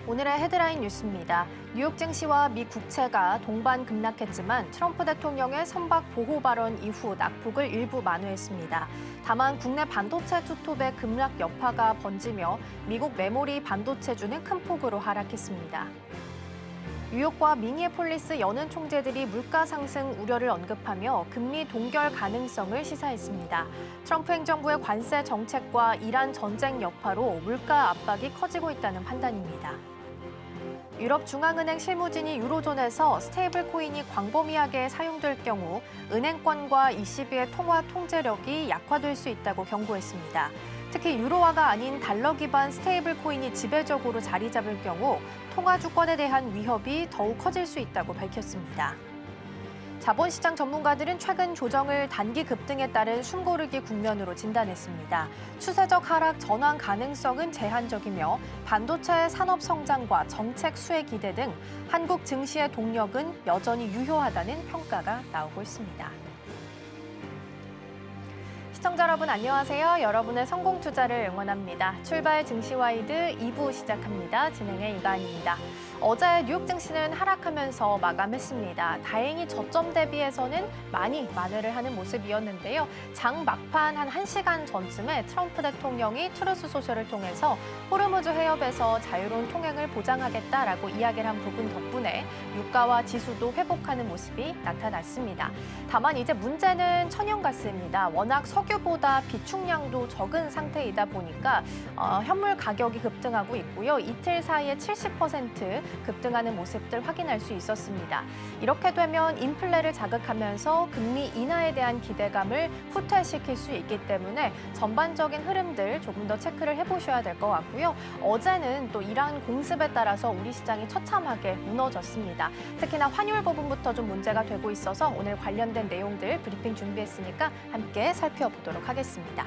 오늘의 헤드라인 뉴스입니다. 뉴욕 증시와 미 국채가 동반 급락했지만 트럼프 대통령의 선박 보호 발언 이후 낙폭을 일부 만회했습니다. 다만 국내 반도체 투톱의 급락 여파가 번지며 미국 메모리 반도체주는 큰 폭으로 하락했습니다. 뉴욕과 미니애폴리스 연은 총재들이 물가 상승 우려를 언급하며 금리 동결 가능성을 시사했습니다. 트럼프 행정부의 관세 정책과 이란 전쟁 여파로 물가 압박이 커지고 있다는 판단입니다. 유럽 중앙은행 실무진이 유로존에서 스테이블 코인이 광범위하게 사용될 경우 은행권과 ECB의 통화 통제력이 약화될 수 있다고 경고했습니다. 특히 유로화가 아닌 달러 기반 스테이블 코인이 지배적으로 자리 잡을 경우 통화 주권에 대한 위협이 더욱 커질 수 있다고 밝혔습니다. 자본시장 전문가들은 최근 조정을 단기 급등에 따른 숨고르기 국면으로 진단했습니다. 추세적 하락 전환 가능성은 제한적이며 반도체 산업 성장과 정책 수혜 기대 등 한국 증시의 동력은 여전히 유효하다는 평가가 나오고 있습니다. 시청자 여러분 안녕하세요. 여러분의 성공 투자를 응원합니다. 출발 증시와이드 2부 시작합니다. 진행의 이가은입니다. 어제 뉴욕 증시는 하락하면서 마감했습니다. 다행히 저점 대비해서는 많이 만회를 하는 모습이었는데요. 장 막판 한 1시간 전쯤에 트럼프 대통령이 트루스 소셜을 통해서 호르무즈 해협에서 자유로운 통행을 보장하겠다라고 이야기를 한 부분 덕분에 유가와 지수도 회복하는 모습이 나타났습니다. 다만 이제 문제는 천연가스입니다. 워낙 석유보다 비축량도 적은 상태이다 보니까 현물 가격이 급등하고 있고요. 이틀 사이에 70% 급등하는 모습들 확인할 수 있었습니다. 이렇게 되면 인플레를 자극하면서 금리 인하에 대한 기대감을 후퇴시킬 수 있기 때문에 전반적인 흐름들 조금 더 체크를 해보셔야 될 것 같고요. 어제는 또 이란 공습에 따라서 우리 시장이 처참하게 무너졌습니다. 특히나 환율 부분부터 좀 문제가 되고 있어서 오늘 관련된 내용들 브리핑 준비했으니까 함께 살펴보도록 하겠습니다.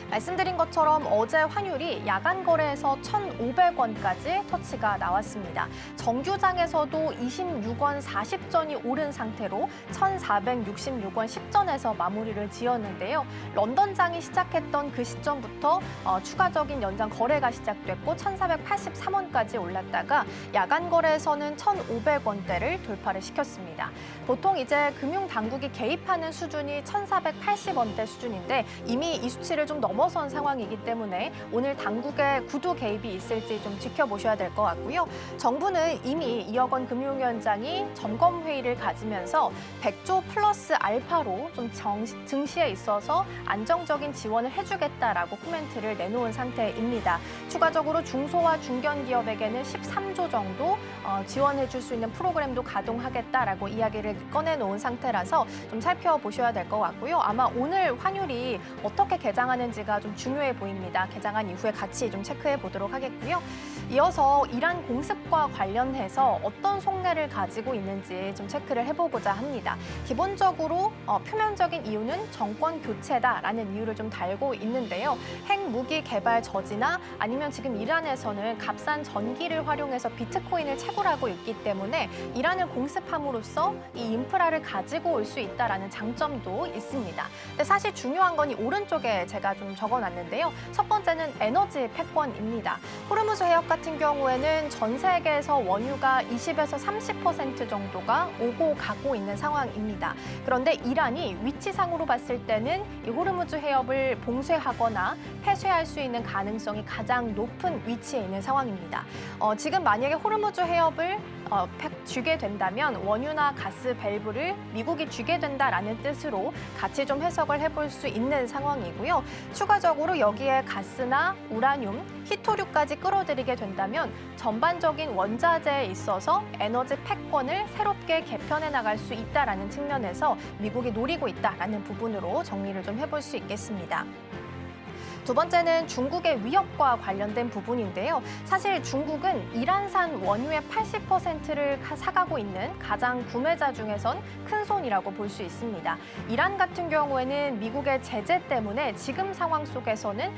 말씀드린 것처럼 어제 환율이 야간 거래에서 1,500원까지 터치가 나왔습니다. 정규장에서도 26원 40전이 오른 상태로 1,466원 10전에서 마무리를 지었는데요. 런던장이 시작했던 그 시점부터 추가적인 연장 거래가 시작됐고 1,483원까지 올랐다가 야간 거래에서는 1,500원대를 돌파를 시켰습니다. 보통 이제 금융당국이 개입하는 수준이 1,480원대 수준인데 이미 이 수치를 좀 넘어선 상황이기 때문에 오늘 당국의 구두 개입이 있을지 좀 지켜보셔야 될 것 같고요. 정부는 이미 2억 원 금융위원장이 점검 회의를 가지면서 100조 플러스 알파로 좀 증시에 있어서 안정적인 지원을 해주겠다라고 코멘트를 내놓은 상태입니다. 추가적으로 중소와 중견 기업에게는 13조 정도 지원해줄 수 있는 프로그램도 가동하겠다라고 이야기를 꺼내놓은 상태라서 좀 살펴보셔야 될 것 같고요. 아마 오늘 환율이 어떻게 개장하는지가 좀 중요해 보입니다. 개장한 이후에 같이 좀 체크해 보도록 하겠고요. 이어서 이란 공습과 관련해서 어떤 속내를 가지고 있는지 좀 체크를 해보고자 합니다. 기본적으로 표면적인 이유는 정권 교체다라는 이유를 좀 달고 있는데요. 핵무기 개발 저지나 아니면 지금 이란에서는 값싼 전기를 활용해서 비트코인을 채굴하고 있기 때문에 이란을 공습함으로써 이 인프라를 가지고 올 수 있다라는 장점도 있습니다. 근데 사실 중요한 건 이 오른쪽에 제가 좀 적어놨는데요. 첫 번째는 에너지 패권입니다. 호르무즈 해협 같은 경우에는 전 세계에서 원유가 20에서 30% 정도가 오고 가고 있는 상황입니다. 그런데 이란이 위치상으로 봤을 때는 이 호르무즈 해협을 봉쇄하거나 폐쇄할 수 있는 가능성이 가장 높은 위치에 있는 상황입니다. 지금 만약에 호르무즈 해협을 쥐게 된다면 원유나 가스 밸브를 미국이 쥐게 된다라는 뜻으로 같이 좀 해석을 해볼 수 있는 상황이고요. 추가적으로 여기에 가스나 우라늄, 히토류까지 끌어들이게 된다면 전반적인 원자재에 있어서 에너지 패권을 새롭게 개편해 나갈 수 있다라는 측면에서 미국이 노리고 있다라는 부분으로 정리를 좀 해볼 수 있겠습니다. 두 번째는 중국의 위협과 관련된 부분인데요. 사실 중국은 이란산 원유의 80%를 사가고 있는 가장 구매자 중에선 큰 손이라고 볼 수 있습니다. 이란 같은 경우에는 미국의 제재 때문에 지금 상황 속에서는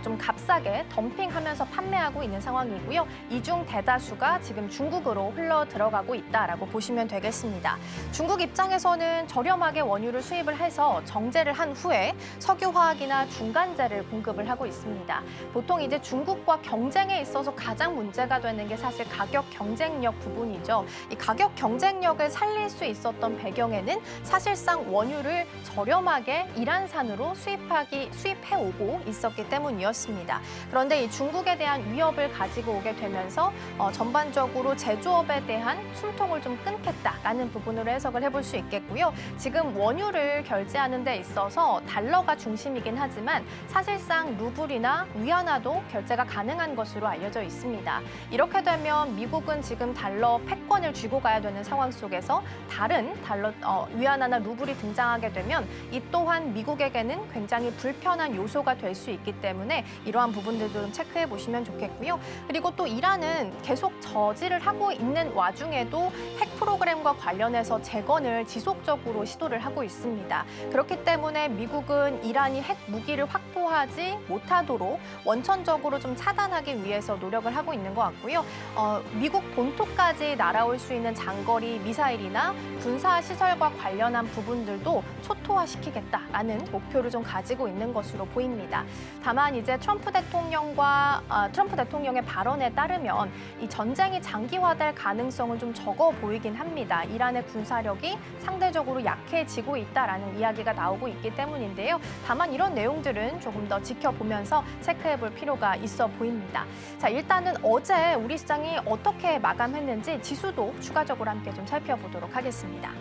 좀 값싸게 덤핑하면서 판매하고 있는 상황이고요. 이 중 대다수가 지금 중국으로 흘러 들어가고 있다라고 보시면 되겠습니다. 중국 입장에서는 저렴하게 원유를 수입을 해서 정제를 한 후에 석유화학이나 중간재를 공급 위협을 하고 있습니다. 보통 이제 중국과 경쟁에 있어서 가장 문제가 되는 게 사실 가격 경쟁력 부분이죠. 이 가격 경쟁력을 살릴 수 있었던 배경에는 사실상 원유를 저렴하게 이란산으로 수입해오고 있었기 때문이었습니다. 그런데 이 중국에 대한 위협을 가지고 오게 되면서 전반적으로 제조업에 대한 숨통을 좀 끊겠다라는 부분으로 해석을 해볼 수 있겠고요. 지금 원유를 결제하는 데 있어서 달러가 중심이긴 하지만 사실상 루블이나 위안화도 결제가 가능한 것으로 알려져 있습니다. 이렇게 되면 미국은 지금 달러 패권을 쥐고 가야 되는 상황 속에서 다른 위안화나 루블이 등장하게 되면 이 또한 미국에게는 굉장히 불편한 요소가 될 수 있기 때문에 이러한 부분들도 좀 체크해 보시면 좋겠고요. 그리고 또 이란은 계속 저지를 하고 있는 와중에도 핵 프로그램과 관련해서 재건을 지속적으로 시도를 하고 있습니다. 그렇기 때문에 미국은 이란이 핵 무기를 확보하지 못하도록 원천적으로 좀 차단하기 위해서 노력을 하고 있는 것 같고요. 미국 본토까지 날아올 수 있는 장거리 미사일이나 군사 시설과 관련한 부분들도 초토화시키겠다라는 목표를 좀 가지고 있는 것으로 보입니다. 다만 이제 트럼프 대통령의 발언에 따르면 이 전쟁이 장기화될 가능성은 좀 적어 보이긴 합니다. 이란의 군사력이 상대적으로 약해지고 있다라는 이야기가 나오고 있기 때문인데요. 다만 이런 내용들은 조금 더 지켜보면서 체크해 볼 필요가 있어 보입니다. 자, 일단은 어제 우리 시장이 어떻게 마감했는지 지수도 추가적으로 함께 좀 살펴보도록 하겠습니다.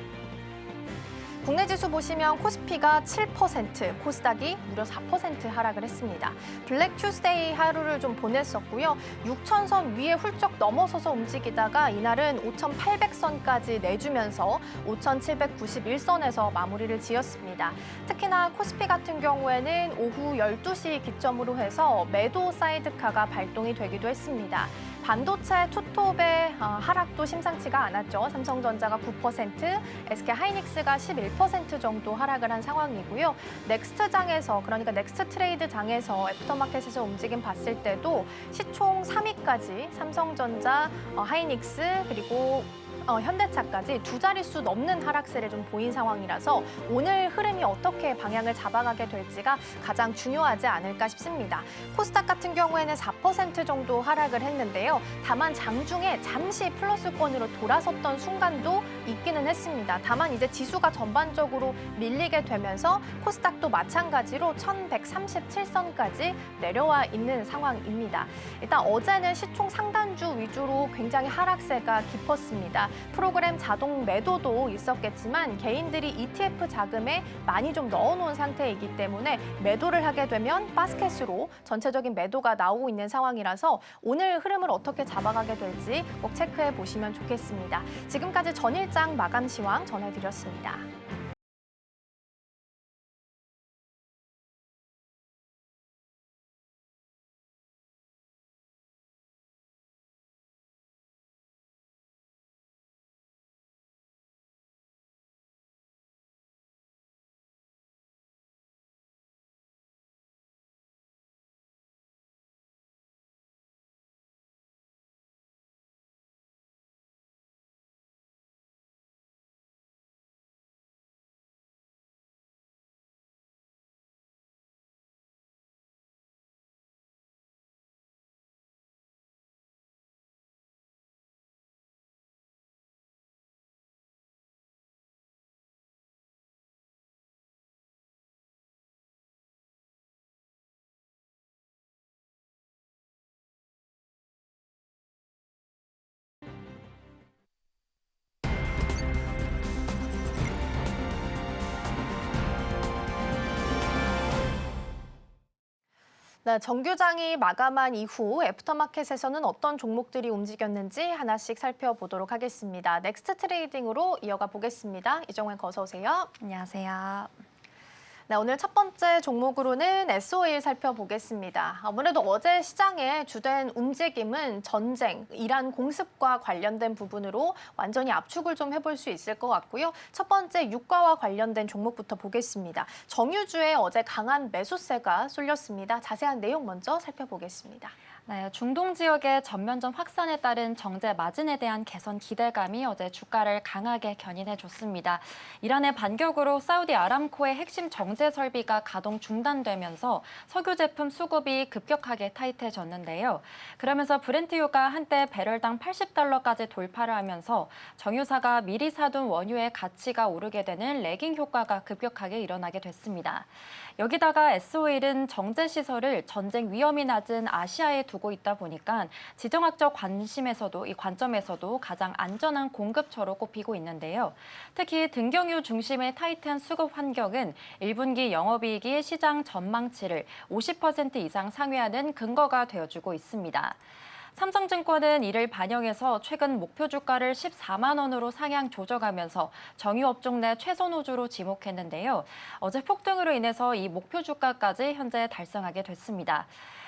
국내 지수 보시면 코스피가 7%, 코스닥이 무려 4% 하락을 했습니다. 블랙 튜스데이 하루를 좀 보냈었고요. 6,000선 위에 훌쩍 넘어서서 움직이다가 이날은 5,800선까지 내주면서 5,791선에서 마무리를 지었습니다. 특히나 코스피 같은 경우에는 오후 12시 기점으로 해서 매도 사이드카가 발동이 되기도 했습니다. 반도체 투톱의 하락도 심상치가 않았죠. 삼성전자가 9%, SK하이닉스가 11% 정도 하락을 한 상황이고요. 넥스트장에서, 그러니까 넥스트 트레이드장에서 애프터마켓에서 움직임 봤을 때도 시총 3위까지 삼성전자, 하이닉스 그리고 현대차까지 두 자릿수 넘는 하락세를 좀 보인 상황이라서 오늘 흐름이 어떻게 방향을 잡아가게 될지가 가장 중요하지 않을까 싶습니다. 코스닥 같은 경우에는 4% 정도 하락을 했는데요. 다만 장중에 잠시 플러스권으로 돌아섰던 순간도 있기는 했습니다. 다만 이제 지수가 전반적으로 밀리게 되면서 코스닥도 마찬가지로 1137선까지 내려와 있는 상황입니다. 일단 어제는 시총 상단주 위주로 굉장히 하락세가 깊었습니다. 프로그램 자동 매도도 있었겠지만 개인들이 ETF 자금에 많이 좀 넣어놓은 상태이기 때문에 매도를 하게 되면 바스켓으로 전체적인 매도가 나오고 있는 상황이라서 오늘 흐름을 어떻게 잡아가게 될지 꼭 체크해 보시면 좋겠습니다. 지금까지 전일장 마감 시황 전해드렸습니다. 네, 정규장이 마감한 이후 애프터마켓에서는 어떤 종목들이 움직였는지 하나씩 살펴보도록 하겠습니다. 넥스트 트레이딩으로 이어가 보겠습니다. 이정환 어서 오세요. 안녕하세요. 네, 오늘 첫 번째 종목으로는 S-오일 살펴보겠습니다. 아무래도 어제 시장의 주된 움직임은 전쟁, 이란 공습과 관련된 부분으로 완전히 압축을 좀 해볼 수 있을 것 같고요. 첫 번째 유가와 관련된 종목부터 보겠습니다. 정유주에 어제 강한 매수세가 쏠렸습니다. 자세한 내용 먼저 살펴보겠습니다. 네, 중동 지역의 전면전 확산에 따른 정제 마진에 대한 개선 기대감이 어제 주가를 강하게 견인해줬습니다. 이란의 반격으로 사우디 아람코의 핵심 정제 설비가 가동 중단되면서 석유 제품 수급이 급격하게 타이트해졌는데요. 그러면서 브렌트유가 한때 배럴당 $80까지 돌파를 하면서 정유사가 미리 사둔 원유의 가치가 오르게 되는 레깅 효과가 급격하게 일어나게 됐습니다. 여기다가 S-오일은 정제 시설을 전쟁 위험이 낮은 아시아에 두고 있다 보니까 지정학적 관점에서도 가장 안전한 공급처로 꼽히고 있는데요. 특히 등경유 중심의 타이트한 수급 환경은 1분기 영업이익이 시장 전망치를 50% 이상 상회하는 근거가 되어주고 있습니다. 삼성증권은 이를 반영해서 최근 목표 주가를 14만 원으로 상향 조정하면서 정유업종 내 최선 호주로 지목했는데요. 어제 폭등으로 인해서 이 목표 주가까지 현재 달성하게 됐습니다.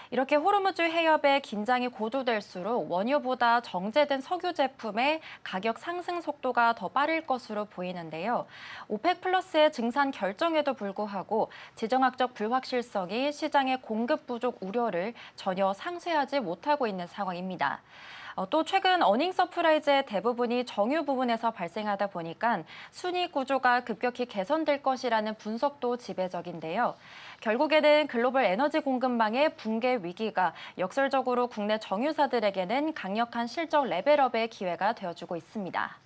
이렇게 호르무즈 해협의 긴장이 고조될수록 원유보다 정제된 석유 제품의 가격 상승 속도가 더 빠를 것으로 보이는데요. 오펙 플러스의 증산 결정에도 불구하고 지정학적 불확실성이 시장의 공급 부족 우려를 전혀 상쇄하지 못하고 있는 상황입니다. 또 최근 어닝 서프라이즈의 대부분이 정유 부분에서 발생하다 보니까 순위 구조가 급격히 개선될 것이라는 분석도 지배적인데요. 결국에는 글로벌 에너지 공급망의 붕괴 위기가 역설적으로 국내 정유사들에게는 강력한 실적 레벨업의 기회가 되어주고 있습니다.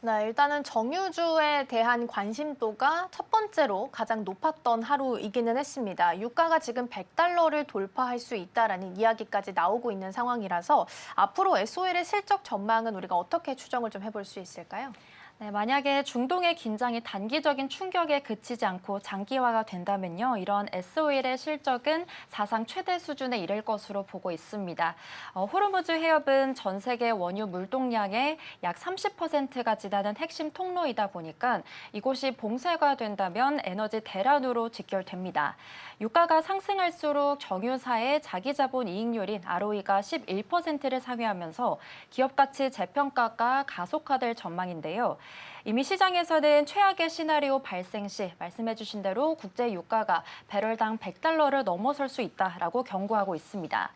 네, 일단은 정유주에 대한 관심도가 첫 번째로 가장 높았던 하루이기는 했습니다. 유가가 지금 $100를 돌파할 수 있다라는 이야기까지 나오고 있는 상황이라서 앞으로 S-오일의 실적 전망은 우리가 어떻게 추정을 좀 해볼 수 있을까요? 네, 만약에 중동의 긴장이 단기적인 충격에 그치지 않고 장기화가 된다면요, 이런 S-오일의 실적은 사상 최대 수준에 이를 것으로 보고 있습니다. 호르무즈 해협은 전 세계 원유 물동량의 약 30%가 지나는 핵심 통로이다 보니까 이곳이 봉쇄가 된다면 에너지 대란으로 직결됩니다. 유가가 상승할수록 정유사의 자기자본 이익률인 ROE가 11%를 상회하면서 기업가치 재평가가 가속화될 전망인데요. 이미 시장에서는 최악의 시나리오 발생 시 말씀해 주신 대로 국제 유가가 배럴당 $100를 넘어설 수 있다라고 경고하고 있습니다.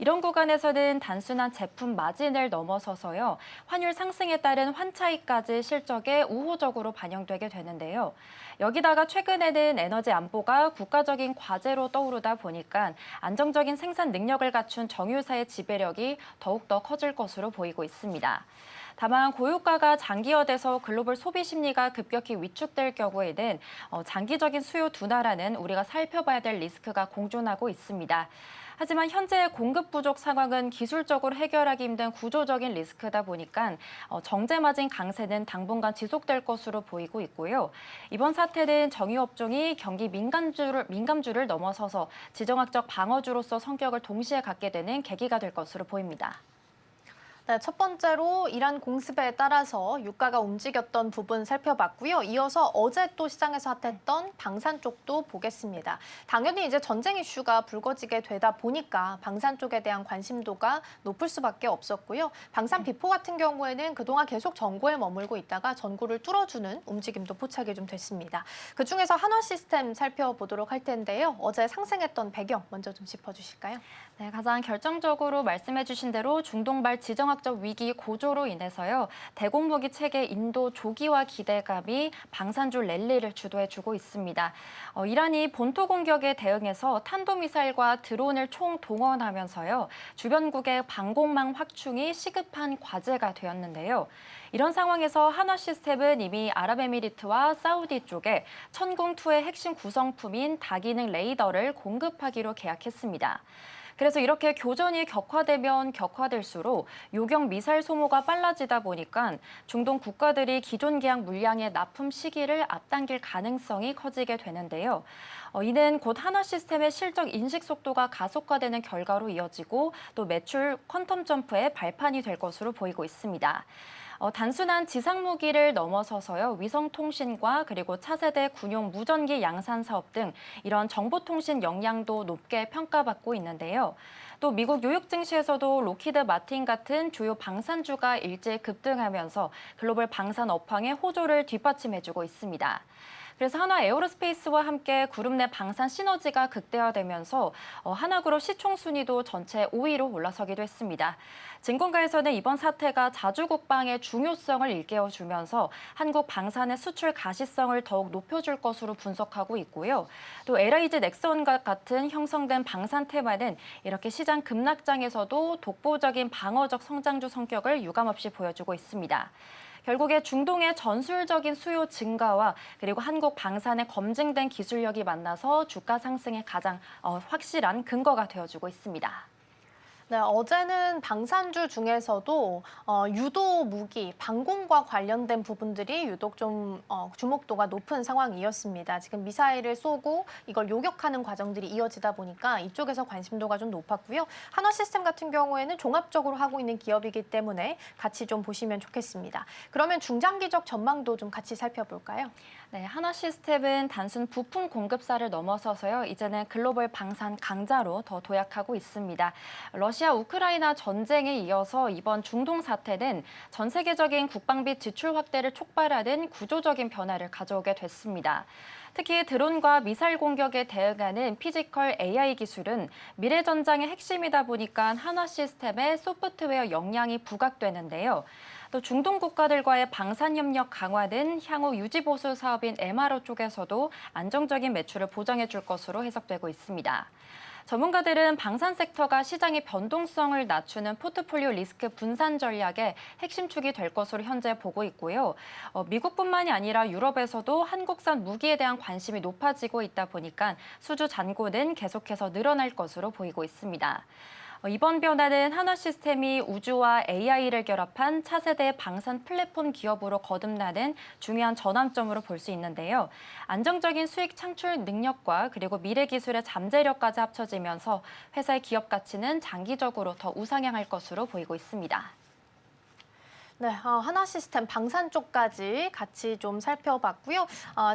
이런 구간에서는 단순한 제품 마진을 넘어서서요, 환율 상승에 따른 환차익까지 실적에 우호적으로 반영되게 되는데요. 여기다가 최근에는 에너지 안보가 국가적인 과제로 떠오르다 보니까 안정적인 생산 능력을 갖춘 정유사의 지배력이 더욱더 커질 것으로 보이고 있습니다. 다만 고유가가 장기화돼서 글로벌 소비 심리가 급격히 위축될 경우에는 장기적인 수요 둔화라는 우리가 살펴봐야 될 리스크가 공존하고 있습니다. 하지만 현재 공급 부족 상황은 기술적으로 해결하기 힘든 구조적인 리스크다 보니까 정제 마진 강세는 당분간 지속될 것으로 보이고 있고요. 이번 사태는 정유업종이 경기 민감주를 넘어서서 지정학적 방어주로서 성격을 동시에 갖게 되는 계기가 될 것으로 보입니다. 네, 첫 번째로 이란 공습에 따라서 유가가 움직였던 부분 살펴봤고요. 이어서 어제 또 시장에서 핫했던 방산 쪽도 보겠습니다. 당연히 이제 전쟁 이슈가 불거지게 되다 보니까 방산 쪽에 대한 관심도가 높을 수밖에 없었고요. 방산 비포 같은 경우에는 그동안 계속 전고에 머물고 있다가 전고를 뚫어주는 움직임도 포착이 좀 됐습니다. 그중에서 한화 시스템 살펴보도록 할 텐데요. 어제 상승했던 배경 먼저 좀 짚어주실까요? 네, 가장 결정적으로 말씀해 주신 대로 중동발 지정학적 위기 고조로 인해서요, 대공무기 체계 인도 조기화 기대감이 방산주 랠리를 주도해주고 있습니다. 이란이 본토 공격에 대응해서 탄도미사일과 드론을 총동원하면서요, 주변국의 방공망 확충이 시급한 과제가 되었는데요. 이런 상황에서 한화 시스템은 이미 아랍에미리트와 사우디 쪽에 천궁2의 핵심 구성품인 다기능 레이더를 공급하기로 계약했습니다. 그래서 이렇게 교전이 격화되면 격화될수록 요격 미사일 소모가 빨라지다 보니까 중동 국가들이 기존 계약 물량의 납품 시기를 앞당길 가능성이 커지게 되는데요. 이는 곧 한화 시스템의 실적 인식 속도가 가속화되는 결과로 이어지고 또 매출 퀀텀 점프의 발판이 될 것으로 보이고 있습니다. 단순한 지상무기를 넘어서서요, 위성통신과 그리고 차세대 군용 무전기 양산 사업 등 이런 정보통신 역량도 높게 평가받고 있는데요. 또 미국 뉴욕 증시에서도 로키드 마틴 같은 주요 방산주가 일제 급등하면서 글로벌 방산 업황의 호조를 뒷받침해주고 있습니다. 그래서 한화 에어로스페이스와 함께 그룹 내 방산 시너지가 극대화되면서 하나그룹 시총 순위도 전체 5위로 올라서기도 했습니다. 증권가에서는 이번 사태가 자주국방의 중요성을 일깨워주면서 한국 방산의 수출 가시성을 더욱 높여줄 것으로 분석하고 있고요. 또 LIG 넥슨과 같은 형성된 방산 테마는 이렇게 시장 급락장에서도 독보적인 방어적 성장주 성격을 유감없이 보여주고 있습니다. 결국에 중동의 전술적인 수요 증가와 그리고 한국 방산의 검증된 기술력이 만나서 주가 상승의 가장 확실한 근거가 되어주고 있습니다. 네, 어제는 방산주 중에서도 유도 무기, 방공과 관련된 부분들이 유독 좀 주목도가 높은 상황이었습니다. 지금 미사일을 쏘고 이걸 요격하는 과정들이 이어지다 보니까 이쪽에서 관심도가 좀 높았고요. 한화시스템 같은 경우에는 종합적으로 하고 있는 기업이기 때문에 같이 좀 보시면 좋겠습니다. 그러면 중장기적 전망도 좀 같이 살펴볼까요? 네, 한화시스템은 단순 부품 공급사를 넘어서서요, 이제는 글로벌 방산 강자로 더 도약하고 있습니다. 러시아 우크라이나 전쟁에 이어서 이번 중동 사태는 전 세계적인 국방비 지출 확대를 촉발하는 구조적인 변화를 가져오게 됐습니다. 특히 드론과 미사일 공격에 대응하는 피지컬 AI 기술은 미래 전장의 핵심이다 보니까 한화시스템의 소프트웨어 역량이 부각되는데요. 또 중동 국가들과의 방산 협력 강화는 향후 유지 보수 사업인 MRO 쪽에서도 안정적인 매출을 보장해 줄 것으로 해석되고 있습니다. 전문가들은 방산 섹터가 시장의 변동성을 낮추는 포트폴리오 리스크 분산 전략의 핵심 축이 될 것으로 현재 보고 있고요. 미국뿐만이 아니라 유럽에서도 한국산 무기에 대한 관심이 높아지고 있다 보니까 수주 잔고는 계속해서 늘어날 것으로 보이고 있습니다. 이번 변화는 한화시스템이 우주와 AI를 결합한 차세대 방산 플랫폼 기업으로 거듭나는 중요한 전환점으로 볼 수 있는데요. 안정적인 수익 창출 능력과 그리고 미래 기술의 잠재력까지 합쳐지면서 회사의 기업 가치는 장기적으로 더 우상향할 것으로 보이고 있습니다. 네, 한화시스템 방산 쪽까지 같이 좀 살펴봤고요.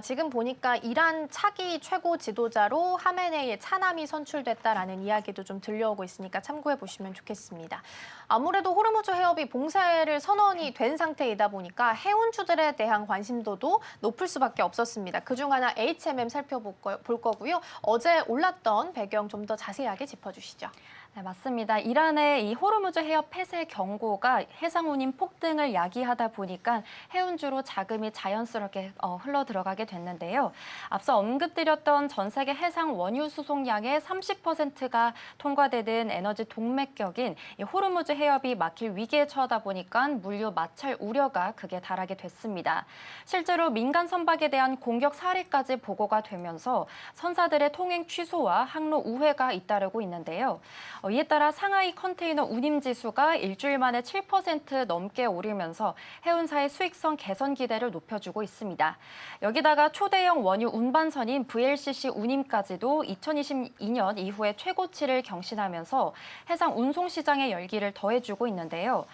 지금 보니까 이란 차기 최고 지도자로 하메네이의 차남이 선출됐다라는 이야기도 좀 들려오고 있으니까 참고해 보시면 좋겠습니다. 아무래도 호르무즈 해협이 봉쇄를 선언이 된 상태이다 보니까 해운주들에 대한 관심도도 높을 수밖에 없었습니다. 그중 하나 HMM 살펴볼 거고요. 어제 올랐던 배경 좀 더 자세하게 짚어주시죠. 네, 맞습니다. 이란의 이 호르무즈 해협 폐쇄 경고가 해상 운임 폭등을 야기하다 보니까 해운주로 자금이 자연스럽게 흘러 들어가게 됐는데요. 앞서 언급드렸던 전 세계 해상 원유 수송량의 30%가 통과되는 에너지 동맥격인 이 호르무즈 해협이 막힐 위기에 처하다 보니까 물류 마찰 우려가 극에 달하게 됐습니다. 실제로 민간 선박에 대한 공격 사례까지 보고가 되면서 선사들의 통행 취소와 항로 우회가 잇따르고 있는데요. 이에 따라 상하이 컨테이너 운임 지수가 일주일 만에 7% 넘게 오르면서 해운사의 수익성 개선 기대를 높여주고 있습니다. 여기다가 초대형 원유 운반선인 VLCC 운임까지도 2022년 이후에 최고치를 경신하면서 해상 운송 시장의 열기를 더해주고 있는데요.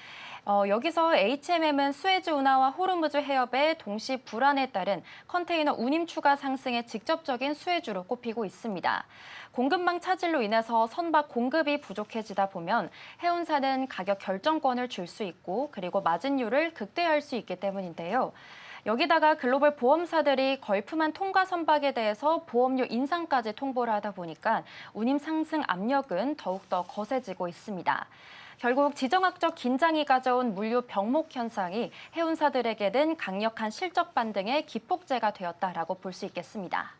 여기서 HMM은 수에즈 운하와 호르무즈 해협의 동시 불안에 따른 컨테이너 운임 추가 상승에 직접적인 수혜주로 꼽히고 있습니다. 공급망 차질로 인해서 선박 공급이 부족해지다 보면 해운사는 가격 결정권을 줄 수 있고 그리고 마진율을 극대화할 수 있기 때문인데요. 여기다가 글로벌 보험사들이 걸프만 통과 선박에 대해서 보험료 인상까지 통보를 하다 보니까 운임 상승 압력은 더욱더 거세지고 있습니다. 결국 지정학적 긴장이 가져온 물류 병목 현상이 해운사들에게는 강력한 실적 반등의 기폭제가 되었다라고 볼 수 있겠습니다.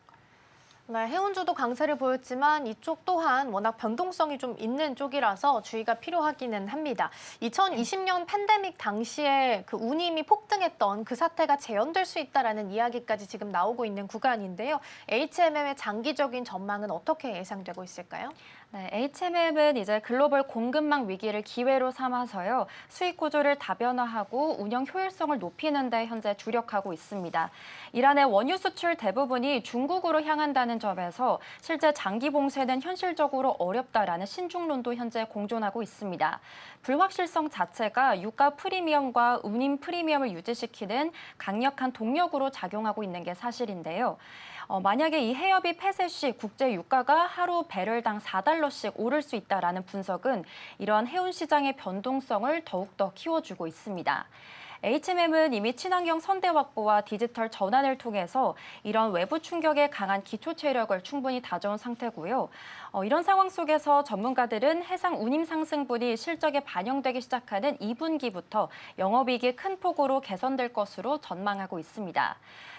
네, 해운주도 강세를 보였지만 이쪽 또한 워낙 변동성이 좀 있는 쪽이라서 주의가 필요하기는 합니다. 2020년 팬데믹 당시에 그 운임이 폭등했던 그 사태가 재현될 수 있다라는 이야기까지 지금 나오고 있는 구간인데요. HMM의 장기적인 전망은 어떻게 예상되고 있을까요? 네, HMM은 이제 글로벌 공급망 위기를 기회로 삼아서요. 수익 구조를 다변화하고 운영 효율성을 높이는 데 현재 주력하고 있습니다. 이란의 원유 수출 대부분이 중국으로 향한다는 점에서 실제 장기 봉쇄는 현실적으로 어렵다라는 신중론도 현재 공존하고 있습니다. 불확실성 자체가 유가 프리미엄과 운임 프리미엄을 유지시키는 강력한 동력으로 작용하고 있는 게 사실인데요. 만약에 이 해협이 폐쇄 시 국제 유가가 하루 배럴당 4달러씩 오를 수 있다라는 분석은 이러한 해운 시장의 변동성을 더욱더 키워주고 있습니다. HMM은 이미 친환경 선대 확보와 디지털 전환을 통해서 이런 외부 충격에 강한 기초 체력을 충분히 다져온 상태고요. 이런 상황 속에서 전문가들은 해상 운임 상승분이 실적에 반영되기 시작하는 2분기부터 영업이익이 큰 폭으로 개선될 것으로 전망하고 있습니다.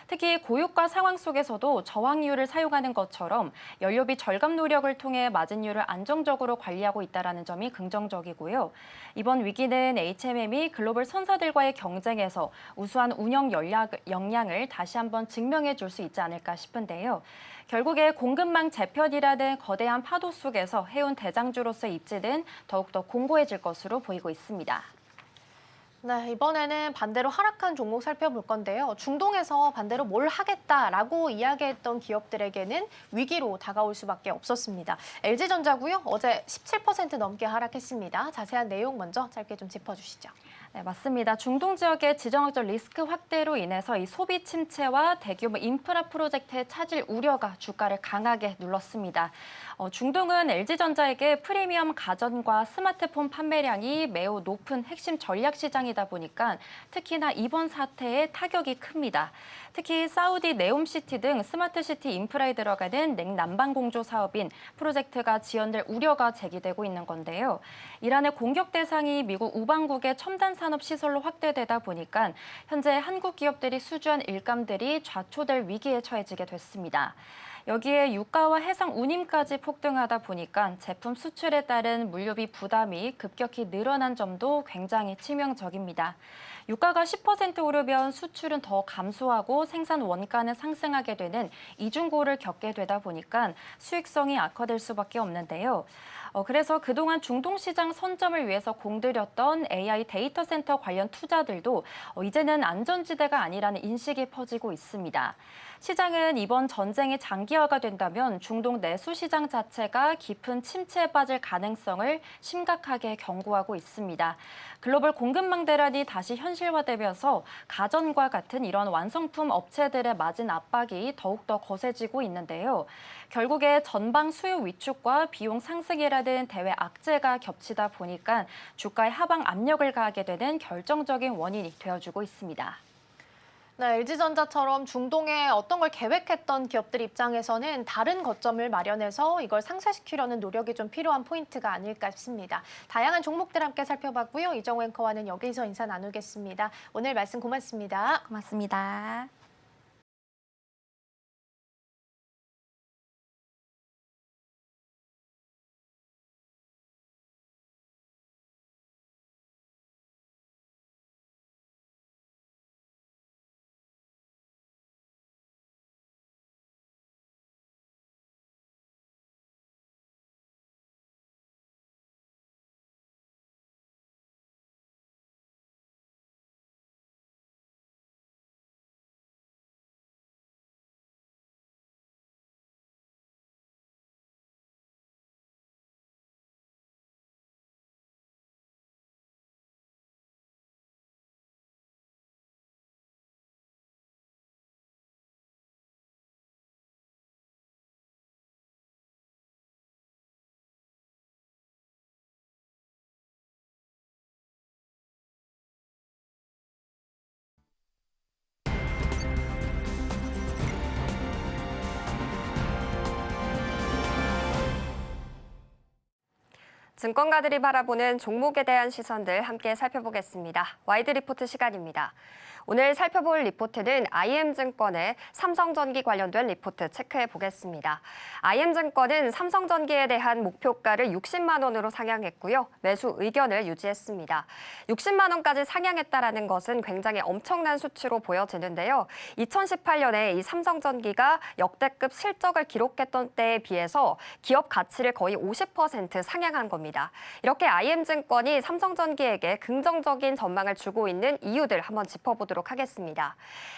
특히 고유가 상황 속에서도 저항유를 사용하는 것처럼 연료비 절감 노력을 통해 마진율을 안정적으로 관리하고 있다는 점이 긍정적이고요. 이번 위기는 HMM이 글로벌 선사들과의 경쟁에서 우수한 운영 역량을 다시 한번 증명해 줄 수 있지 않을까 싶은데요. 결국에 공급망 재편이라는 거대한 파도 속에서 해운 대장주로서의 입지는 더욱더 공고해질 것으로 보이고 있습니다. 네, 이번에는 반대로 하락한 종목 살펴볼 건데요. 중동에서 반대로 뭘 하겠다라고 이야기했던 기업들에게는 위기로 다가올 수밖에 없었습니다. LG전자고요. 어제 17% 넘게 하락했습니다. 자세한 내용 먼저 짧게 좀 짚어주시죠. 네, 맞습니다. 중동 지역의 지정학적 리스크 확대로 인해서 이 소비 침체와 대규모 인프라 프로젝트의 차질 우려가 주가를 강하게 눌렀습니다. 중동은 LG전자에게 프리미엄 가전과 스마트폰 판매량이 매우 높은 핵심 전략 시장이다 보니까 특히나 이번 사태에 타격이 큽니다. 특히 사우디 네옴시티 등 스마트시티 인프라에 들어가는 냉난방 공조 사업인 프로젝트가 지연될 우려가 제기되고 있는 건데요. 이란의 공격 대상이 미국 우방국의 첨단 산업 시설로 확대되다 보니까 현재 한국 기업들이 수주한 일감들이 좌초될 위기에 처해지게 됐습니다. 여기에 유가와 해상 운임까지 폭등하다 보니까 제품 수출에 따른 물류비 부담이 급격히 늘어난 점도 굉장히 치명적입니다. 유가가 10% 오르면 수출은 더 감소하고 생산 원가는 상승하게 되는 이중고를 겪게 되다 보니까 수익성이 악화될 수밖에 없는데요. 그래서 그동안 중동 시장 선점을 위해서 공들였던 AI 데이터 센터 관련 투자들도 이제는 안전지대가 아니라는 인식이 퍼지고 있습니다. 시장은 이번 전쟁이 장기화가 된다면 중동 내수 시장 자체가 깊은 침체에 빠질 가능성을 심각하게 경고하고 있습니다. 글로벌 공급망 대란이 다시 현실화되면서 가전과 같은 이런 완성품 업체들의 마진 압박이 더욱더 거세지고 있는데요. 결국에 전방 수요 위축과 비용 상승이라는 대외 악재가 겹치다 보니까 주가에 하방 압력을 가하게 되는 결정적인 원인이 되어주고 있습니다. 네, LG전자처럼 중동에 어떤 걸 계획했던 기업들 입장에서는 다른 거점을 마련해서 이걸 상쇄시키려는 노력이 좀 필요한 포인트가 아닐까 싶습니다. 다양한 종목들 함께 살펴봤고요. 이정우 앵커와는 여기서 인사 나누겠습니다. 오늘 말씀 고맙습니다. 고맙습니다. 증권가들이 바라보는 종목에 대한 시선들 함께 살펴보겠습니다. 와이드 리포트 시간입니다. 오늘 살펴볼 리포트는 IM증권의 삼성전기 관련된 리포트 체크해 보겠습니다. IM증권은 삼성전기에 대한 목표가를 60만 원으로 상향했고요. 매수 의견을 유지했습니다. 60만 원까지 상향했다라는 것은 굉장히 엄청난 수치로 보여지는데요. 2018년에 이 삼성전기가 역대급 실적을 기록했던 때에 비해서 기업 가치를 거의 50% 상향한 겁니다. 이렇게 IM증권이 삼성전기에게 긍정적인 전망을 주고 있는 이유들 한번 짚어보도록 살펴보도록 하겠습니다.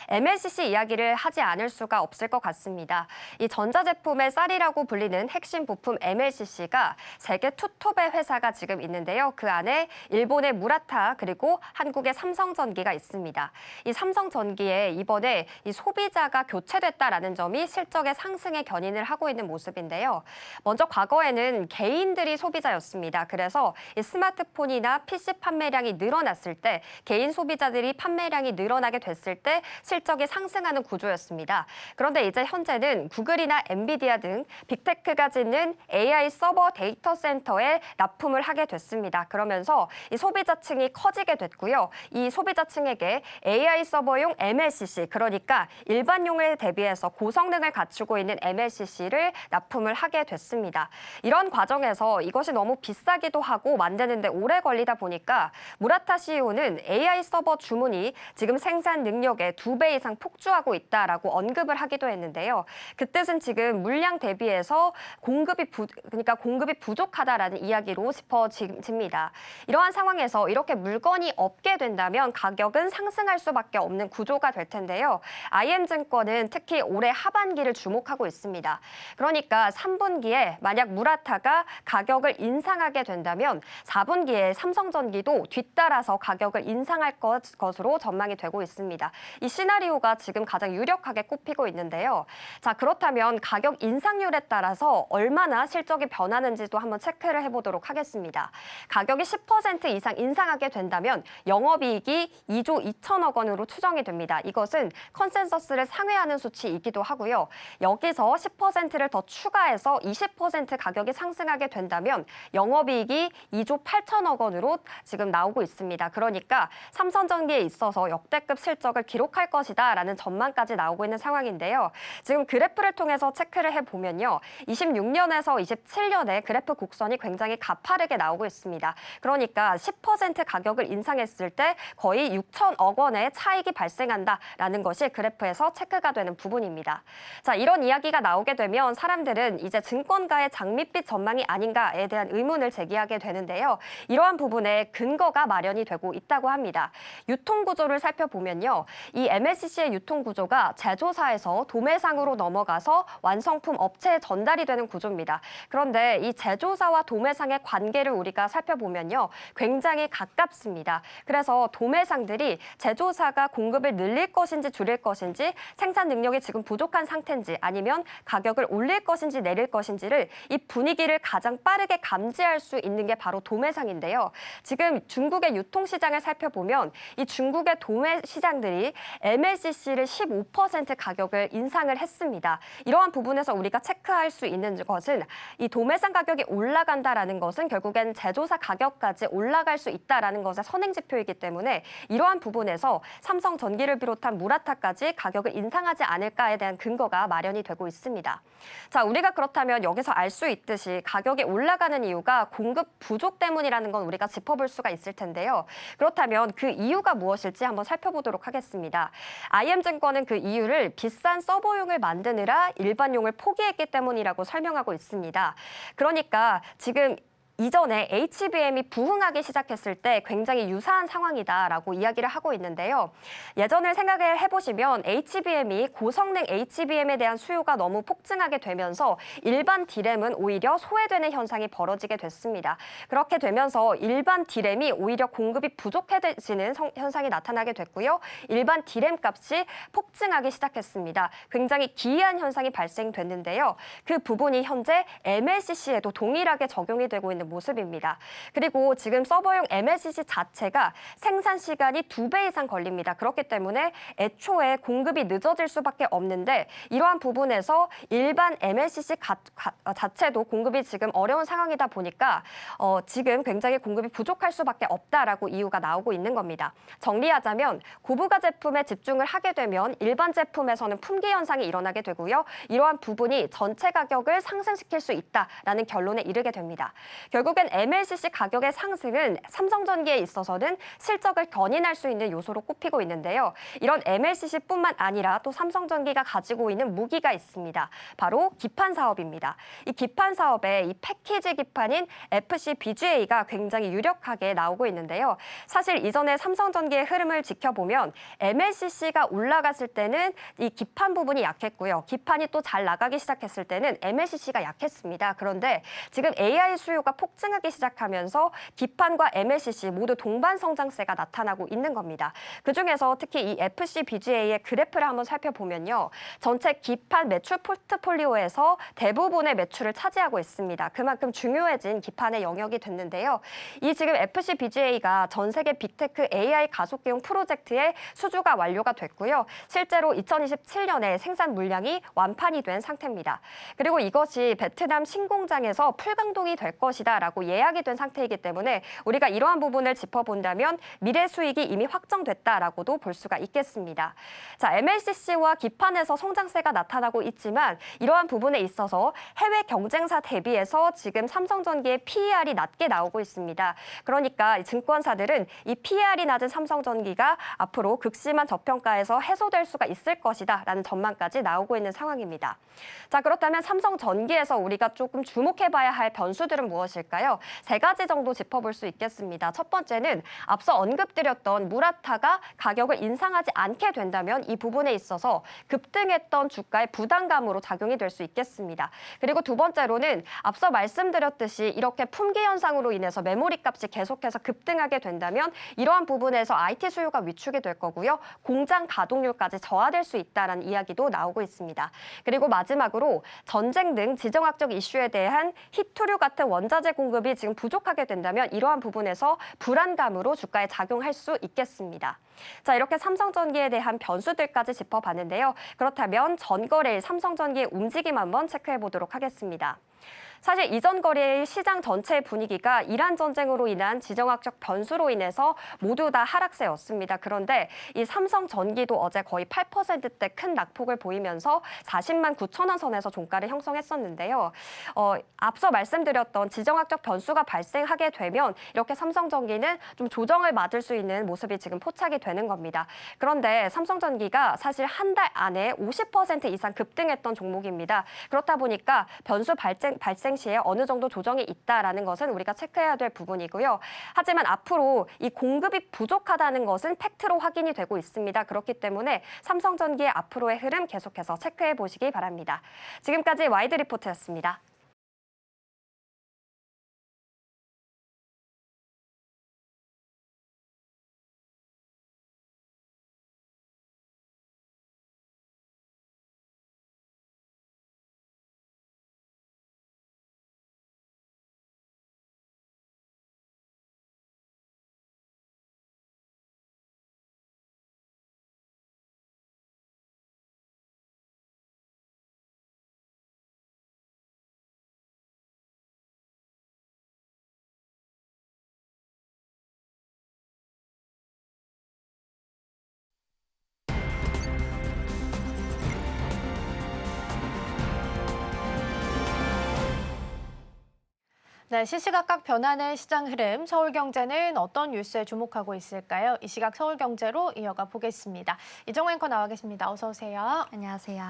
MLCC 이야기를 하지 않을 수가 없을 것 같습니다. 이 전자제품의 쌀이라고 불리는 핵심 부품 MLCC가 세계 투톱의 회사가 지금 있는데요. 그 안에 일본의 무라타 그리고 한국의 삼성전기가 있습니다. 이 삼성전기에 이번에 이 소비자가 교체됐다라는 점이 실적의 상승에 견인을 하고 있는 모습인데요. 먼저 과거에는 개인들이 소비자였습니다. 그래서 이 스마트폰이나 PC 판매량이 늘어났을 때 개인 소비자들이 판매량이 늘어나게 됐을 때 실적이 상승하는 구조였습니다. 그런데 이제 현재는 구글이나 엔비디아 등 빅테크가 짓는 AI 서버 데이터 센터에 납품을 하게 됐습니다. 그러면서 이 소비자층이 커지게 됐고요. 이 소비자층에게 AI 서버용 MLCC, 그러니까 일반용에 대비해서 고성능을 갖추고 있는 MLCC를 납품을 하게 됐습니다. 이런 과정에서 이것이 너무 비싸기도 하고 만드는데 오래 걸리다 보니까 무라타 CEO는 AI 서버 주문이 지금 생산 능력의 2배 이상 폭주하고 있다라고 언급을 하기도 했는데요. 그 뜻은 지금 물량 대비해서 공급이 부족하다라는 이야기로 짚어집니다. 이러한 상황에서 이렇게 물건이 없게 된다면 가격은 상승할 수밖에 없는 구조가 될 텐데요. IM증권은 특히 올해 하반기를 주목하고 있습니다. 그러니까 3분기에 만약 무라타가 가격을 인상하게 된다면 4분기에 삼성전기도 뒤따라서 가격을 인상할 것으로 전망이 되고 있습니다. 이 시나리오가 지금 가장 유력하게 꼽히고 있는데요. 자, 그렇다면 가격 인상률에 따라서 얼마나 실적이 변하는지도 한번 체크를 해보도록 하겠습니다. 가격이 10% 이상 인상하게 된다면 영업이익이 2조 2천억 원으로 추정이 됩니다. 이것은 컨센서스를 상회하는 수치이기도 하고요. 여기서 10%를 더 추가해서 20% 가격이 상승하게 된다면 영업이익이 2조 8천억 원으로 지금 나오고 있습니다. 그러니까 삼성전기에 있어서 역대급 실적을 기록할 것이다라는 전망까지 나오고 있는 상황인데요. 지금 그래프를 통해서 체크를 해보면요. 26년에서 27년에 그래프 곡선이 굉장히 가파르게 나오고 있습니다. 그러니까 10% 가격을 인상했을 때 거의 6천억 원의 차익이 발생한다라는 것이 그래프에서 체크가 되는 부분입니다. 자, 이런 이야기가 나오게 되면 사람들은 이제 증권가의 장밋빛 전망이 아닌가에 대한 의문을 제기하게 되는데요. 이러한 부분에 근거가 마련이 되고 있다고 합니다. 유통구조를 살펴보면요. 이 MLCC의 유통구조가 제조사에서 도매상으로 넘어가서 완성품 업체에 전달이 되는 구조입니다. 그런데 이 제조사와 도매상의 관계를 우리가 살펴보면요. 굉장히 가깝습니다. 그래서 도매상들이 제조사가 공급을 늘릴 것인지 줄일 것인지 생산 능력이 지금 부족한 상태인지 아니면 가격을 올릴 것인지 내릴 것인지를 이 분위기를 가장 빠르게 감지할 수 있는 게 바로 도매상인데요. 지금 중국의 유통시장을 살펴보면 이 중국의 도매시장들이 MLCC를 15% 가격을 인상을 했습니다. 이러한 부분에서 우리가 체크할 수 있는 것은 이 도매상 가격이 올라간다라는 것은 결국엔 제조사 가격까지 올라갈 수 있다라는 것의 선행지표이기 때문에 이러한 부분에서 삼성전기를 비롯한 무라타까지 가격을 인상하지 않을까에 대한 근거가 마련이 되고 있습니다. 자, 우리가 그렇다면 여기서 알 수 있듯이 가격이 올라가는 이유가 공급 부족 때문이라는 건 우리가 짚어볼 수가 있을 텐데요. 그렇다면 그 이유가 무엇일지 한번 살펴보도록 하겠습니다. IM증권은 그 이유를 비싼 서버용을 만드느라 일반용을 포기했기 때문이라고 설명하고 있습니다. 그러니까 지금 이전에 HBM이 부흥하기 시작했을 때 굉장히 유사한 상황이다라고 이야기를 하고 있는데요. 예전을 생각을 해보시면 HBM이 고성능 HBM에 대한 수요가 너무 폭증하게 되면서 일반 D램은 오히려 소외되는 현상이 벌어지게 됐습니다. 그렇게 되면서 일반 D램이 오히려 공급이 부족해지는 현상이 나타나게 됐고요. 일반 D램 값이 폭증하기 시작했습니다. 굉장히 기이한 현상이 발생됐는데요. 그 부분이 현재 MLCC에도 동일하게 적용이 되고 있는 모습입니다. 그리고 지금 서버용 MLCC 자체가 생산 시간이 2배 이상 걸립니다. 그렇기 때문에 애초에 공급이 늦어질 수밖에 없는데 이러한 부분에서 일반 MLCC 자체도 공급이 지금 어려운 상황이다 보니까 지금 굉장히 공급이 부족할 수밖에 없다라고 이유가 나오고 있는 겁니다. 정리하자면 고부가 제품에 집중을 하게 되면 일반 제품에서는 품귀 현상이 일어나게 되고요. 이러한 부분이 전체 가격을 상승시킬 수 있다라는 결론에 이르게 됩니다. 결국엔 MLCC 가격의 상승은 삼성전기에 있어서는 실적을 견인할 수 있는 요소로 꼽히고 있는데요. 이런 MLCC뿐만 아니라 또 삼성전기가 가지고 있는 무기가 있습니다. 바로 기판 사업입니다. 이 기판 사업에 이 패키지 기판인 FC-BGA가 굉장히 유력하게 나오고 있는데요. 사실 이전에 삼성전기의 흐름을 지켜보면 MLCC가 올라갔을 때는 이 기판 부분이 약했고요. 기판이 또 잘 나가기 시작했을 때는 MLCC가 약했습니다. 그런데 지금 AI 수요가 폭증하기 시작하면서 기판과 MLCC 모두 동반 성장세가 나타나고 있는 겁니다. 그중에서 특히 이 FC-BGA의 그래프를 한번 살펴보면요. 전체 기판 매출 포트폴리오에서 대부분의 매출을 차지하고 있습니다. 그만큼 중요해진 기판의 영역이 됐는데요. 이 지금 FC-BGA가 전 세계 빅테크 AI 가속기용 프로젝트의 수주가 완료가 됐고요. 실제로 2027년에 생산 물량이 완판이 된 상태입니다. 그리고 이것이 베트남 신공장에서 풀강동이 될 것이다라고 예약이 된 상태이기 때문에 우리가 이러한 부분을 짚어본다면 미래 수익이 이미 확정됐다라고도 볼 수가 있겠습니다. 자, MLCC와 기판에서 성장세가 나타나고 있지만 이러한 부분에 있어서 해외 경쟁사 대비해서 지금 삼성전기의 PER이 낮게 나오고 있습니다. 그러니까 증권사들은 이 PER이 낮은 삼성전기가 앞으로 극심한 저평가에서 해소될 수가 있을 것이다라는 전망까지 나오고 있는 상황입니다. 자, 그렇다면 삼성전기에서 우리가 조금 주목해봐야 할 변수들은 무엇일까요? 세 가지 정도 짚어볼 수 있겠습니다. 첫 번째는 앞서 언급드렸던 무라타가 가격을 인상하지 않게 된다면 이 부분에 있어서 급등했던 주가의 부담감으로 작용이 될 수 있겠습니다. 그리고 두 번째로는 앞서 말씀드렸듯이 이렇게 품귀 현상으로 인해서 메모리 값이 계속해서 급등하게 된다면 이러한 부분에서 IT 수요가 위축이 될 거고요. 공장 가동률까지 저하될 수 있다는 이야기도 나오고 있습니다. 그리고 마지막으로 전쟁 등 지정학적 이슈에 대한 히토류 같은 원자재 공급이 지금 부족하게 된다면 이러한 부분에서 불안감으로 주가에 작용할 수 있겠습니다. 자, 이렇게 삼성전기에 대한 변수들까지 짚어봤는데요. 그렇다면 전거래일 삼성전기의 움직임 한번 체크해 보도록 하겠습니다. 사실 이전 거래일 시장 전체의 분위기가 이란 전쟁으로 인한 지정학적 변수로 인해서 모두 다 하락세였습니다. 그런데 이 삼성전기도 어제 거의 8%대 큰 낙폭을 보이면서 40만 9천 원 선에서 종가를 형성했었는데요. 앞서 말씀드렸던 지정학적 변수가 발생하게 되면 이렇게 삼성전기는 좀 조정을 맞을 수 있는 모습이 지금 포착이 되는 겁니다. 그런데 삼성전기가 사실 한 달 안에 50% 이상 급등했던 종목입니다. 그렇다 보니까 변수 발생 시에 어느 정도 조정이 있다라는 것은 우리가 체크해야 될 부분이고요. 하지만 앞으로 이 공급이 부족하다는 것은 팩트로 확인이 되고 있습니다. 그렇기 때문에 삼성전기의 앞으로의 흐름 계속해서 체크해 보시기 바랍니다. 지금까지 와이드 리포트였습니다. 네, 시시각각 변하는 시장 흐름, 서울경제는 어떤 뉴스에 주목하고 있을까요? 이 시각 서울경제로 이어가 보겠습니다. 이정호 앵커 나와 계십니다. 어서 오세요. 안녕하세요.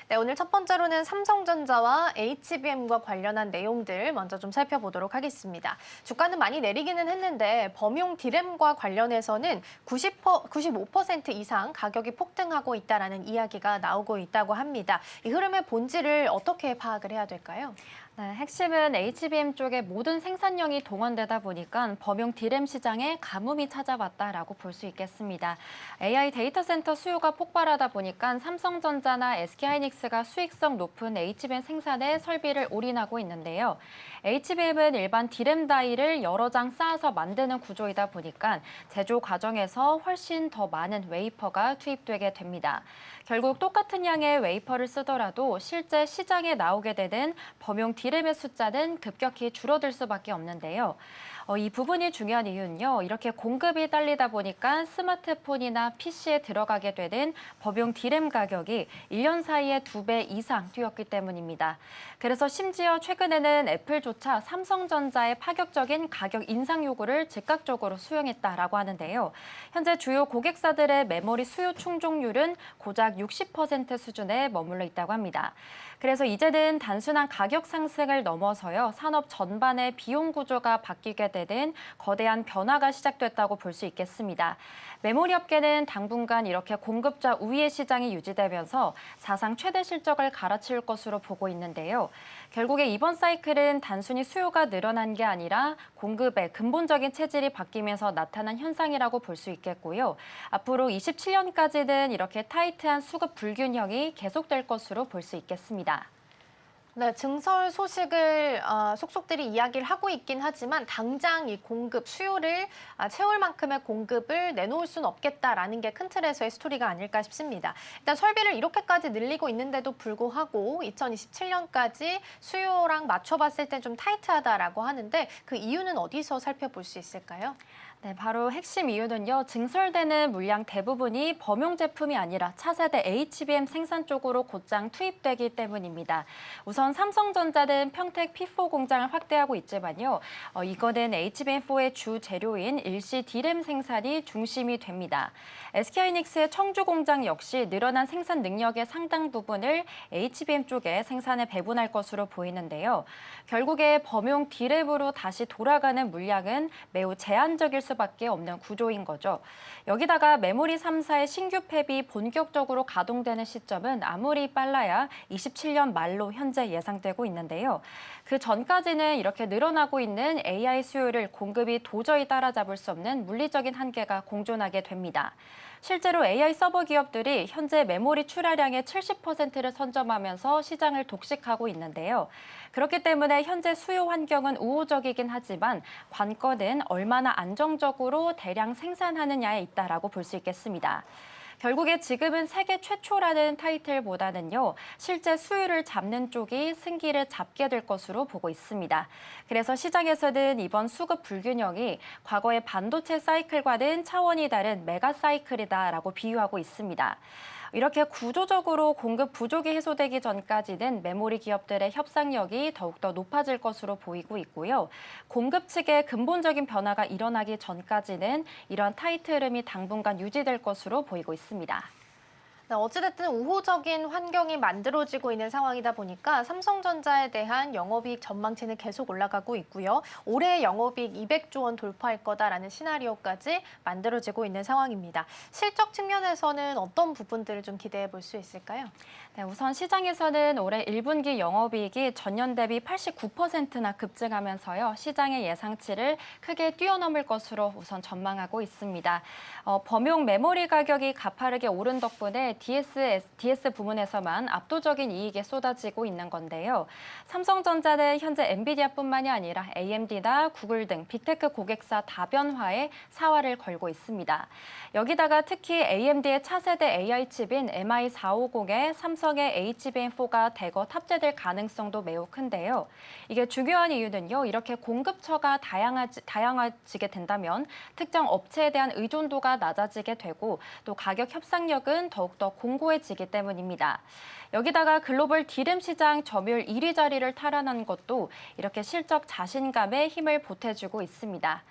네, 오늘 첫 번째로는 삼성전자와 HBM과 관련한 내용들 먼저 좀 살펴보도록 하겠습니다. 주가는 많이 내리기는 했는데 범용 D램과 관련해서는 95% 이상 가격이 폭등하고 있다는 이야기가 나오고 있다고 합니다. 이 흐름의 본질을 어떻게 파악을 해야 될까요? 네, 핵심은 HBM 쪽에 모든 생산량이 동원되다 보니까 범용 D램 시장에 가뭄이 찾아왔다라고 볼 수 있겠습니다. AI 데이터 센터 수요가 폭발하다 보니까 삼성전자나 SK하이닉스가 수익성 높은 HBM 생산에 설비를 올인하고 있는데요. HBM은 일반 D램 다이를 여러 장 쌓아서 만드는 구조이다 보니까 제조 과정에서 훨씬 더 많은 웨이퍼가 투입되게 됩니다. 결국 똑같은 양의 웨이퍼를 쓰더라도 실제 시장에 나오게 되는 범용 D램의 숫자는 급격히 줄어들 수밖에 없는데요. 이 부분이 중요한 이유는요. 이렇게 공급이 딸리다 보니까 스마트폰이나 PC에 들어가게 되는 법용 D램 가격이 1년 사이에 2배 이상 뛰었기 때문입니다. 그래서 심지어 최근에는 애플조차 삼성전자의 파격적인 가격 인상 요구를 즉각적으로 수용했다라고 하는데요. 현재 주요 고객사들의 메모리 수요 충족률은 고작 60% 수준에 머물러 있다고 합니다. 그래서 이제는 단순한 가격 상승을 넘어서요. 산업 전반의 비용 구조가 바뀌게 되는 거대한 변화가 시작됐다고 볼 수 있겠습니다. 메모리 업계는 당분간 이렇게 공급자 우위의 시장이 유지되면서 사상 최대 실적을 갈아치울 것으로 보고 있는데요. 결국에 이번 사이클은 단순히 수요가 늘어난 게 아니라 공급의 근본적인 체질이 바뀌면서 나타난 현상이라고 볼 수 있겠고요. 앞으로 27년까지는 이렇게 타이트한 수급 불균형이 계속될 것으로 볼 수 있겠습니다. 네, 증설 소식을 속속들이 이야기를 하고 있긴 하지만 당장 이 공급 수요를 채울 만큼의 공급을 내놓을 수는 없겠다라는 게 큰 틀에서의 스토리가 아닐까 싶습니다. 일단 설비를 이렇게까지 늘리고 있는데도 불구하고 2027년까지 수요랑 맞춰봤을 때 좀 타이트하다라고 하는데 그 이유는 어디서 살펴볼 수 있을까요? 네, 바로 핵심 이유는요. 증설되는 물량 대부분이 범용 제품이 아니라 차세대 HBM 생산 쪽으로 곧장 투입되기 때문입니다. 우선 삼성전자는 평택 P4 공장을 확대하고 있지만요. 이거는 HBM4의 주 재료인 일시 D램 생산이 중심이 됩니다. SK하이닉스의 청주 공장 역시 늘어난 생산 능력의 상당 부분을 HBM 쪽에 생산에 배분할 것으로 보이는데요. 결국에 범용 D램으로 다시 돌아가는 물량은 매우 제한적일 수밖에 없는 구조인 거죠. 여기다가 메모리 3사의 신규 팹이 본격적으로 가동되는 시점은 아무리 빨라야 27년 말로 현재 예상되고 있는데요. 그 전까지는 이렇게 늘어나고 있는 AI 수요를 공급이 도저히 따라잡을 수 없는 물리적인 한계가 공존하게 됩니다. 실제로 AI 서버 기업들이 현재 메모리 출하량의 70%를 선점하면서 시장을 독식하고 있는데요. 그렇기 때문에 현재 수요 환경은 우호적이긴 하지만 관건은 얼마나 안정적으로 대량 생산하느냐에 있다라고 볼 수 있겠습니다. 결국에 지금은 세계 최초라는 타이틀보다는요, 실제 수요를 잡는 쪽이 승기를 잡게 될 것으로 보고 있습니다. 그래서 시장에서는 이번 수급 불균형이 과거의 반도체 사이클과는 차원이 다른 메가 사이클이다라고 비유하고 있습니다. 이렇게 구조적으로 공급 부족이 해소되기 전까지는 메모리 기업들의 협상력이 더욱더 높아질 것으로 보이고 있고요. 공급 측의 근본적인 변화가 일어나기 전까지는 이런 타이트 흐름이 당분간 유지될 것으로 보이고 있습니다. 네, 어찌됐든 우호적인 환경이 만들어지고 있는 상황이다 보니까 삼성전자에 대한 영업이익 전망치는 계속 올라가고 있고요. 올해 영업이익 200조 원 돌파할 거다라는 시나리오까지 만들어지고 있는 상황입니다. 실적 측면에서는 어떤 부분들을 좀 기대해 볼 수 있을까요? 네, 우선 시장에서는 올해 1분기 영업이익이 전년 대비 89%나 급증하면서요. 시장의 예상치를 크게 뛰어넘을 것으로 우선 전망하고 있습니다. 범용 메모리 가격이 가파르게 오른 덕분에 DS 부문에서만 압도적인 이익이 쏟아지고 있는 건데요. 삼성전자는 현재 엔비디아뿐만이 아니라 AMD나 구글 등 빅테크 고객사 다변화에 사활을 걸고 있습니다. 여기다가 특히 AMD의 차세대 AI 칩인 MI450에 삼성의 HBM4가 대거 탑재될 가능성도 매우 큰데요. 이게 중요한 이유는요. 이렇게 공급처가 다양해지게 된다면 특정 업체에 대한 의존도가 낮아지게 되고 또 가격 협상력은 더욱더 공고해지기 때문입니다. 여기다가 글로벌 D램 시장 점유율 1위 자리를 탈환한 것도 이렇게 실적 자신감에 힘을 보태주고 있습니다.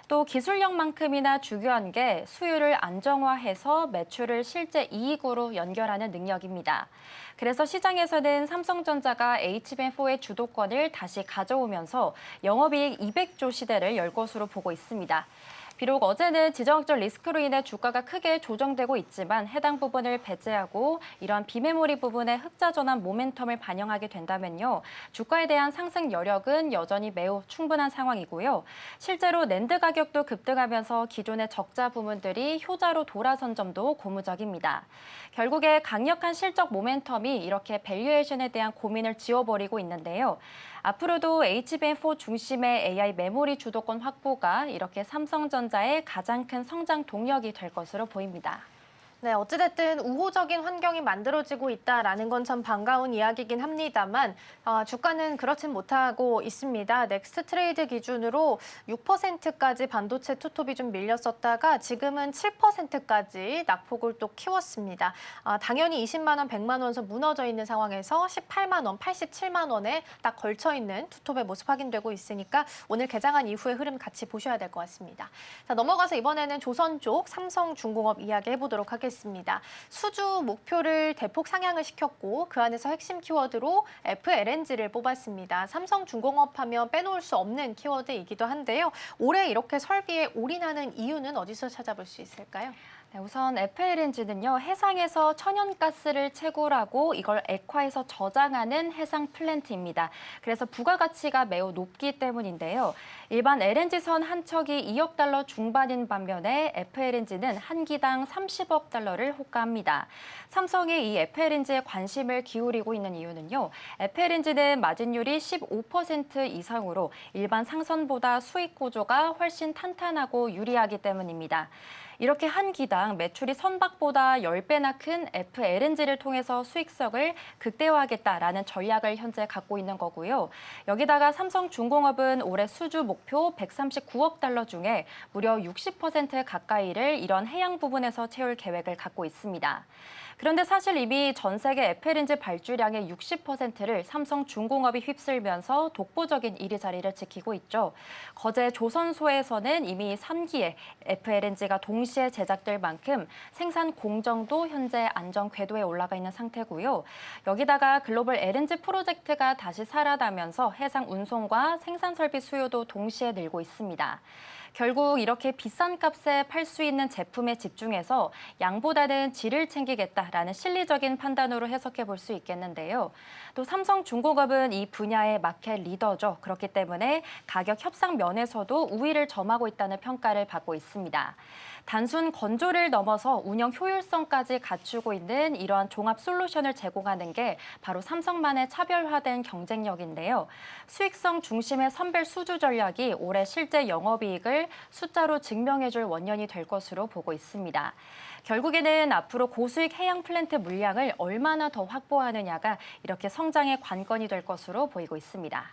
또 기술력만큼이나 중요한 게 수요를 안정화해서 매출을 실제 이익으로 연결하는 능력입니다. 그래서 시장에서는 삼성전자가 HBM4의 주도권을 다시 가져오면서 영업이익 200조 시대를 열 것으로 보고 있습니다. 비록 어제는 지정학적 리스크로 인해 주가가 크게 조정되고 있지만 해당 부분을 배제하고 이런 비메모리 부분의 흑자 전환 모멘텀을 반영하게 된다면요. 주가에 대한 상승 여력은 여전히 매우 충분한 상황이고요. 실제로 낸드 가격도 급등하면서 기존의 적자 부문들이 효자로 돌아선 점도 고무적입니다. 결국에 강력한 실적 모멘텀이 이렇게 밸류에이션에 대한 고민을 지워버리고 있는데요. 앞으로도 HBM4 중심의 AI 메모리 주도권 확보가 이렇게 삼성전자의 가장 큰 성장 동력이 될 것으로 보입니다. 네, 어찌됐든 우호적인 환경이 만들어지고 있다라는 건 참 반가운 이야기긴 합니다만 주가는 그렇진 못하고 있습니다. 넥스트 트레이드 기준으로 6%까지 반도체 투톱이 좀 밀렸었다가 지금은 7%까지 낙폭을 또 키웠습니다. 당연히 20만 원, 100만 원 선 무너져 있는 상황에서 18만 원, 87만 원에 딱 걸쳐 있는 투톱의 모습 확인되고 있으니까 오늘 개장한 이후의 흐름 같이 보셔야 될 것 같습니다. 자, 넘어가서 이번에는 조선 쪽 삼성중공업 이야기 해보도록 하겠습니다. 수주 목표를 대폭 상향을 시켰고 그 안에서 핵심 키워드로 FLNG를 뽑았습니다. 삼성중공업 하면 빼놓을 수 없는 키워드이기도 한데요. 올해 이렇게 설비에 올인하는 이유는 어디서 찾아볼 수 있을까요? 네, 우선 FLNG는요, 해상에서 천연가스를 채굴하고 이걸 액화해서 저장하는 해상 플랜트입니다. 그래서 부가가치가 매우 높기 때문인데요. 일반 LNG선 한 척이 2억 달러 중반인 반면에 FLNG는 한 기당 30억 달러를 호가합니다. 삼성이 이 FLNG에 관심을 기울이고 있는 이유는요, FLNG는 마진율이 15% 이상으로 일반 상선보다 수익 구조가 훨씬 탄탄하고 유리하기 때문입니다. 이렇게 한 기당 매출이 선박보다 10배나 큰 FLNG를 통해서 수익성을 극대화하겠다라는 전략을 현재 갖고 있는 거고요. 여기다가 삼성중공업은 올해 수주 목표 139억 달러 중에 무려 60% 가까이를 이런 해양 부분에서 채울 계획을 갖고 있습니다. 그런데 사실 이미 전 세계 FLNG 발주량의 60%를 삼성중공업이 휩쓸면서 독보적인 1위 자리를 지키고 있죠. 거제 조선소에서는 이미 3기에 FLNG가 동시에 제작될 만큼 생산 공정도 현재 안정 궤도에 올라가 있는 상태고요. 여기다가 글로벌 LNG 프로젝트가 다시 살아나면서 해상 운송과 생산 설비 수요도 동시에 늘고 있습니다. 결국 이렇게 비싼 값에 팔 수 있는 제품에 집중해서 양보다는 질을 챙기겠다라는 실리적인 판단으로 해석해 볼 수 있겠는데요. 또 삼성중공업은 이 분야의 마켓 리더죠. 그렇기 때문에 가격 협상 면에서도 우위를 점하고 있다는 평가를 받고 있습니다. 단순 건조를 넘어서 운영 효율성까지 갖추고 있는 이러한 종합 솔루션을 제공하는 게 바로 삼성만의 차별화된 경쟁력인데요. 수익성 중심의 선별 수주 전략이 올해 실제 영업이익을 숫자로 증명해줄 원년이 될 것으로 보고 있습니다. 결국에는 앞으로 고수익 해양 플랜트 물량을 얼마나 더 확보하느냐가 이렇게 성장의 관건이 될 것으로 보이고 있습니다.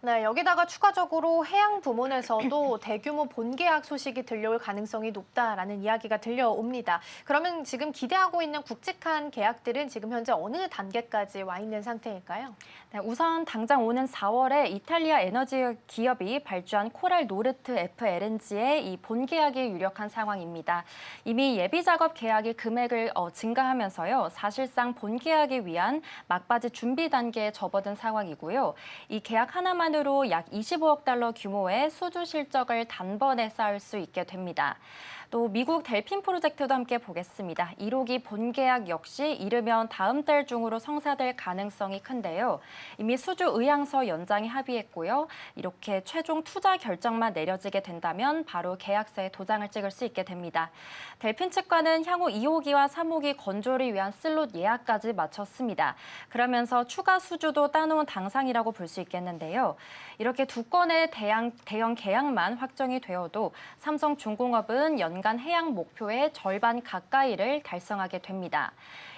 네, 여기다가 추가적으로 해양 부문에서도 대규모 본계약 소식이 들려올 가능성이 높다라는 이야기가 들려옵니다. 그러면 지금 기대하고 있는 굵직한 계약들은 지금 현재 어느 단계까지 와 있는 상태일까요? 네, 우선 당장 오는 4월에 이탈리아 에너지 기업이 발주한 코랄 노르트 FLNG의 이 본계약이 유력한 상황입니다. 이미 예비 작업 계약이 금액을 증가하면서요. 사실상 본계약을 위한 막바지 준비 단계에 접어든 상황이고요. 이 계약 하나만으로 약 25억 달러 규모의 수주 실적을 단번에 쌓을 수 있게 됩니다. 또 미국 델핀 프로젝트도 함께 보겠습니다. 1호기 본계약 역시 이르면 다음 달 중으로 성사될 가능성이 큰데요. 이미 수주 의향서 연장에 합의했고요. 이렇게 최종 투자 결정만 내려지게 된다면 바로 계약서에 도장을 찍을 수 있게 됩니다. 델핀 측과는 향후 2호기와 3호기 건조를 위한 슬롯 예약까지 마쳤습니다. 그러면서 추가 수주도 따놓은 당상이라고 볼 수 있겠는데요. 이렇게 두 건의 대형 계약만 확정이 되어도 삼성중공업은 연간 해양 목표의 절반 가까이를 달성하게 됩니다.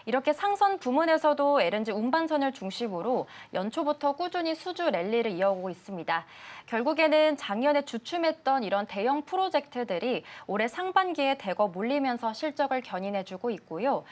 이렇게 상선 부문에서도 LNG 운반선을 중심으로 연초부터 꾸준히 수주 랠리를 이어오고 있습니다. 결국에는 작년에 주춤했던 이런 대형 프로젝트들이 올해 상반기에 대거 몰리면서 실적을 견인해주고 있고요.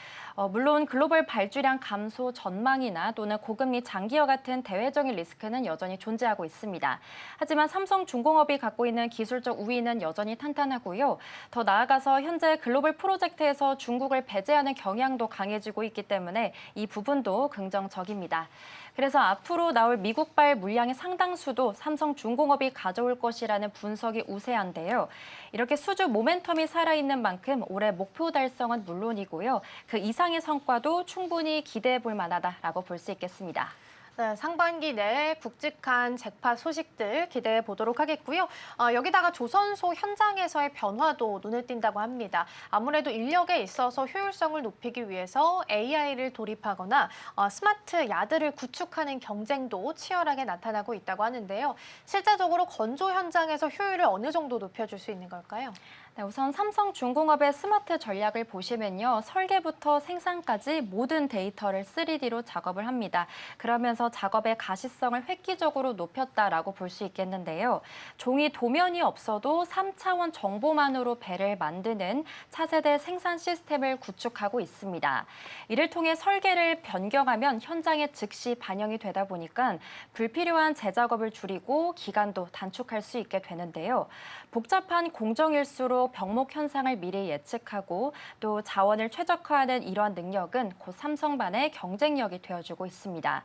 물론 글로벌 발주량 감소 전망이나 또는 고금리 장기화 같은 대외적인 리스크는 여전히 존재하고 있습니다. 하지만 삼성중공업이 갖고 있는 기술적 우위는 여전히 탄탄하고요. 더 나아가서 현재 글로벌 프로젝트에서 중국을 배제하는 경향도 강해지고 있기 때문에 이 부분도 긍정적입니다. 그래서 앞으로 나올 미국발 물량의 상당수도 삼성중공업이 가져올 것이라는 분석이 우세한데요. 이렇게 수주 모멘텀이 살아있는 만큼 올해 목표 달성은 물론이고요. 그 이상의 성과도 충분히 기대해 볼 만하다라고 볼 수 있겠습니다. 네, 상반기 내에 굵직한 잭팟 소식들 기대해 보도록 하겠고요. 여기다가 조선소 현장에서의 변화도 눈에 띈다고 합니다. 아무래도 인력에 있어서 효율성을 높이기 위해서 AI를 도입하거나 스마트 야드를 구축하는 경쟁도 치열하게 나타나고 있다고 하는데요. 실제적으로 건조 현장에서 효율을 어느 정도 높여줄 수 있는 걸까요? 네, 우선 삼성중공업의 스마트 전략을 보시면요. 설계부터 생산까지 모든 데이터를 3D로 작업을 합니다. 그러면서 작업의 가시성을 획기적으로 높였다라고 볼 수 있겠는데요. 종이 도면이 없어도 3차원 정보만으로 배를 만드는 차세대 생산 시스템을 구축하고 있습니다. 이를 통해 설계를 변경하면 현장에 즉시 반영이 되다 보니까 불필요한 재작업을 줄이고 기간도 단축할 수 있게 되는데요. 복잡한 공정일수록 병목 현상을 미리 예측하고 또 자원을 최적화하는 이러한 능력은 곧 삼성만의 경쟁력이 되어주고 있습니다.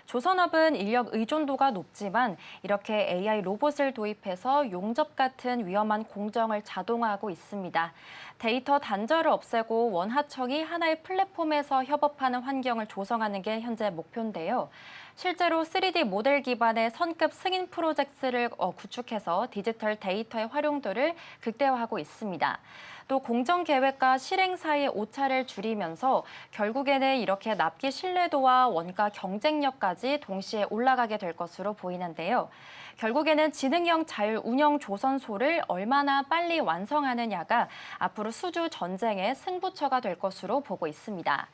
조선업은 인력 의존도가 높지만 이렇게 AI 로봇을 도입해서 용접 같은 위험한 공정을 자동화하고 있습니다. 데이터 단절을 없애고 원하청이 하나의 플랫폼에서 협업하는 환경을 조성하는 게 현재 목표인데요. 실제로 3D 모델 기반의 선급 승인 프로젝트를 구축해서 디지털 데이터의 활용도를 극대화하고 있습니다. 또 공정 계획과 실행 사이의 오차를 줄이면서 결국에는 이렇게 납기 신뢰도와 원가 경쟁력까지 동시에 올라가게 될 것으로 보이는데요. 결국에는 지능형 자율 운영 조선소를 얼마나 빨리 완성하느냐가 앞으로 수주 전쟁의 승부처가 될 것으로 보고 있습니다.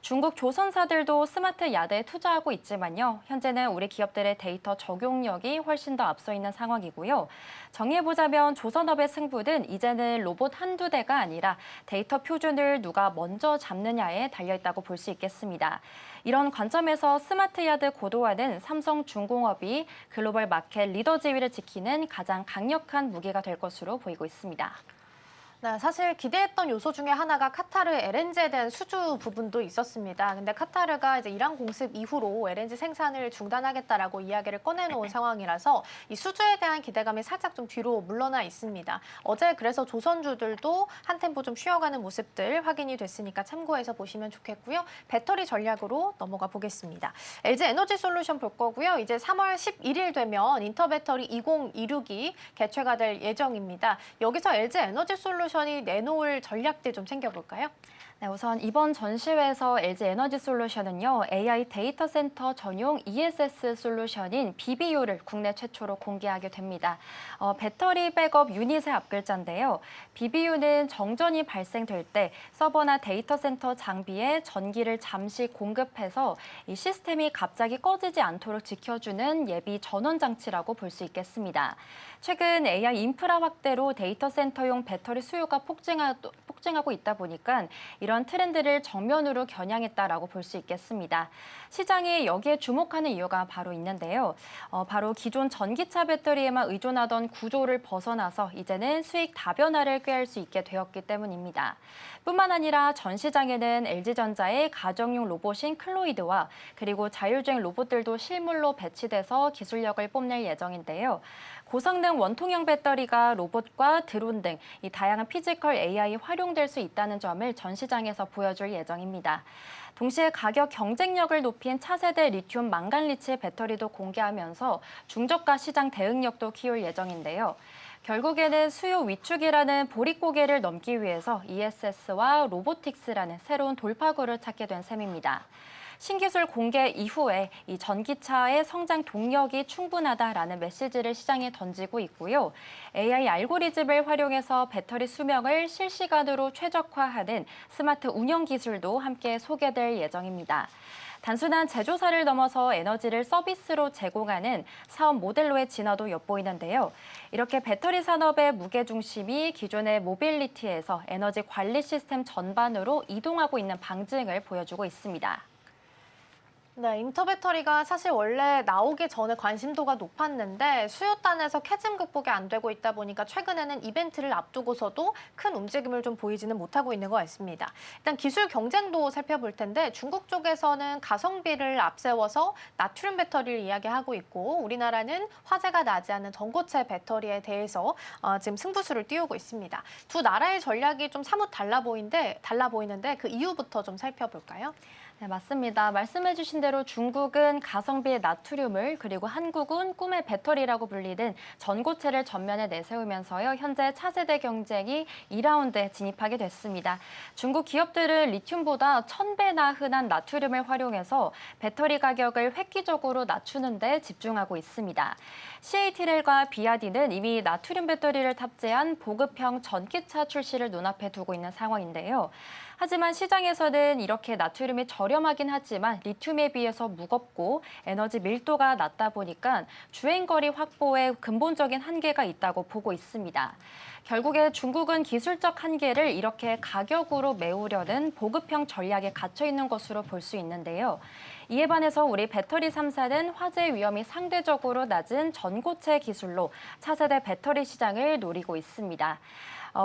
중국 조선사들도 스마트 야드에 투자하고 있지만요. 현재는 우리 기업들의 데이터 적용력이 훨씬 더 앞서 있는 상황이고요. 정리해보자면 조선업의 승부는 이제는 로봇 한두 대가 아니라 데이터 표준을 누가 먼저 잡느냐에 달려있다고 볼 수 있겠습니다. 이런 관점에서 스마트 야드 고도화는 삼성중공업이 글로벌 마켓 리더 지위를 지키는 가장 강력한 무기가 될 것으로 보이고 있습니다. 네, 사실 기대했던 요소 중에 하나가 카타르 LNG에 대한 수주 부분도 있었습니다. 근데 카타르가 이제 이란 공습 이후로 LNG 생산을 중단하겠다라고 이야기를 꺼내놓은 상황이라서 이 수주에 대한 기대감이 살짝 좀 뒤로 물러나 있습니다. 어제 그래서 조선주들도 한 템포 좀 쉬어가는 모습들 확인이 됐으니까 참고해서 보시면 좋겠고요. 배터리 전략으로 넘어가 보겠습니다. LG 에너지 솔루션 볼 거고요. 이제 3월 11일 되면 인터배터리 2026이 개최가 될 예정입니다. 여기서 LG 에너지 솔루션이 내놓을 전략들 좀 챙겨볼까요? 네, 우선 이번 전시회에서 LG 에너지 솔루션은요, AI 데이터 센터 전용 ESS 솔루션인 BBU를 국내 최초로 공개하게 됩니다. 배터리 백업 유닛의 앞글자인데요. BBU는 정전이 발생될 때 서버나 데이터 센터 장비에 전기를 잠시 공급해서 이 시스템이 갑자기 꺼지지 않도록 지켜주는 예비 전원 장치라고 볼 수 있겠습니다. 최근 AI 인프라 확대로 데이터 센터용 배터리 수요가 폭증하고 있다 보니까 이런 트렌드를 정면으로 겨냥했다라고 볼 수 있겠습니다. 시장이 여기에 주목하는 이유가 바로 있는데요. 바로 기존 전기차 배터리에만 의존하던 구조를 벗어나서 이제는 수익 다변화를 꾀할 수 있게 되었기 때문입니다. 뿐만 아니라 전 시장에는 LG전자의 가정용 로봇인 클로이드와 그리고 자율주행 로봇들도 실물로 배치돼서 기술력을 뽐낼 예정인데요. 고성능 원통형 배터리가 로봇과 드론 등 이 다양한 피지컬 AI에 활용될 수 있다는 점을 전 시장에서 보여줄 예정입니다. 동시에 가격 경쟁력을 높인 차세대 리튬 망간리치 배터리도 공개하면서 중저가 시장 대응력도 키울 예정인데요. 결국에는 수요 위축이라는 보릿고개를 넘기 위해서 ESS와 로보틱스라는 새로운 돌파구를 찾게 된 셈입니다. 신기술 공개 이후에 이 전기차의 성장 동력이 충분하다라는 메시지를 시장에 던지고 있고요. AI 알고리즘을 활용해서 배터리 수명을 실시간으로 최적화하는 스마트 운영 기술도 함께 소개될 예정입니다. 단순한 제조사를 넘어서 에너지를 서비스로 제공하는 사업 모델로의 진화도 엿보이는데요. 이렇게 배터리 산업의 무게중심이 기존의 모빌리티에서 에너지 관리 시스템 전반으로 이동하고 있는 방증을 보여주고 있습니다. 네, 인터배터리가 사실 원래 나오기 전에 관심도가 높았는데 수요단에서 캐즘 극복이 안 되고 있다 보니까 최근에는 이벤트를 앞두고서도 큰 움직임을 좀 보이지는 못하고 있는 것 같습니다. 일단 기술 경쟁도 살펴볼 텐데 중국 쪽에서는 가성비를 앞세워서 나트륨 배터리를 이야기하고 있고 우리나라는 화재가 나지 않는 전고체 배터리에 대해서 지금 승부수를 띄우고 있습니다. 두 나라의 전략이 좀 사뭇 달라 보이는데 그 이유부터 좀 살펴볼까요? 네, 맞습니다. 말씀해주신 대로 중국은 가성비의 나트륨을 그리고 한국은 꿈의 배터리라고 불리는 전고체를 전면에 내세우면서요. 현재 차세대 경쟁이 2라운드에 진입하게 됐습니다. 중국 기업들은 리튬보다 1000배나 흔한 나트륨을 활용해서 배터리 가격을 획기적으로 낮추는 데 집중하고 있습니다. CATL과 BYD는 이미 나트륨 배터리를 탑재한 보급형 전기차 출시를 눈앞에 두고 있는 상황인데요. 하지만 시장에서는 이렇게 나트륨이 저렴하긴 하지만 리튬에 비해서 무겁고 에너지 밀도가 낮다 보니까 주행거리 확보에 근본적인 한계가 있다고 보고 있습니다. 결국에 중국은 기술적 한계를 이렇게 가격으로 메우려는 보급형 전략에 갇혀 있는 것으로 볼 수 있는데요. 이에 반해서 우리 배터리 3사는 화재 위험이 상대적으로 낮은 전고체 기술로 차세대 배터리 시장을 노리고 있습니다.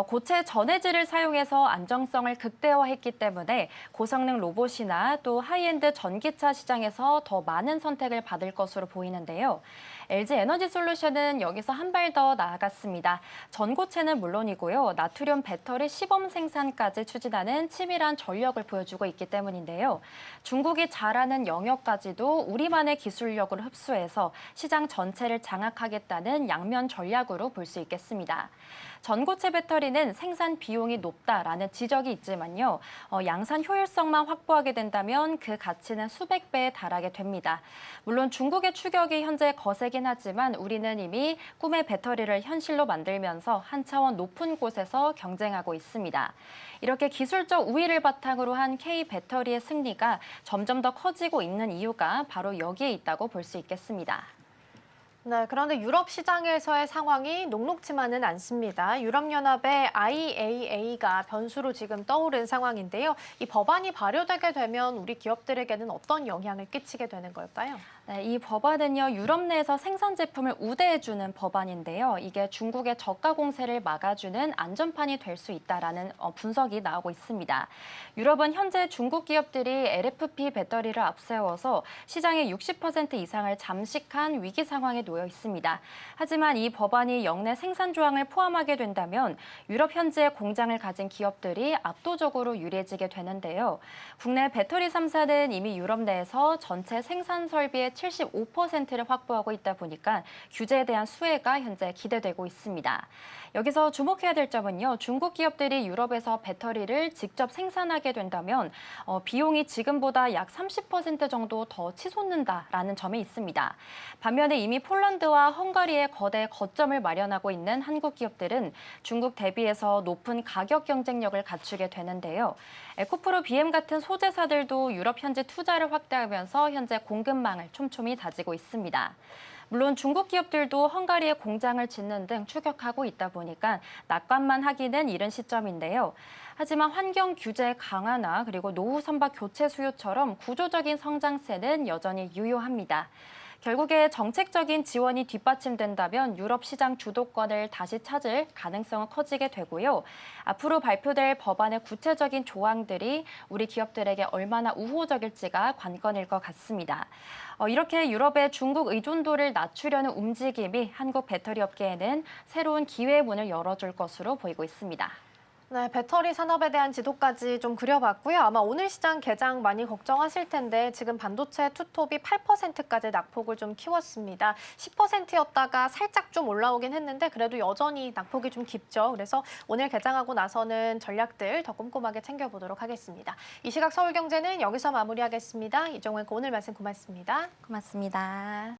고체 전해질을 사용해서 안정성을 극대화했기 때문에 고성능 로봇이나 또 하이엔드 전기차 시장에서 더 많은 선택을 받을 것으로 보이는데요. LG 에너지 솔루션은 여기서 한 발 더 나아갔습니다. 전고체는 물론이고요. 나트륨 배터리 시범 생산까지 추진하는 치밀한 전력을 보여주고 있기 때문인데요. 중국이 잘하는 영역까지도 우리만의 기술력을 흡수해서 시장 전체를 장악하겠다는 양면 전략으로 볼 수 있겠습니다. 전고체 배터리는 생산 비용이 높다라는 지적이 있지만요. 양산 효율성만 확보하게 된다면 그 가치는 수백 배에 달하게 됩니다. 물론 중국의 추격이 현재 거세긴 하지만 우리는 이미 꿈의 배터리를 현실로 만들면서 한 차원 높은 곳에서 경쟁하고 있습니다. 이렇게 기술적 우위를 바탕으로 한 K 배터리의 승리가 점점 더 커지고 있는 이유가 바로 여기에 있다고 볼 수 있겠습니다. 네, 그런데 유럽 시장에서의 상황이 녹록지만은 않습니다. 유럽연합의 IAA가 변수로 지금 떠오른 상황인데요. 이 법안이 발효되게 되면 우리 기업들에게는 어떤 영향을 끼치게 되는 걸까요? 네, 이 법안은요, 유럽 내에서 생산 제품을 우대해주는 법안인데요. 이게 중국의 저가 공세를 막아주는 안전판이 될 수 있다라는 분석이 나오고 있습니다. 유럽은 현재 중국 기업들이 LFP 배터리를 앞세워서 시장의 60% 이상을 잠식한 위기 상황에 놓여 있습니다. 하지만 이 법안이 역내 생산 조항을 포함하게 된다면 유럽 현지에 공장을 가진 기업들이 압도적으로 유리해지게 되는데요. 국내 배터리 3사는 이미 유럽 내에서 전체 생산 설비의 75%를 확보하고 있다 보니까 규제에 대한 수혜가 현재 기대되고 있습니다. 여기서 주목해야 될 점은요. 중국 기업들이 유럽에서 배터리를 직접 생산하게 된다면 비용이 지금보다 약 30% 정도 더 치솟는다라는 점이 있습니다. 반면에 이미 폴란드와 헝가리에 거대 거점을 마련하고 있는 한국 기업들은 중국 대비해서 높은 가격 경쟁력을 갖추게 되는데요. 에코프로 BM 같은 소재사들도 유럽 현지 투자를 확대하면서 현재 공급망을 촘촘히 다지고 있습니다. 물론 중국 기업들도 헝가리에 공장을 짓는 등 추격하고 있다 보니까 낙관만 하기는 이른 시점인데요. 하지만 환경 규제 강화나 그리고 노후 선박 교체 수요처럼 구조적인 성장세는 여전히 유효합니다. 결국에 정책적인 지원이 뒷받침된다면 유럽 시장 주도권을 다시 찾을 가능성은 커지게 되고요. 앞으로 발표될 법안의 구체적인 조항들이 우리 기업들에게 얼마나 우호적일지가 관건일 것 같습니다. 이렇게 유럽의 중국 의존도를 낮추려는 움직임이 한국 배터리 업계에는 새로운 기회의 문을 열어줄 것으로 보이고 있습니다. 네, 배터리 산업에 대한 지도까지 좀 그려봤고요. 아마 오늘 시장 개장 많이 걱정하실 텐데 지금 반도체 투톱이 8%까지 낙폭을 좀 키웠습니다. 10%였다가 살짝 좀 올라오긴 했는데 그래도 여전히 낙폭이 좀 깊죠. 그래서 오늘 개장하고 나서는 전략들 더 꼼꼼하게 챙겨보도록 하겠습니다. 이 시각 서울경제는 여기서 마무리하겠습니다. 이정은 오늘 말씀 고맙습니다. 고맙습니다.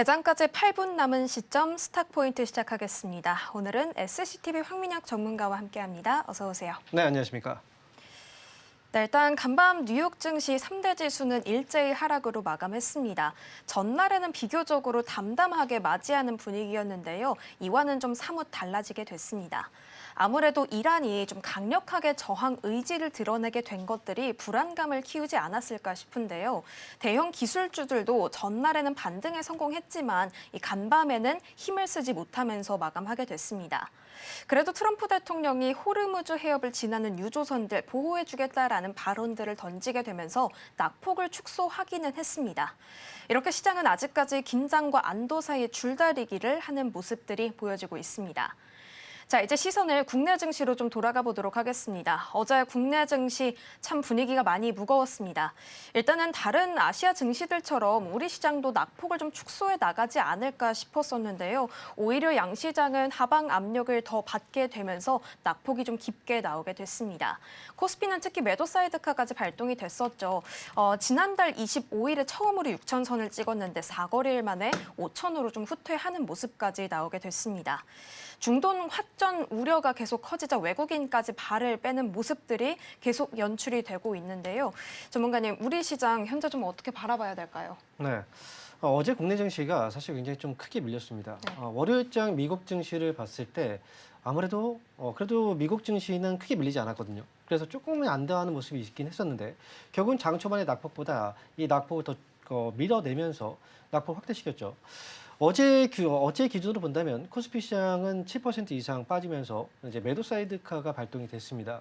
개장까지 8분 남은 시점 스탁포인트 시작하겠습니다. 오늘은 SCTV 황민혁 전문가와 함께합니다. 어서 오세요. 네, 안녕하십니까. 네, 일단 간밤 뉴욕 증시 3대 지수는 일제히 하락으로 마감했습니다. 전날에는 비교적으로 담담하게 맞이하는 분위기였는데요. 이와는 좀 사뭇 달라지게 됐습니다. 아무래도 이란이 좀 강력하게 저항 의지를 드러내게 된 것들이 불안감을 키우지 않았을까 싶은데요. 대형 기술주들도 전날에는 반등에 성공했지만 이 간밤에는 힘을 쓰지 못하면서 마감하게 됐습니다. 그래도 트럼프 대통령이 호르무즈 해협을 지나는 유조선들 보호해주겠다라는 발언들을 던지게 되면서 낙폭을 축소하기는 했습니다. 이렇게 시장은 아직까지 긴장과 안도 사이에 줄다리기를 하는 모습들이 보여지고 있습니다. 자, 이제 시선을 국내 증시로 좀 돌아가 보도록 하겠습니다. 어제 국내 증시 참 분위기가 많이 무거웠습니다. 일단은 다른 아시아 증시들처럼 우리 시장도 낙폭을 좀 축소해 나가지 않을까 싶었었는데요. 오히려 양시장은 하방 압력을 더 받게 되면서 낙폭이 좀 깊게 나오게 됐습니다. 코스피는 특히 매도 사이드카까지 발동이 됐었죠. 지난달 25일에 처음으로 6,000선을 찍었는데 4거래일 만에 5,000으로 좀 후퇴하는 모습까지 나오게 됐습니다. 중동 확전 우려가 계속 커지자 외국인까지 발을 빼는 모습들이 계속 연출이 되고 있는데요. 전문가님, 우리 시장 현재 좀 어떻게 바라봐야 될까요? 네. 어제 국내 증시가 사실 굉장히 좀 크게 밀렸습니다. 네. 월요일장 미국 증시를 봤을 때 아무래도 그래도 미국 증시는 크게 밀리지 않았거든요. 그래서 조금은 안다하는 모습이 있긴 했었는데 결국은 장 초반의 낙폭보다 이 낙폭을 더 밀어내면서 낙폭을 확대시켰죠. 어제 기준으로 본다면 코스피 시장은 7% 이상 빠지면서 이제 매도 사이드카가 발동이 됐습니다.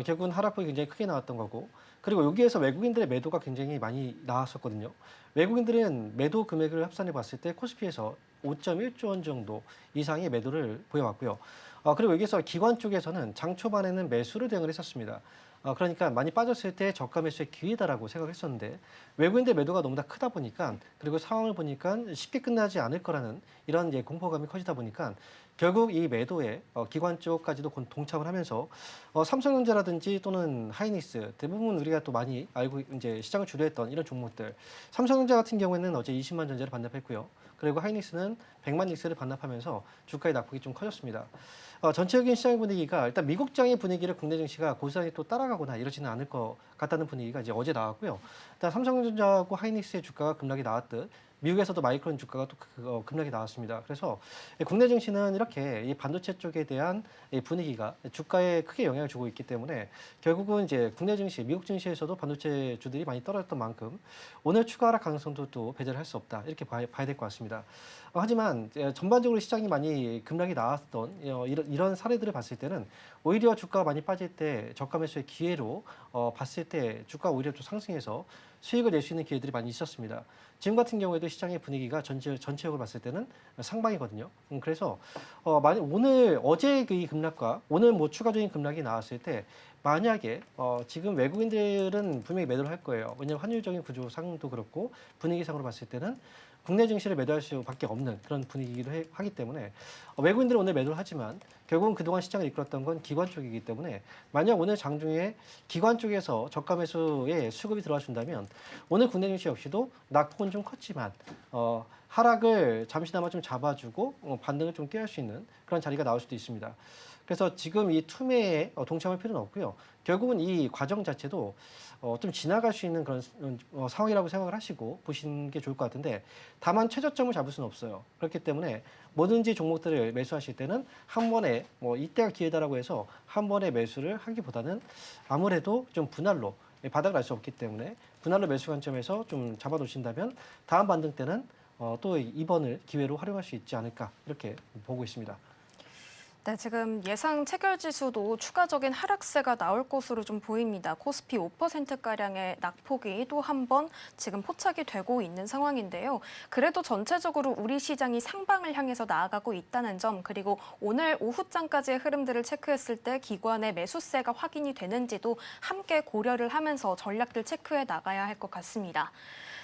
결국은 하락폭이 굉장히 크게 나왔던 거고, 그리고 여기에서 외국인들의 매도가 굉장히 많이 나왔었거든요. 외국인들은 매도 금액을 합산해 봤을 때 코스피에서 5.1조 원 정도 이상의 매도를 보여왔고요. 그리고 여기서 기관 쪽에서는 장 초반에는 매수를 대응을 했었습니다. 그러니까 많이 빠졌을 때 저가 매수의 기회다라고 생각했었는데 외국인들 매도가 너무 다 크다 보니까, 그리고 상황을 보니까 쉽게 끝나지 않을 거라는 이런 이제 공포감이 커지다 보니까 결국 이 매도에 기관 쪽까지도 동참을 하면서 삼성전자라든지 또는 하이닉스, 대부분 우리가 또 많이 알고 이제 시장을 주도했던 이런 종목들, 삼성전자 같은 경우에는 어제 20만 전자를 반납했고요. 그리고 하이닉스는 100만 닉스를 반납하면서 주가의 낙폭이 좀 커졌습니다. 전체적인 시장 분위기가 일단 미국장의 분위기를 국내 증시가 고스란히 또 따라가거나 이러지는 않을 것 같다는 분위기가 이제 어제 나왔고요. 일단 삼성전자하고 하이닉스의 주가가 급락이 나왔듯 미국에서도 마이크론 주가가 또 급락이 나왔습니다. 그래서 국내 증시는 이렇게 이 반도체 쪽에 대한 이 분위기가 주가에 크게 영향을 주고 있기 때문에 결국은 이제 국내 증시, 미국 증시에서도 반도체 주들이 많이 떨어졌던 만큼 오늘 추가 하락 가능성도 또 배제를 할 수 없다, 이렇게 봐야 될 것 같습니다. 하지만 전반적으로 시장이 많이 급락이 나왔던 이런 사례들을 봤을 때는 오히려 주가가 많이 빠질 때 저가 매수의 기회로 봤을 때 주가가 오히려 좀 상승해서 수익을 낼 수 있는 기회들이 많이 있었습니다. 지금 같은 경우에도 시장의 분위기가 전체적으로 봤을 때는 상방이거든요. 그래서 만약 어제 그 급락과 오늘 뭐 추가적인 급락이 나왔을 때 만약에 지금 외국인들은 분명히 매도를 할 거예요. 왜냐하면 환율적인 구조상도 그렇고 분위기상으로 봤을 때는 국내 증시를 매도할 수밖에 없는 그런 분위기이기도 하기 때문에 외국인들은 오늘 매도를 하지만 결국은 그동안 시장을 이끌었던 건 기관 쪽이기 때문에 만약 오늘 장중에 기관 쪽에서 저가 매수에 수급이 들어와 준다면 오늘 국내 증시 역시도 낙폭은 좀 컸지만 하락을 잠시나마 좀 잡아주고 반등을 좀 꾀할 수 있는 그런 자리가 나올 수도 있습니다. 그래서 지금 이 투매에 동참할 필요는 없고요. 결국은 이 과정 자체도 좀 지나갈 수 있는 그런 상황이라고 생각을 하시고 보시는 게 좋을 것 같은데, 다만 최저점을 잡을 수는 없어요. 그렇기 때문에 뭐든지 종목들을 매수하실 때는 한 번에 이때가 기회다라고 해서 한 번에 매수를 하기보다는 아무래도 좀 분할로 바닥을 알 수 없기 때문에 분할로 매수 관점에서 좀 잡아놓으신다면 다음 반등 때는 또 이번을 기회로 활용할 수 있지 않을까, 이렇게 보고 있습니다. 네, 지금 예상 체결 지수도 추가적인 하락세가 나올 것으로 좀 보입니다. 코스피 5%가량의 낙폭이 또 한 번 지금 포착이 되고 있는 상황인데요. 그래도 전체적으로 우리 시장이 상방을 향해서 나아가고 있다는 점, 그리고 오늘 오후장까지의 흐름들을 체크했을 때 기관의 매수세가 확인이 되는지도 함께 고려를 하면서 전략들 체크해 나가야 할 것 같습니다.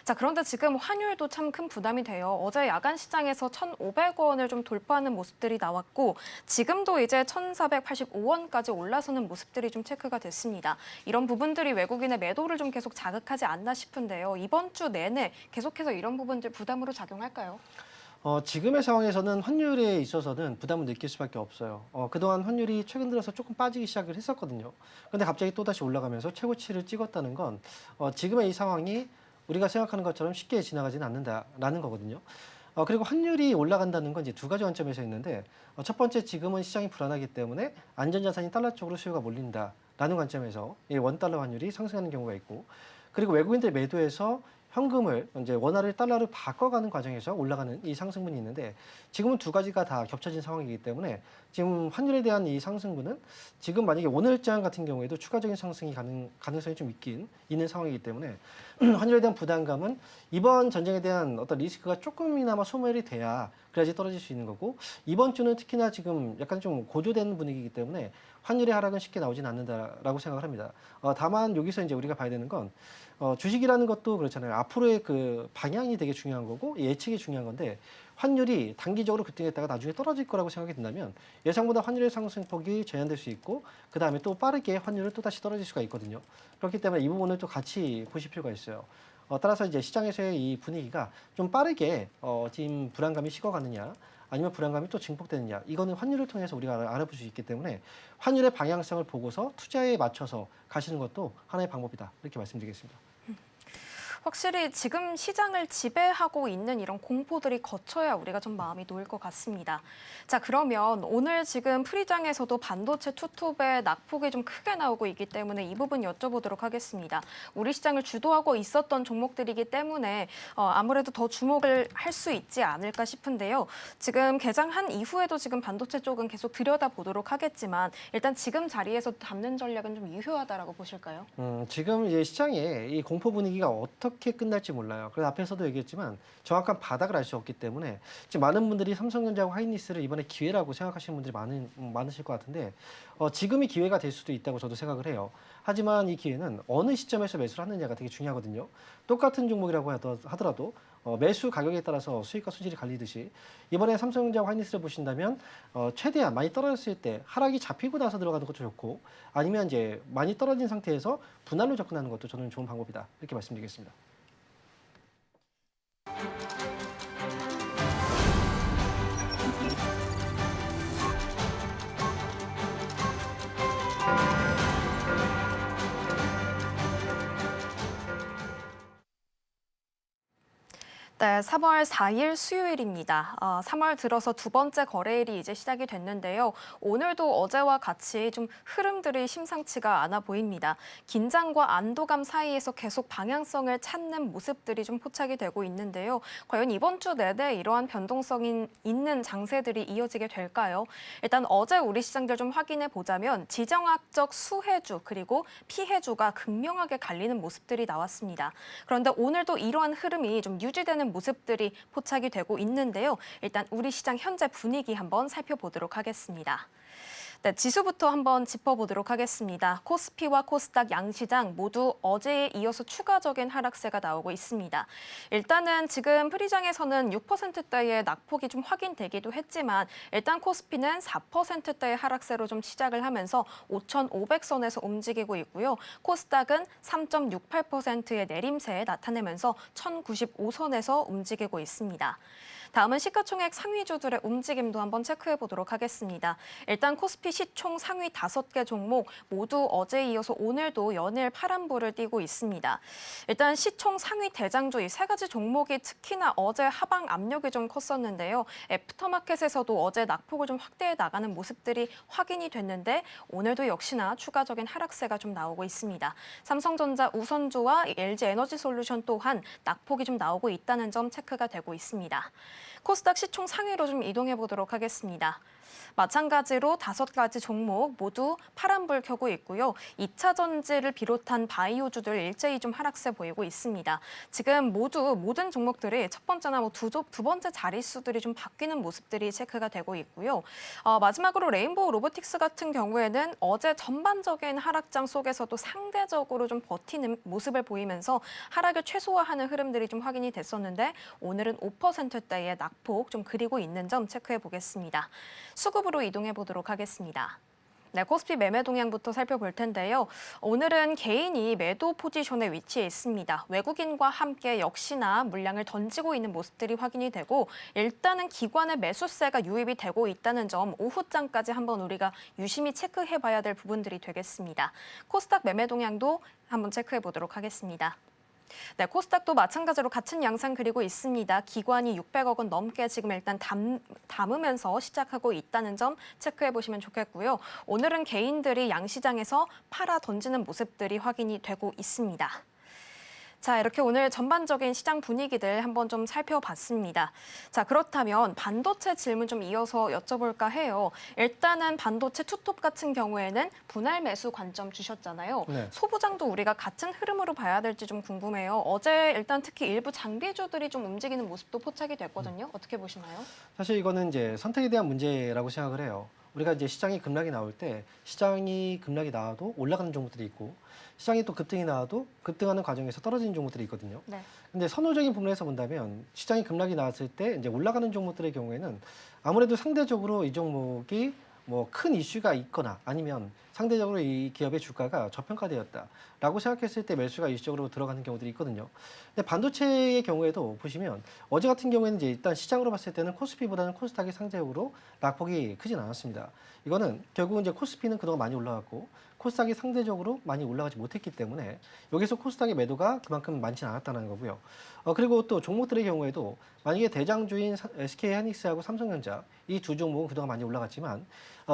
자, 그런데 지금 환율도 참 큰 부담이 돼요. 어제 야간 시장에서 1,500원을 좀 돌파하는 모습들이 나왔고 지금도 이제 1,485원까지 올라서는 모습들이 좀 체크가 됐습니다. 이런 부분들이 외국인의 매도를 좀 계속 자극하지 않나 싶은데요. 이번 주 내내 계속해서 이런 부분들 부담으로 작용할까요? 지금의 상황에서는 환율에 있어서는 부담을 느낄 수밖에 없어요. 그동안 환율이 최근 들어서 조금 빠지기 시작을 했었거든요. 근데 갑자기 또다시 올라가면서 최고치를 찍었다는 건 지금의 이 상황이 우리가 생각하는 것처럼 쉽게 지나가지는 않는다라는 거거든요. 그리고 환율이 올라간다는 건 이제 두 가지 관점에서 있는데 첫 번째 지금은 시장이 불안하기 때문에 안전자산이 달러 쪽으로 수요가 몰린다라는 관점에서 이 원달러 환율이 상승하는 경우가 있고 그리고 외국인들 매도해서 현금을 이제 원화를 달러로 바꿔가는 과정에서 올라가는 이 상승분이 있는데 지금은 두 가지가 다 겹쳐진 상황이기 때문에 지금 환율에 대한 이 상승분은 지금 만약에 오늘장 같은 경우에도 추가적인 상승이 가능성이 좀 있는 상황이기 때문에 환율에 대한 부담감은 이번 전쟁에 대한 어떤 리스크가 조금이나마 소멸이 돼야 그래야지 떨어질 수 있는 거고 이번 주는 특히나 지금 약간 좀 고조된 분위기이기 때문에 환율의 하락은 쉽게 나오진 않는다라고 생각을 합니다. 다만 여기서 이제 우리가 봐야 되는 건 주식이라는 것도 그렇잖아요. 앞으로의 그 방향이 되게 중요한 거고 예측이 중요한 건데 환율이 단기적으로 급등했다가 나중에 떨어질 거라고 생각이 든다면 예상보다 환율의 상승폭이 제한될 수 있고 그 다음에 또 빠르게 환율은 또 다시 떨어질 수가 있거든요. 그렇기 때문에 이 부분을 또 같이 보실 필요가 있어요. 따라서 이제 시장에서의 이 분위기가 좀 빠르게 지금 불안감이 식어가느냐 아니면 불안감이 또 증폭되느냐 이거는 환율을 통해서 우리가 알아볼 수 있기 때문에 환율의 방향성을 보고서 투자에 맞춰서 가시는 것도 하나의 방법이다 이렇게 말씀드리겠습니다. 확실히 지금 시장을 지배하고 있는 이런 공포들이 거쳐야 우리가 좀 마음이 놓일 것 같습니다. 자, 그러면 오늘 지금 프리장에서도 반도체 투톱의 낙폭이 좀 크게 나오고 있기 때문에 이 부분 여쭤보도록 하겠습니다. 우리 시장을 주도하고 있었던 종목들이기 때문에 아무래도 더 주목을 할 수 있지 않을까 싶은데요. 지금 개장한 이후에도 지금 반도체 쪽은 계속 들여다보도록 하겠지만 일단 지금 자리에서 담는 전략은 좀 유효하다라고 보실까요? 지금 이제 시장의 이 공포 분위기가 어떻게 끝날지 몰라요. 그래서 앞에서도 얘기했지만 정확한 바닥을 알 수 없기 때문에 지금 많은 분들이 삼성전자와 하이닉스를 이번에 기회라고 생각하시는 분들이 많으실 것 같은데 지금이 기회가 될 수도 있다고 저도 생각을 해요. 하지만 이 기회는 어느 시점에서 매수를 하느냐가 되게 중요하거든요. 똑같은 종목이라고 하더라도 매수 가격에 따라서 수익과 수질이 갈리듯이 이번에 삼성전자와 하이닉스를 보신다면 최대한 많이 떨어졌을 때 하락이 잡히고 나서 들어가는 것도 좋고 아니면 이제 많이 떨어진 상태에서 분할로 접근하는 것도 저는 좋은 방법이다 이렇게 말씀드리겠습니다. 네, 3월 4일 수요일입니다. 3월 들어서 두 번째 거래일이 이제 시작이 됐는데요. 오늘도 어제와 같이 좀 흐름들이 심상치가 않아 보입니다. 긴장과 안도감 사이에서 계속 방향성을 찾는 모습들이 좀 포착이 되고 있는데요. 과연 이번 주 내내 이러한 변동성이 있는 장세들이 이어지게 될까요? 일단 어제 우리 시장들 좀 확인해 보자면 지정학적 수혜주 그리고 피해주가 극명하게 갈리는 모습들이 나왔습니다. 그런데 오늘도 이러한 흐름이 좀 유지되는 모습들이 포착이 되고 있는데요. 일단 우리 시장 현재 분위기 한번 살펴보도록 하겠습니다. 네, 지수부터 한번 짚어보도록 하겠습니다. 코스피와 코스닥 양시장 모두 어제에 이어서 추가적인 하락세가 나오고 있습니다. 일단은 지금 프리장에서는 6%대의 낙폭이 좀 확인되기도 했지만 일단 코스피는 4%대의 하락세로 좀 시작을 하면서 5,500선에서 움직이고 있고요. 코스닥은 3.68%의 내림세에 나타내면서 1,095선에서 움직이고 있습니다. 다음은 시가총액 상위주들의 움직임도 한번 체크해 보도록 하겠습니다. 일단 코스피 시총 상위 5개 종목 모두 어제에 이어서 오늘도 연일 파란불을 띠고 있습니다. 일단 시총 상위 대장주 이 세 가지 종목이 특히나 어제 하방 압력이 좀 컸었는데요. 애프터마켓에서도 어제 낙폭을 좀 확대해 나가는 모습들이 확인이 됐는데 오늘도 역시나 추가적인 하락세가 좀 나오고 있습니다. 삼성전자 우선주와 LG에너지솔루션 또한 낙폭이 좀 나오고 있다는 점 체크가 되고 있습니다. 코스닥 시총 상위로 좀 이동해 보도록 하겠습니다. 마찬가지로 5가지 종목 모두 파란불 켜고 있고요. 2차 전지를 비롯한 바이오주들 일제히 좀 하락세 보이고 있습니다. 지금 모든 종목들이 첫 번째나 두 번째 자릿수들이 좀 바뀌는 모습들이 체크가 되고 있고요. 마지막으로 레인보우 로보틱스 같은 경우에는 어제 전반적인 하락장 속에서도 상대적으로 좀 버티는 모습을 보이면서 하락을 최소화하는 흐름들이 좀 확인이 됐었는데 오늘은 5%대의 낙폭 좀 그리고 있는 점 체크해 보겠습니다. 수급으로 이동해 보도록 하겠습니다. 네, 코스피 매매 동향부터 살펴볼 텐데요. 오늘은 개인이 매도 포지션에 위치해 있습니다. 외국인과 함께 역시나 물량을 던지고 있는 모습들이 확인이 되고 일단은 기관의 매수세가 유입이 되고 있다는 점 오후장까지 한번 우리가 유심히 체크해 봐야 될 부분들이 되겠습니다. 코스닥 매매 동향도 한번 체크해 보도록 하겠습니다. 네, 코스닥도 마찬가지로 같은 양상 그리고 있습니다. 기관이 600억 원 넘게 지금 일단 담으면서 시작하고 있다는 점 체크해 보시면 좋겠고요. 오늘은 개인들이 양시장에서 팔아 던지는 모습들이 확인이 되고 있습니다. 자, 이렇게 오늘 전반적인 시장 분위기들 한번 좀 살펴봤습니다. 자, 그렇다면 반도체 질문 좀 이어서 여쭤볼까 해요. 일단은 반도체 투톱 같은 경우에는 분할 매수 관점 주셨잖아요. 네. 소부장도 우리가 같은 흐름으로 봐야 될지 좀 궁금해요. 어제 일단 특히 일부 장비주들이 좀 움직이는 모습도 포착이 됐거든요. 어떻게 보시나요? 사실 이거는 이제 선택에 대한 문제라고 생각을 해요. 우리가 이제 시장이 급락이 나올 때 시장이 급락이 나와도 올라가는 종목들이 있고 시장이 또 급등이 나와도 급등하는 과정에서 떨어지는 종목들이 있거든요. 네. 근데 선호적인 부분에서 본다면 시장이 급락이 나왔을 때 이제 올라가는 종목들의 경우에는 아무래도 상대적으로 이 종목이 뭐 큰 이슈가 있거나 아니면 상대적으로 이 기업의 주가가 저평가되었다라고 생각했을 때 매수가 일시적으로 들어가는 경우들이 있거든요. 근데 반도체의 경우에도 보시면 어제 같은 경우에는 이제 일단 시장으로 봤을 때는 코스피보다는 코스닥이 상대적으로 낙폭이 크진 않았습니다. 이거는 결국은 이제 코스피는 그동안 많이 올라갔고 코스닥이 상대적으로 많이 올라가지 못했기 때문에 여기서 코스닥의 매도가 그만큼 많지는 않았다는 거고요. 그리고 또 종목들의 경우에도 만약에 대장주인 SK하이닉스하고 삼성전자 이 두 종목은 그동안 많이 올라갔지만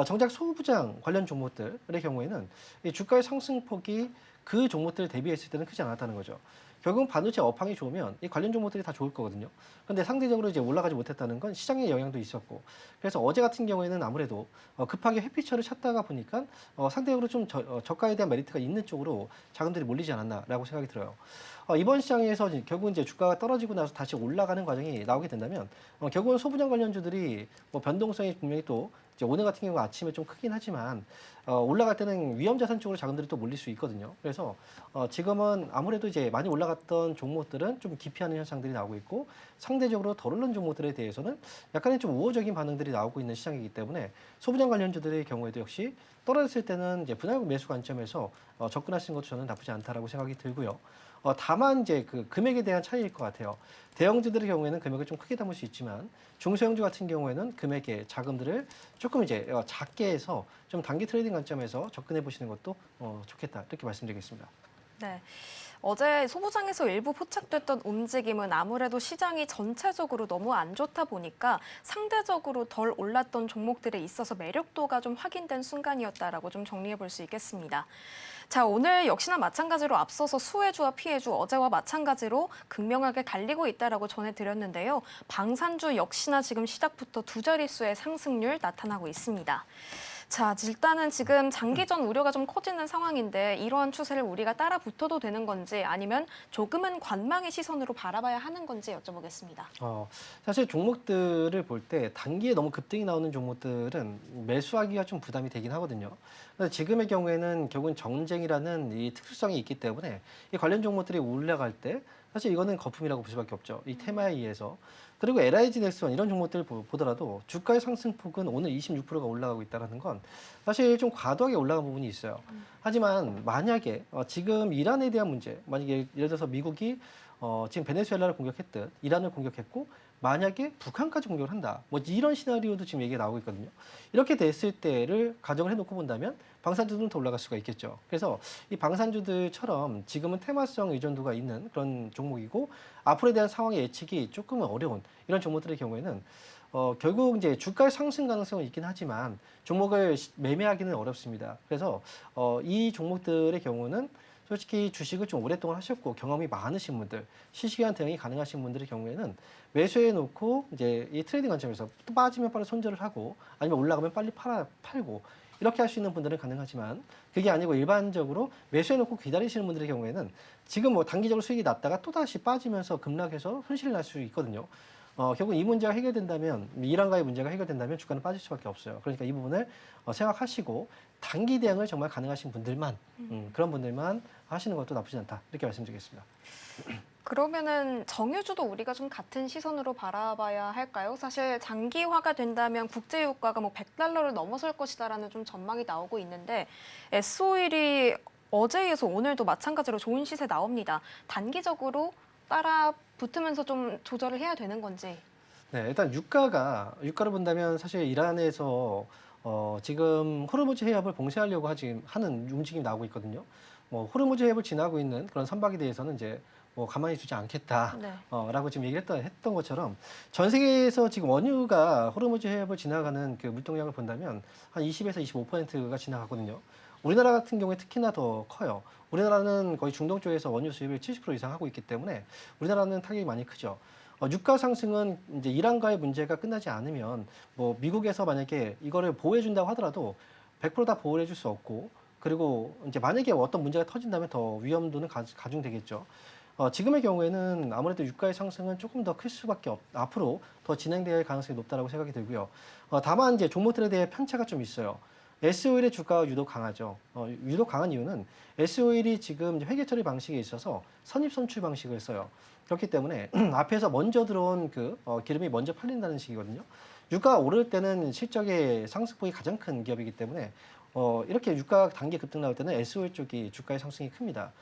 정작 소부장 관련 종목들의 경우에는 이 주가의 상승폭이 그 종목들 대비했을 때는 크지 않았다는 거죠. 결국 반도체 업황이 좋으면 이 관련 종목들이 다 좋을 거거든요. 그런데 상대적으로 이제 올라가지 못했다는 건 시장의 영향도 있었고, 그래서 어제 같은 경우에는 아무래도 급하게 회피처를 찾다가 보니까 상대적으로 좀 저가에 대한 메리트가 있는 쪽으로 자금들이 몰리지 않았나라고 생각이 들어요. 이번 시장에서 결국 이제 주가가 떨어지고 나서 다시 올라가는 과정이 나오게 된다면 결국은 소부장 관련주들이 뭐 변동성이 분명히 또 이제 오늘 같은 경우 아침에 좀 크긴 하지만 올라갈 때는 위험 자산 쪽으로 자금들이 또 몰릴 수 있거든요. 그래서 지금은 아무래도 이제 많이 올라갔던 종목들은 좀 기피하는 현상들이 나오고 있고 상대적으로 덜 오른 종목들에 대해서는 약간의 좀 우호적인 반응들이 나오고 있는 시장이기 때문에 소부장 관련주들의 경우에도 역시 떨어졌을 때는 이제 분할 매수 관점에서 접근하시는 것도 저는 나쁘지 않다라고 생각이 들고요. 다만 이제 그 금액에 대한 차이일 것 같아요. 대형주들의 경우에는 금액을 좀 크게 담을 수 있지만 중소형주 같은 경우에는 금액의 자금들을 조금 이제 작게 해서 좀 단기 트레이딩 관점에서 접근해 보시는 것도 좋겠다 이렇게 말씀드리겠습니다. 네. 어제 소부장에서 일부 포착됐던 움직임은 아무래도 시장이 전체적으로 너무 안 좋다 보니까 상대적으로 덜 올랐던 종목들에 있어서 매력도가 좀 확인된 순간이었다라고 좀 정리해 볼 수 있겠습니다. 자, 오늘 역시나 마찬가지로 앞서서 수혜주와 피해주 어제와 마찬가지로 극명하게 갈리고 있다라고 전해드렸는데요. 방산주 역시나 지금 시작부터 두 자릿수의 상승률 나타나고 있습니다. 자, 일단은 지금 장기전 우려가 좀 커지는 상황인데 이러한 추세를 우리가 따라 붙어도 되는 건지 아니면 조금은 관망의 시선으로 바라봐야 하는 건지 여쭤보겠습니다. 사실 종목들을 볼 때 단기에 너무 급등이 나오는 종목들은 매수하기가 좀 부담이 되긴 하거든요. 그래서 지금의 경우에는 결국은 정쟁이라는 이 특수성이 있기 때문에 이 관련 종목들이 올라갈 때 사실 이거는 거품이라고 볼 수밖에 없죠. 이 테마에 의해서. 그리고 LIG 넥스원 이런 종목들을 보더라도 주가의 상승폭은 오늘 26%가 올라가고 있다는 건 사실 좀 과도하게 올라간 부분이 있어요. 하지만 만약에 지금 이란에 대한 문제, 만약에 예를 들어서 미국이 지금 베네수엘라를 공격했듯 이란을 공격했고 만약에 북한까지 공격을 한다. 뭐 이런 시나리오도 지금 얘기가 나오고 있거든요. 이렇게 됐을 때를 가정을 해놓고 본다면 방산주들은 더 올라갈 수가 있겠죠. 그래서 이 방산주들처럼 지금은 테마성 의존도가 있는 그런 종목이고 앞으로에 대한 상황의 예측이 조금은 어려운 이런 종목들의 경우에는 결국 이제 주가의 상승 가능성은 있긴 하지만 종목을 매매하기는 어렵습니다. 그래서 이 종목들의 경우는 솔직히 주식을 좀 오랫동안 하셨고 경험이 많으신 분들, 실시간 대응이 가능하신 분들의 경우에는 매수해 놓고 이제 이 트레이딩 관점에서 또 빠지면 빨리 손절을 하고 아니면 올라가면 빨리 팔고 이렇게 할 수 있는 분들은 가능하지만 그게 아니고 일반적으로 매수해 놓고 기다리시는 분들의 경우에는 지금 뭐 단기적으로 수익이 났다가 또다시 빠지면서 급락해서 손실이 날 수 있거든요. 결국 이 문제가 해결된다면, 이란과의 문제가 해결된다면 주가는 빠질 수밖에 없어요. 그러니까 이 부분을 생각하시고 단기 대응을 정말 가능하신 분들만, 그런 분들만 하시는 것도 나쁘지 않다. 이렇게 말씀드리겠습니다. 그러면은 정유주도 우리가 좀 같은 시선으로 바라봐야 할까요? 사실 장기화가 된다면 국제유가가 뭐 100달러를 넘어설 것이다라는 좀 전망이 나오고 있는데 S-오일이 어제에 이어서 오늘도 마찬가지로 좋은 시세 나옵니다. 단기적으로 따라 붙으면서 좀 조절을 해야 되는 건지. 네, 일단 유가를 본다면 사실 이란에서 지금 호르무즈 해협을 봉쇄하려고 하는 움직임이 나오고 있거든요. 뭐 호르무즈 해협을 지나고 있는 그런 선박에 대해서는 이제 뭐 가만히 두지 않겠다. 네. 라고 지금 했던 것처럼 전 세계에서 지금 원유가 호르무즈 해협을 지나가는 그 물동량을 본다면 한 20에서 25%가 지나가거든요. 우리나라 같은 경우에 특히나 더 커요. 우리나라는 거의 중동 쪽에서 원유 수입을 70% 이상 하고 있기 때문에 우리나라는 타격이 많이 크죠. 유가 상승은 이제 이란과의 문제가 끝나지 않으면 뭐 미국에서 만약에 이거를 보호해 준다고 하더라도 100%다 보호해 줄 수 없고 그리고 이제 만약에 어떤 문제가 터진다면 더 위험도는 가중되겠죠. 지금의 경우에는 아무래도 유가의 상승은 조금 더 클 수밖에 앞으로 더 진행될 가능성이 높다라고 생각이 들고요. 다만 이제 종목들에 대해 편차가 좀 있어요. S-오일의 주가가 유독 강하죠. 유독 강한 이유는 S-오일이 지금 회계 처리 방식에 있어서 선입 선출 방식을 써요. 그렇기 때문에 앞에서 먼저 들어온 기름이 먼저 팔린다는 식이거든요. 유가가 오를 때는 실적의 상승폭이 가장 큰 기업이기 때문에 이렇게 유가 단기 급등 나올 때는 S-오일 쪽이 주가의 상승이 큽니다.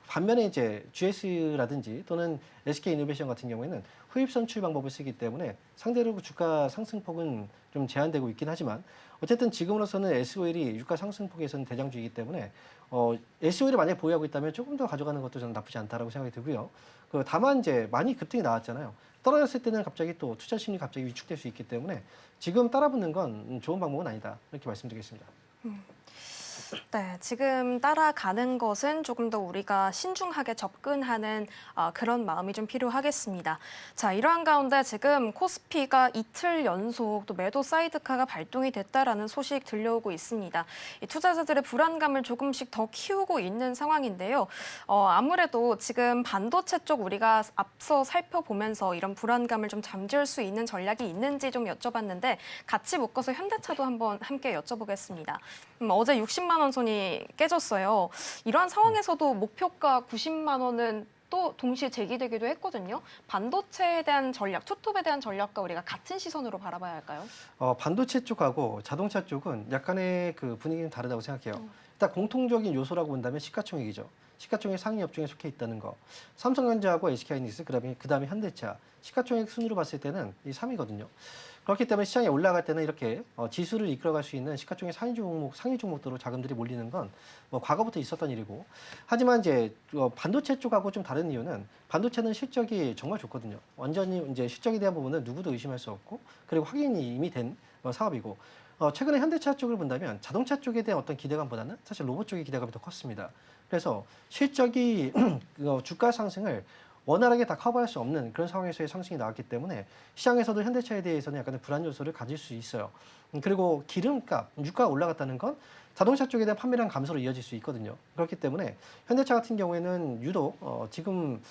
반면에 이제 GS라든지 또는 SK이노베이션 같은 경우에는 후입 선출 방법을 쓰기 때문에 상대로 주가 상승폭은 좀 제한되고 있긴 하지만 어쨌든 지금으로서는 S-오일이 유가 상승폭에서는 대장주이기 때문에 S-오일을 만약에 보유하고 있다면 조금 더 가져가는 것도 저는 나쁘지 않다라고 생각이 들고요. 다만 이제 많이 급등이 나왔잖아요. 떨어졌을 때는 갑자기 또 투자 심리 갑자기 위축될 수 있기 때문에 지금 따라붙는 건 좋은 방법은 아니다. 이렇게 말씀드리겠습니다. 네, 지금 따라가는 것은 조금 더 우리가 신중하게 접근하는 그런 마음이 좀 필요하겠습니다. 자, 이러한 가운데 지금 코스피가 이틀 연속 또 매도 사이드카가 발동이 됐다라는 소식 들려오고 있습니다. 이 투자자들의 불안감을 조금씩 더 키우고 있는 상황인데요. 아무래도 지금 반도체 쪽 우리가 앞서 살펴보면서 이런 불안감을 좀 잠재울 수 있는 전략이 있는지 좀 여쭤봤는데 같이 묶어서 현대차도 한번 함께 여쭤보겠습니다. 어제 60만 원 선이 깨졌어요. 이러한 상황에서도 목표가 90만 원은 또 동시에 제기되기도 했거든요. 반도체에 대한 전략, 투톱에 대한 전략과 우리가 같은 시선으로 바라봐야 할까요? 반도체 쪽하고 자동차 쪽은 약간의 그 분위기는 다르다고 생각해요. 일단 공통적인 요소라고 본다면 시가총액이죠. 시가총액 상위 업종에 속해 있다는 거. 삼성전자하고 SK하이닉스, 그다음에 현대차. 시가총액 순으로 봤을 때는 이 3위거든요. 그렇기 때문에 시장에 올라갈 때는 이렇게 지수를 이끌어갈 수 있는 시가총액 상위 종목들로 자금들이 몰리는 건 뭐 과거부터 있었던 일이고. 하지만 이제 반도체 쪽하고 좀 다른 이유는 반도체는 실적이 정말 좋거든요. 완전히 이제 실적에 대한 부분은 누구도 의심할 수 없고 그리고 확인이 이미 된 사업이고. 최근에 현대차 쪽을 본다면 자동차 쪽에 대한 어떤 기대감보다는 사실 로봇 쪽의 기대감이 더 컸습니다. 그래서 실적이 주가 상승을 원활하게 다 커버할 수 없는 그런 상황에서의 상승이 나왔기 때문에 시장에서도 현대차에 대해서는 약간의 불안 요소를 가질 수 있어요. 그리고 기름값, 유가가 올라갔다는 건 자동차 쪽에 대한 판매량 감소로 이어질 수 있거든요. 그렇기 때문에 현대차 같은 경우에는 유독 지금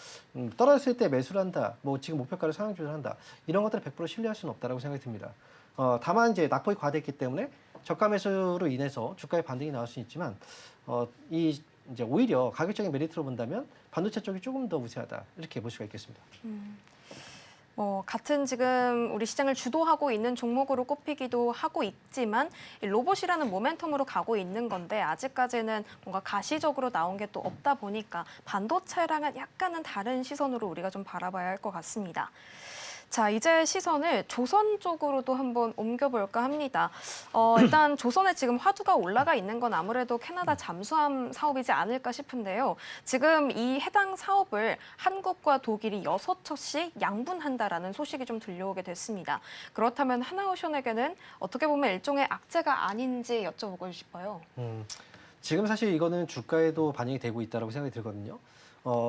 떨어졌을 때 매수를 한다, 뭐 지금 목표가를 상향 조절한다 이런 것들을 100% 신뢰할 수는 없다라고 생각이 듭니다. 다만 이제 낙폭이 과대했기 때문에 저가 매수로 인해서 주가의 반등이 나올 수 있지만 이제 오히려 가격적인 메리트로 본다면 반도체 쪽이 조금 더 우세하다 이렇게 볼 수가 있겠습니다. 같은 지금 우리 시장을 주도하고 있는 종목으로 꼽히기도 하고 있지만 이 로봇이라는 모멘텀으로 가고 있는 건데 아직까지는 뭔가 가시적으로 나온 게 또 없다 보니까 반도체랑은 약간은 다른 시선으로 우리가 좀 바라봐야 할 것 같습니다. 자, 이제 시선을 조선 쪽으로도 한번 옮겨볼까 합니다. 일단 조선에 지금 화두가 올라가 있는 건 아무래도 캐나다 잠수함 사업이지 않을까 싶은데요. 지금 이 해당 사업을 한국과 독일이 6척씩 양분한다라는 소식이 좀 들려오게 됐습니다. 그렇다면 하나오션에게는 어떻게 보면 일종의 악재가 아닌지 여쭤보고 싶어요. 지금 사실 이거는 주가에도 반영이 되고 있다고 생각이 들거든요.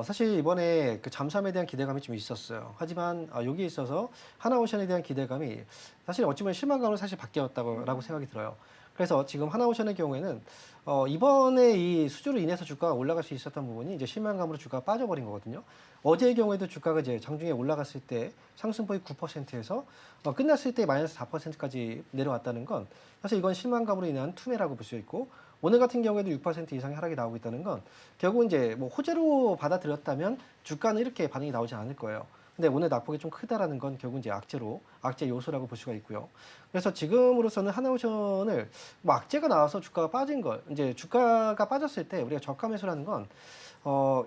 사실 이번에 그 잠수함에 대한 기대감이 좀 있었어요. 하지만 여기에 있어서 하나오션에 대한 기대감이 사실 어찌 보면 실망감으로 사실 바뀌었다고 생각이 들어요. 그래서 지금 하나오션의 경우에는 이번에 이 수주로 인해서 주가가 올라갈 수 있었던 부분이 이제 실망감으로 주가가 빠져버린 거거든요. 어제의 경우에도 주가가 이제 장중에 올라갔을 때 상승폭이 9%에서 끝났을 때 마이너스 4%까지 내려왔다는 건 사실 이건 실망감으로 인한 투매라고 볼 수 있고, 오늘 같은 경우에도 6% 이상의 하락이 나오고 있다는 건 결국 이제 뭐 호재로 받아들였다면 주가는 이렇게 반응이 나오지 않을 거예요. 근데 오늘 낙폭이 좀 크다라는 건 결국 이제 악재 요소라고 볼 수가 있고요. 그래서 지금으로서는 하나오션을 뭐 악재가 나와서 주가가 빠진 걸, 이제 주가가 빠졌을 때 우리가 저가 매수라는 건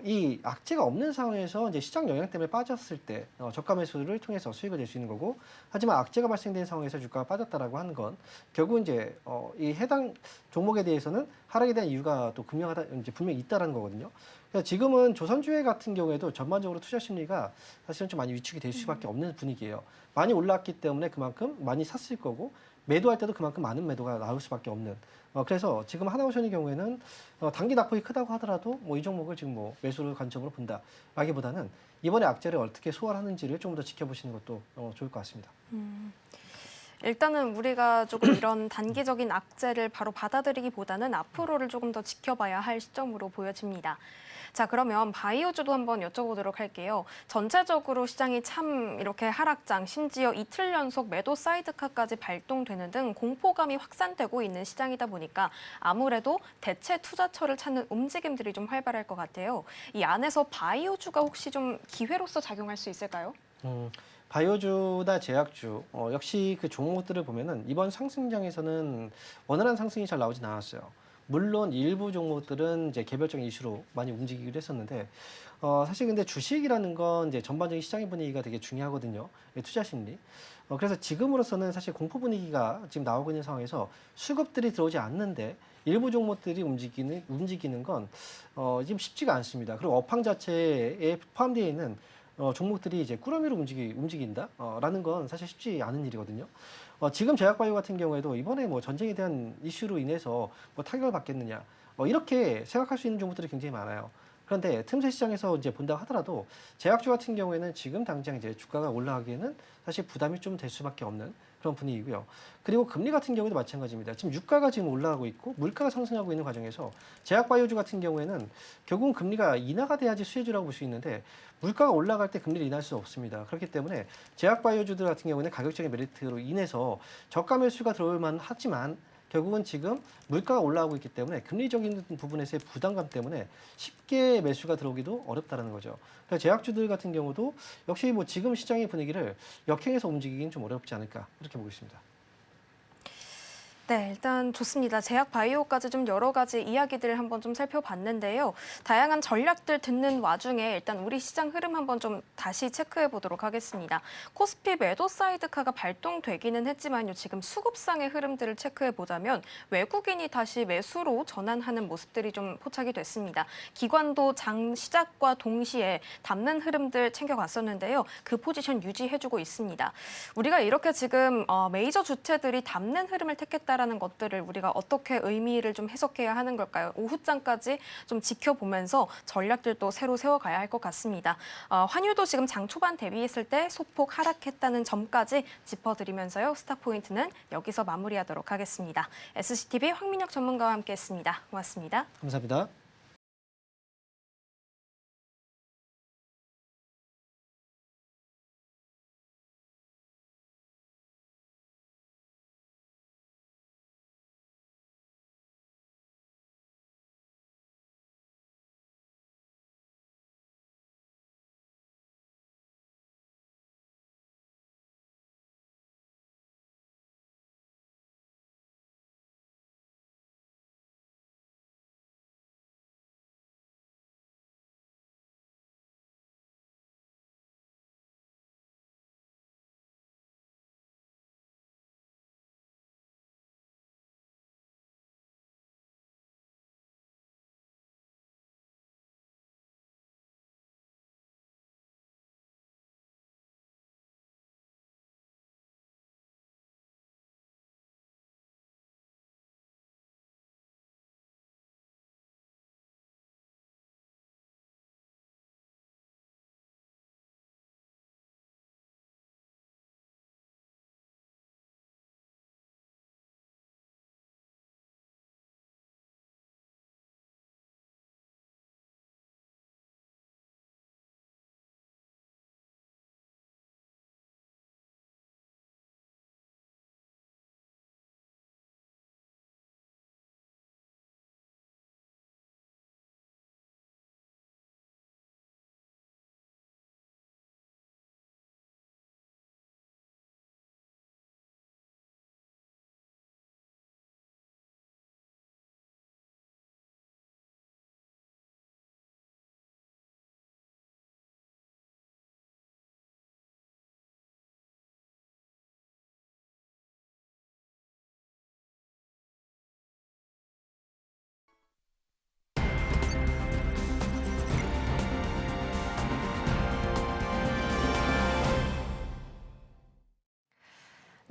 이 악재가 없는 상황에서 이제 시장 영향 때문에 빠졌을 때 저가 매수를 통해서 수익을 낼 수 있는 거고, 하지만 악재가 발생된 상황에서 주가가 빠졌다라고 하는 건 결국 이제 이 해당 종목에 대해서는 하락에 대한 이유가 또 분명하다, 이제 분명히 있다라는 거거든요. 그래서 지금은 조선주의 같은 경우에도 전반적으로 투자 심리가 사실은 좀 많이 위축이 될 수밖에 없는 분위기예요. 많이 올랐기 때문에 그만큼 많이 샀을 거고, 매도할 때도 그만큼 많은 매도가 나올 수밖에 없는. 그래서 지금 하나오션의 경우에는 단기 낙폭이 크다고 하더라도 뭐 이 종목을 지금 뭐 매수를 관점으로 본다라기보다는 이번에 악재를 어떻게 소화하는지를 좀 더 지켜보시는 것도 좋을 것 같습니다. 일단은 우리가 조금 이런 단기적인 악재를 바로 받아들이기보다는 앞으로를 조금 더 지켜봐야 할 시점으로 보여집니다. 자, 그러면 바이오주도 한번 여쭤보도록 할게요. 전체적으로 시장이 참 이렇게 하락장, 심지어 이틀 연속 매도 사이드카까지 발동되는 등 공포감이 확산되고 있는 시장이다 보니까 아무래도 대체 투자처를 찾는 움직임들이 좀 활발할 것 같아요. 이 안에서 바이오주가 혹시 좀 기회로서 작용할 수 있을까요? 바이오주나 제약주 역시 그 종목들을 보면은 이번 상승장에서는 원활한 상승이 잘 나오진 않았어요. 물론 일부 종목들은 이제 개별적인 이슈로 많이 움직이기도 했었는데, 사실 근데 주식이라는 건 이제 전반적인 시장의 분위기가 되게 중요하거든요. 투자 심리. 그래서 지금으로서는 사실 공포 분위기가 지금 나오고 있는 상황에서 수급들이 들어오지 않는데 일부 종목들이 움직이는 건 지금 쉽지가 않습니다. 그리고 업황 자체에 포함되어 있는 종목들이 이제 꾸러미로 움직인다? 라는 건 사실 쉽지 않은 일이거든요. 지금 제약바이오 같은 경우에도 이번에 뭐 전쟁에 대한 이슈로 인해서 뭐 타격을 받겠느냐, 이렇게 생각할 수 있는 종목들이 굉장히 많아요. 그런데 틈새 시장에서 이제 본다고 하더라도 제약주 같은 경우에는 지금 당장 이제 주가가 올라가기에는 사실 부담이 좀 될 수밖에 없는 그런 분위기고요. 그리고 금리 같은 경우도 마찬가지입니다. 지금 유가가 지금 올라가고 있고 물가가 상승하고 있는 과정에서 제약바이오주 같은 경우에는 결국은 금리가 인하가 돼야지 수혜주라고 볼 수 있는데 물가가 올라갈 때 금리를 인하할 수 없습니다. 그렇기 때문에 제약바이오주들 같은 경우는 가격적인 메리트로 인해서 저가 매수가 들어올 만하지만 결국은 지금 물가가 올라가고 있기 때문에 금리적인 부분에서의 부담감 때문에 쉽게 매수가 들어오기도 어렵다는 거죠. 그래서 제약주들 같은 경우도 역시 뭐 지금 시장의 분위기를 역행해서 움직이기는 좀 어렵지 않을까 이렇게 보고 있습니다. 네, 일단 좋습니다. 제약 바이오까지 좀 여러 가지 이야기들을 한번 좀 살펴봤는데요. 다양한 전략들 듣는 와중에 일단 우리 시장 흐름 한번 좀 다시 체크해 보도록 하겠습니다. 코스피 매도 사이드카가 발동되기는 했지만요. 지금 수급상의 흐름들을 체크해 보자면 외국인이 다시 매수로 전환하는 모습들이 좀 포착이 됐습니다. 기관도 장 시작과 동시에 담는 흐름들 챙겨갔었는데요. 그 포지션 유지해주고 있습니다. 우리가 이렇게 지금 메이저 주체들이 담는 흐름을 택했다라는 것들을 우리가 어떻게 의미를 좀 해석해야 하는 걸까요? 오후장까지 좀 지켜보면서 전략들도 새로 세워가야 할 것 같습니다. 환율도 지금 장 초반 대비했을 때 소폭 하락했다는 점까지 짚어드리면서요. 스타포인트는 여기서 마무리하도록 하겠습니다. SCTV 황민혁 전문가와 함께했습니다. 고맙습니다. 감사합니다.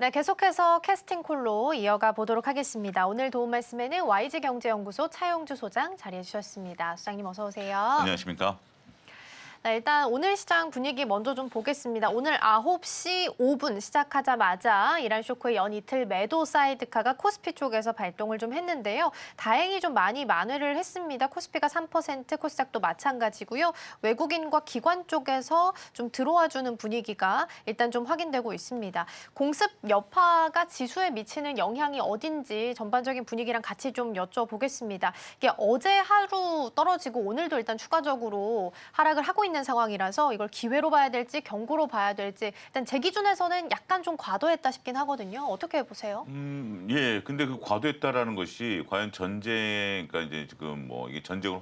네, 계속해서 캐스팅 콜로 이어가 보도록 하겠습니다. 오늘 도움 말씀에는 YG경제연구소 차용주 소장 자리해 주셨습니다. 소장님 어서 오세요. 안녕하십니까? 네, 일단 오늘 시장 분위기 먼저 좀 보겠습니다. 오늘 9시 5분 시작하자마자 이란 쇼크의 연이틀 매도 사이드카가 코스피 쪽에서 발동을 좀 했는데요. 다행히 좀 많이 만회를 했습니다. 코스피가 3%, 코스닥도 마찬가지고요. 외국인과 기관 쪽에서 좀 들어와주는 분위기가 일단 좀 확인되고 있습니다. 공습 여파가 지수에 미치는 영향이 어딘지 전반적인 분위기랑 같이 좀 여쭤보겠습니다. 이게 어제 하루 떨어지고 오늘도 일단 추가적으로 하락을 하고 있는 상황이라서 이걸 기회로 봐야 될지 경고로 봐야 될지 일단 제 기준에서는 약간 좀 과도했다 싶긴 하거든요. 어떻게 보세요? 예. 근데 그 과도했다라는 것이 과연 전쟁, 그러니까 이제 지금 뭐 이게 전쟁으로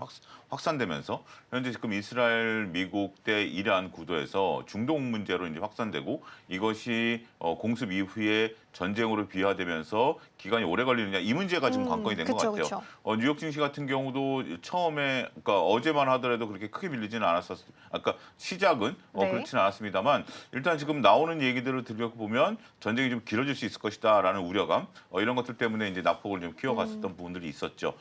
확산되면서 현재 지금 이스라엘, 미국 대 이란 구도에서 중동 문제로 이제 확산되고 이것이 공습 이후에 전쟁으로 비화되면서 기간이 오래 걸리느냐 이 문제가 지금 관건이 된 것 같아요. 그쵸. 뉴욕 증시 같은 경우도 처음에 그러니까 어제만 하더라도 그렇게 크게 밀리지는 않았었어요. 아까 시작은 네. 그렇지는 않았습니다만 일단 지금 나오는 얘기들을 들여보면 전쟁이 좀 길어질 수 있을 것이다라는 우려감 이런 것들 때문에 이제 낙폭을 좀 키워갔었던 부분들이 있었죠.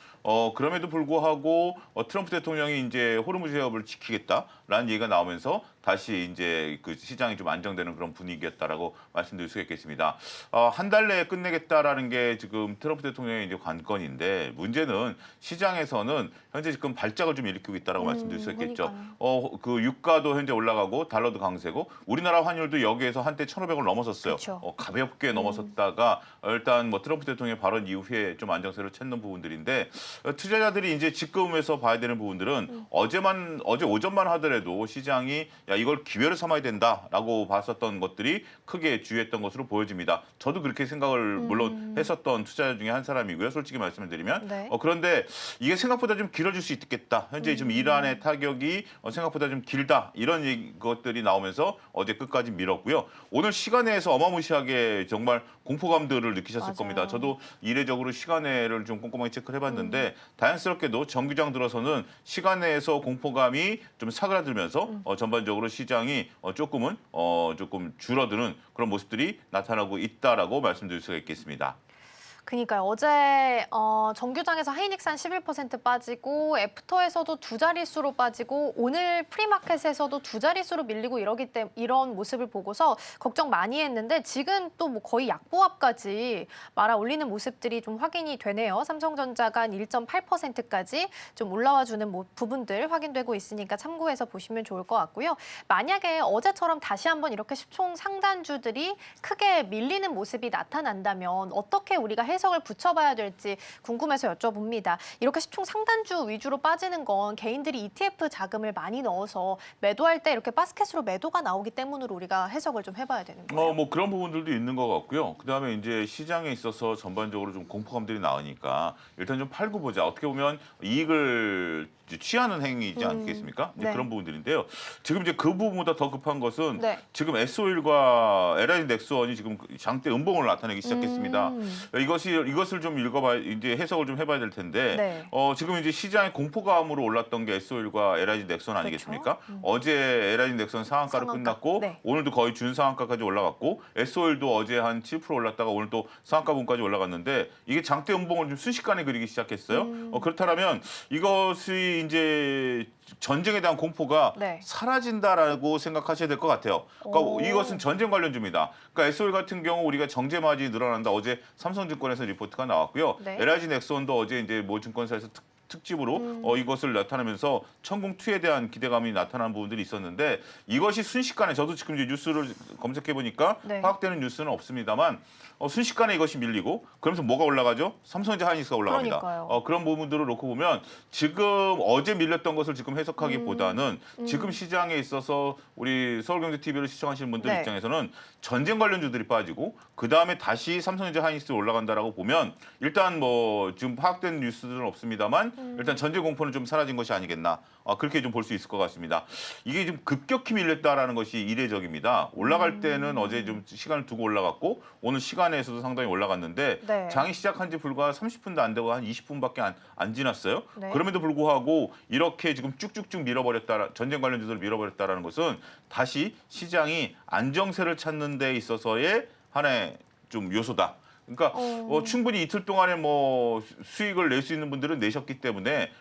그럼에도 불구하고 트럼프 대통령이 이제 호르무즈 해협을 지키겠다라는 얘기가 나오면서 다시 이제 그 시장이 좀 안정되는 그런 분위기였다라고 말씀드릴 수 있겠습니다. 한 달 내에 끝내겠다라는 게 지금 트럼프 대통령의 이제 관건인데 문제는 시장에서는 현재 지금 발작을 좀 일으키고 있다라고 말씀드릴 수 있겠죠. 그 유가도 현재 올라가고 달러도 강세고 우리나라 환율도 여기에서 한때 1,500을 넘어섰어요. 가볍게 넘어섰다가 일단 뭐 트럼프 대통령의 발언 이후에 좀 안정세를 찾는 부분들인데 투자자들이 이제 지금에서 봐야 되는 부분들은 어제 오전만 하더라도 시장이 야 이걸 기회로 삼아야 된다라고 봤었던 것들이 크게 주의했던 것으로 보여집니다. 저도 그렇게 생각을 물론 했었던 투자자 중에 한 사람이고요. 솔직히 말씀을 드리면 네. 그런데 이게 생각보다 좀 길어질 수 있겠다. 현재 지금 이란의 타격이 생각보다 좀 길다. 이런 것들이 나오면서 어제 끝까지 밀었고요. 오늘 시간에서 어마무시하게 정말 공포감들을 느끼셨을 맞아요. 겁니다. 저도 이례적으로 시간에를 좀 꼼꼼하게 체크를 해봤는데 다행스럽게도 정규장 들어서는 시간에서 공포감이 좀 사그라들면서 전반적으로 시장이 조금 줄어드는 그런 모습들이 나타나고 있다라고 말씀드릴 수가 있겠습니다. 그러니까요. 어제 정규장에서 하이닉스 11% 빠지고 애프터에서도 두 자릿수로 빠지고 오늘 프리마켓에서도 두 자릿수로 밀리고 이런 모습을 보고서 걱정 많이 했는데 지금 또 뭐 거의 약보합까지 말아 올리는 모습들이 좀 확인이 되네요. 삼성전자가 한 1.8%까지 좀 올라와 주는 부분들 확인되고 있으니까 참고해서 보시면 좋을 것 같고요. 만약에 어제처럼 다시 한번 이렇게 시총 상단주들이 크게 밀리는 모습이 나타난다면 어떻게 우리가 해석을 붙여봐야 될지 궁금해서 여쭤봅니다. 이렇게 시총 상단주 위주로 빠지는 건 개인들이 ETF 자금을 많이 넣어서 매도할 때 이렇게 바스켓으로 매도가 나오기 때문으로 우리가 해석을 좀 해봐야 되는 거예요. 뭐 그런 부분들도 있는 것 같고요. 그다음에 이제 시장에 있어서 전반적으로 좀 공포감들이 나오니까 일단 좀 팔고 보자. 어떻게 보면 이익을 취하는 행위이지 않겠습니까? 이제 네. 그런 부분들인데요. 지금 이제 그 부분보다 더 급한 것은 네. 지금 S-오일과 LG 넥스원이 지금 장대 음봉을 나타내기 시작했습니다. 이것을 좀 읽어봐 이제 해석을 좀 해봐야 될 텐데 네. 지금 이제 시장의 공포감으로 올랐던 게 S-오일과 LG 넥스원 아니겠습니까? 어제 LG 넥스원 상한가로 상한가. 끝났고 네. 오늘도 거의 준상한가까지 올라갔고 S-오일도 어제 한 7% 올랐다가 오늘 또 상한가 부분까지 올라갔는데 이게 장대 음봉을 좀 순식간에 그리기 시작했어요. 그렇다면 이것이 이제 전쟁에 대한 공포가 네. 사라진다라고 생각하셔야 될 것 같아요. 그러니까 이것은 전쟁 관련주입니다. 그러니까 S-오일 같은 경우 우리가 정제 마진이 늘어난다. 어제 삼성증권에서 리포트가 나왔고요. 네. LG 넥스원도 어제 이제 모 증권사에서 특집으로 이것을 나타내면서 천공투에 대한 기대감이 나타난 부분들이 있었는데 이것이 순식간에 저도 지금 이제 뉴스를 검색해 보니까 네. 파악되는 뉴스는 없습니다만 순식간에 이것이 밀리고 그러면서 뭐가 올라가죠? 삼성전자 하이닉스가 올라갑니다. 그러니까요. 그런 부분들을 놓고 보면 지금 어제 밀렸던 것을 지금 해석하기보다는 지금 시장에 있어서 우리 서울경제TV를 시청하시는 분들 네. 입장에서는 전쟁 관련주들이 빠지고 그 다음에 다시 삼성전자 하이닉스 올라간다라고 보면 일단 뭐 지금 파악된 뉴스들은 없습니다만 일단 전쟁 공포는 좀 사라진 것이 아니겠나 그렇게 좀 볼 수 있을 것 같습니다. 이게 좀 급격히 밀렸다라는 것이 이례적입니다. 올라갈 때는 어제 좀 시간을 두고 올라갔고 오늘 시간에서도 상당히 올라갔는데 네. 장이 시작한 지 불과 30분도 안 되고 한 20분밖에 안 지났어요. 네. 그럼에도 불구하고 이렇게 지금 쭉쭉쭉 밀어버렸다, 전쟁 관련주들을 밀어버렸다라는 것은 다시 시장이 안정세를 찾는 데 있어서의 하나의 좀 요소다. 그러니까 충분히 이틀 동안에 뭐 수익을 낼 수 있는 분들은 내셨기 때문에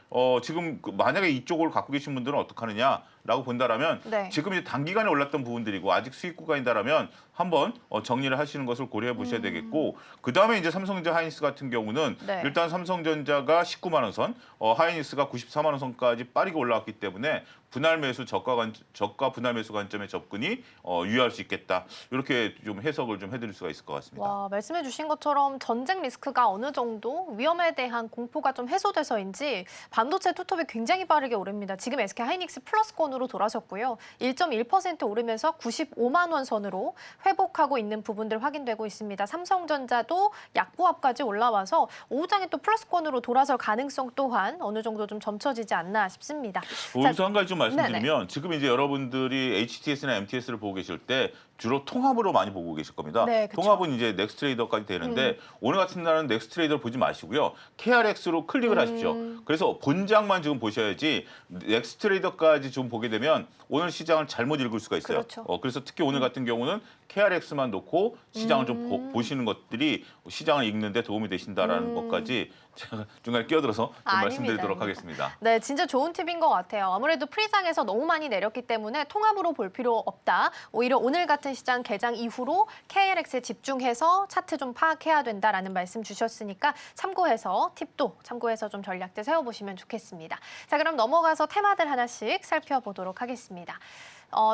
지금 만약에 이쪽을 갖고 계신 분들은 어떡하느냐라고 본다라면 네. 지금 이제 단기간에 올랐던 부분들이고 아직 수익 구간이다라면 한번 정리를 하시는 것을 고려해 보셔야 되겠고 그다음에 이제 삼성전자 하이닉스 같은 경우는 네. 일단 삼성전자가 19만 원 선, 하이닉스가 94만 원 선까지 빠르게 올라왔기 때문에 분할 매수 저가 분할 매수 관점의 접근이 유효할 수 있겠다. 이렇게 좀 해석을 좀 해드릴 수가 있을 것 같습니다. 와, 말씀해 주신 것처럼 전쟁 리스크가 어느 정도 위험에 대한 공포가 좀 해소돼서인지 반도체 투톱이 굉장히 빠르게 오릅니다. 지금 SK 하이닉스 플러스권으로 돌아섰고요. 1.1% 오르면서 95만 원 선으로 회복하고 있는 부분들 확인되고 있습니다. 삼성전자도 약보합까지 올라와서 오후장에 또 플러스권으로 돌아설 가능성 또한 어느 정도 좀 점쳐지지 않나 싶습니다. 여기서 한 가지 좀 말씀드리면 네네. 지금 이제 여러분들이 HTS나 MTS를 보고 계실 때 주로 통합으로 많이 보고 계실 겁니다. 네, 그쵸. 통합은 이제 넥스트레이더까지 되는데 오늘 같은 날은 넥스트레이더를 보지 마시고요. KRX로 클릭을 하십시오. 그래서 본장만 지금 보셔야지 넥스트레이더까지 좀 보게 되면 오늘 시장을 잘못 읽을 수가 있어요. 그렇죠. 그래서 특히 오늘 같은 경우는 KRX만 놓고 시장을 좀 보시는 것들이 시장을 읽는 데 도움이 되신다라는 것까지 제가 중간에 끼어들어서 좀 아닙니다, 말씀드리도록 아닙니다. 하겠습니다. 네, 진짜 좋은 팁인 것 같아요. 아무래도 프리장에서 너무 많이 내렸기 때문에 통합으로 볼 필요 없다. 오히려 오늘 같은 시장 개장 이후로 KRX에 집중해서 차트 좀 파악해야 된다라는 말씀 주셨으니까 참고해서 팁도 참고해서 좀 전략들 세워보시면 좋겠습니다. 자, 그럼 넘어가서 테마들 하나씩 살펴보도록 하겠습니다.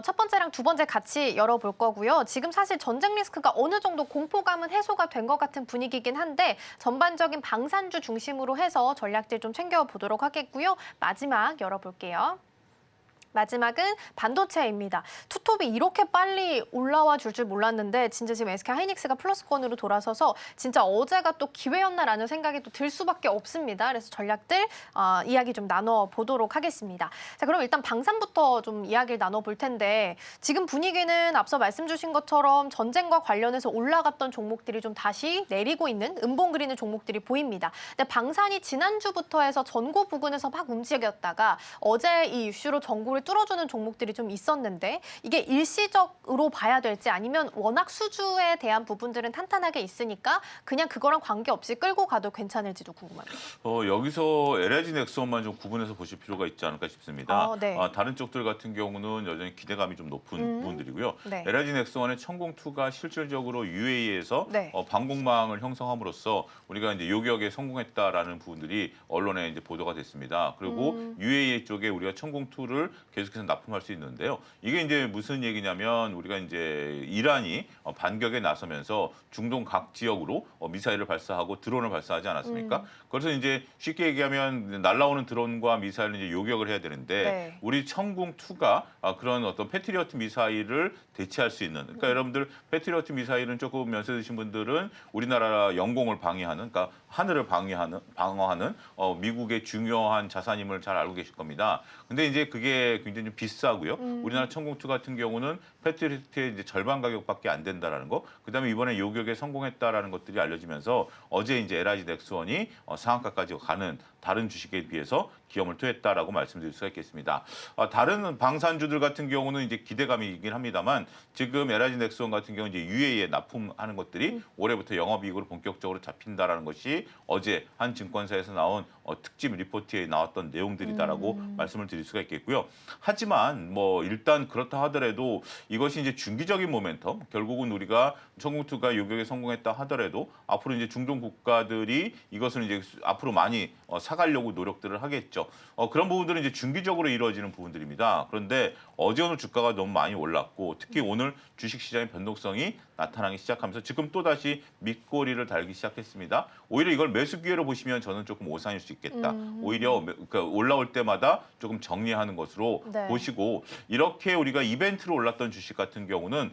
첫 번째랑 두 번째 같이 열어볼 거고요. 지금 사실 전쟁 리스크가 어느 정도 공포감은 해소가 된 것 같은 분위기긴 한데 전반적인 방산주 중심으로 해서 전략들 좀 챙겨보도록 하겠고요. 마지막 열어볼게요. 마지막은 반도체입니다. 투톱이 이렇게 빨리 올라와 줄 몰랐는데 진짜 지금 SK 하이닉스가 플러스권으로 돌아서서 진짜 어제가 또 기회였나라는 생각이 또 들 수밖에 없습니다. 그래서 전략들 이야기 좀 나눠보도록 하겠습니다. 자, 그럼 일단 방산부터 좀 이야기를 나눠볼 텐데 지금 분위기는 앞서 말씀 주신 것처럼 전쟁과 관련해서 올라갔던 종목들이 좀 다시 내리고 있는 음봉 그리는 종목들이 보입니다. 근데 방산이 지난주부터 해서 전고 부근에서 막 움직였다가 어제 이 이슈로 전고를 뚫어주는 종목들이 좀 있었는데 이게 일시적으로 봐야 될지 아니면 워낙 수주에 대한 부분들은 탄탄하게 있으니까 그냥 그거랑 관계없이 끌고 가도 괜찮을지도 궁금합니다. 여기서 LG 넥슨만 좀 구분해서 보실 필요가 있지 않을까 싶습니다. 네. 다른 쪽들 같은 경우는 여전히 기대감이 좀 높은 부분들이고요. 네. LG 넥슨의 천공2가 실질적으로 UAE에서 네. 방공망을 형성함으로써 우리가 이제 요격에 성공했다라는 부분들이 언론에 이제 보도가 됐습니다. 그리고 UAE 쪽에 우리가 천공2를 계속해서 납품할 수 있는데요. 이게 이제 무슨 얘기냐면 우리가 이제 이란이 반격에 나서면서 중동 각 지역으로 미사일을 발사하고 드론을 발사하지 않았습니까? 그래서 이제 쉽게 얘기하면 날아오는 드론과 미사일을 이제 요격을 해야 되는데 네. 우리 천공2가 그런 어떤 패트리어트 미사일을 대체할 수 있는 그러니까 여러분들 패트리어트 미사일은 조금 연세 드신 분들은 우리나라 영공을 방해하는 그러니까 하늘을 방어하는 미국의 중요한 자산임을 잘 알고 계실 겁니다. 근데 이제 그게 굉장히 좀 비싸고요. 우리나라 천공2 같은 경우는 패트리어트의 이제 절반 가격밖에 안 된다라는 거. 그다음에 이번에 요격에 성공했다라는 것들이 알려지면서 어제 이제 LG 넥슨이 상한가까지 가는 다른 주식에 비해서 기염을 토했다라고 말씀드릴 수가 있겠습니다. 다른 방산주들 같은 경우는 이제 기대감이긴 합니다만 지금 LG 넥슨 같은 경우 이제 UAE에 납품하는 것들이 올해부터 영업이익으로 본격적으로 잡힌다라는 것이 어제 한 증권사에서 나온 특집 리포트에 나왔던 내용들이다라고 말씀을 드릴 수가 있겠고요. 하지만 뭐 일단 그렇다 하더라도 이것이 이제 중기적인 모멘텀, 결국은 우리가 천공2가 요격에 성공했다 하더라도 앞으로 이제 중동 국가들이 이것을 이제 앞으로 많이 사가려고 노력들을 하겠죠. 그런 부분들은 이제 중기적으로 이루어지는 부분들입니다. 그런데 어제 오늘 주가가 너무 많이 올랐고 특히 오늘 주식시장의 변동성이 나타나기 시작하면서 지금 또다시 밑꼬리를 달기 시작했습니다. 오히려 이걸 매수 기회로 보시면 저는 조금 오산일 수 있겠다. 오히려 그러니까 올라올 때마다 조금 정리하는 것으로 네. 보시고 이렇게 우리가 이벤트로 올랐던 주식 같은 경우는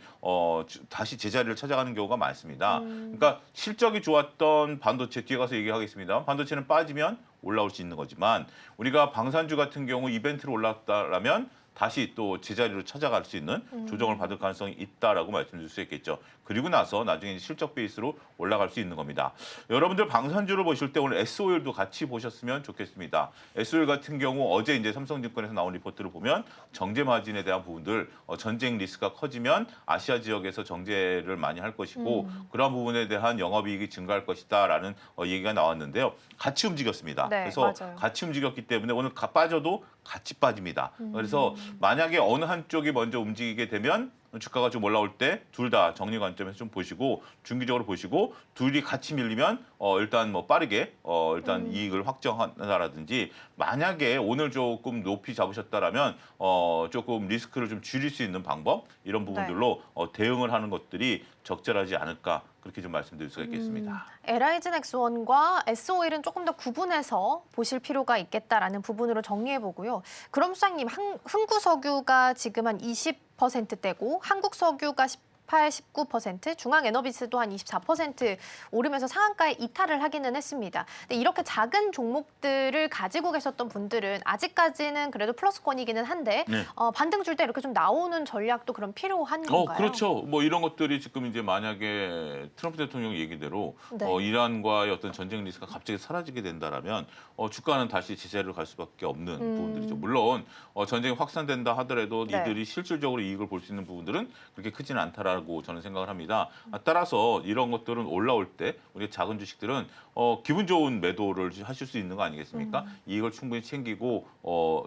다시 제자리를 찾아가는 경우가 많습니다. 그러니까 실적이 좋았던 반도체 뒤에 가서 얘기하겠습니다. 반도체는 빠지면 올라올 수 있는 거지만 우리가 방산주 같은 경우 이벤트로 올랐다라면 다시 또 제자리로 찾아갈 수 있는 조정을 받을 가능성이 있다라고 말씀드릴 수 있겠죠. 그리고 나서 나중에 실적 베이스로 올라갈 수 있는 겁니다. 여러분들 방산주를 보실 때 오늘 SO일도 같이 보셨으면 좋겠습니다. SO일 같은 경우 어제 이제 삼성증권에서 나온 리포트를 보면 정제 마진에 대한 부분들 전쟁 리스크가 커지면 아시아 지역에서 정제를 많이 할 것이고 그런 부분에 대한 영업이익이 증가할 것이다라는 얘기가 나왔는데요. 같이 움직였습니다. 네, 그래서 맞아요. 같이 움직였기 때문에 오늘 빠져도 같이 빠집니다. 그래서 만약에 어느 한쪽이 먼저 움직이게 되면 주가가 좀 올라올 때 둘 다 정리 관점에서 좀 보시고 중기적으로 보시고 둘이 같이 밀리면 일단 뭐 빠르게 일단 이익을 확정한다라든지 만약에 오늘 조금 높이 잡으셨다라면 조금 리스크를 좀 줄일 수 있는 방법 이런 부분들로 대응을 하는 것들이 적절하지 않을까 그렇게 좀 말씀드릴 수가 있겠습니다. LIG넥스원과 SO일은 조금 더 구분해서 보실 필요가 있겠다라는 부분으로 정리해 보고요. 그럼 수장님, 흥구석유가 지금 한 20%대고 한국석유가 18, 19%, 중앙에너비스도 한 24% 오르면서 상한가에 이탈을 하기는 했습니다. 근데 이렇게 작은 종목들을 가지고 계셨던 분들은 아직까지는 그래도 플러스권이기는 한데 네. 반등 줄 때 이렇게 좀 나오는 전략도 그럼 필요한 건가요? 그렇죠. 뭐 이런 것들이 지금 이제 만약에 트럼프 대통령 얘기대로 네. 이란과의 어떤 전쟁 리스크가 갑자기 사라지게 된다라면 주가는 다시 제자리로 갈 수밖에 없는 부분들이죠. 물론 전쟁이 확산된다 하더라도 네. 이들이 실질적으로 이익을 볼 수 있는 부분들은 그렇게 크지는 않다라고 저는 생각을 합니다. 따라서 이런 것들은 올라올 때 우리 작은 주식들은 기분 좋은 매도를 하실 수 있는 거 아니겠습니까? 이익을 충분히 챙기고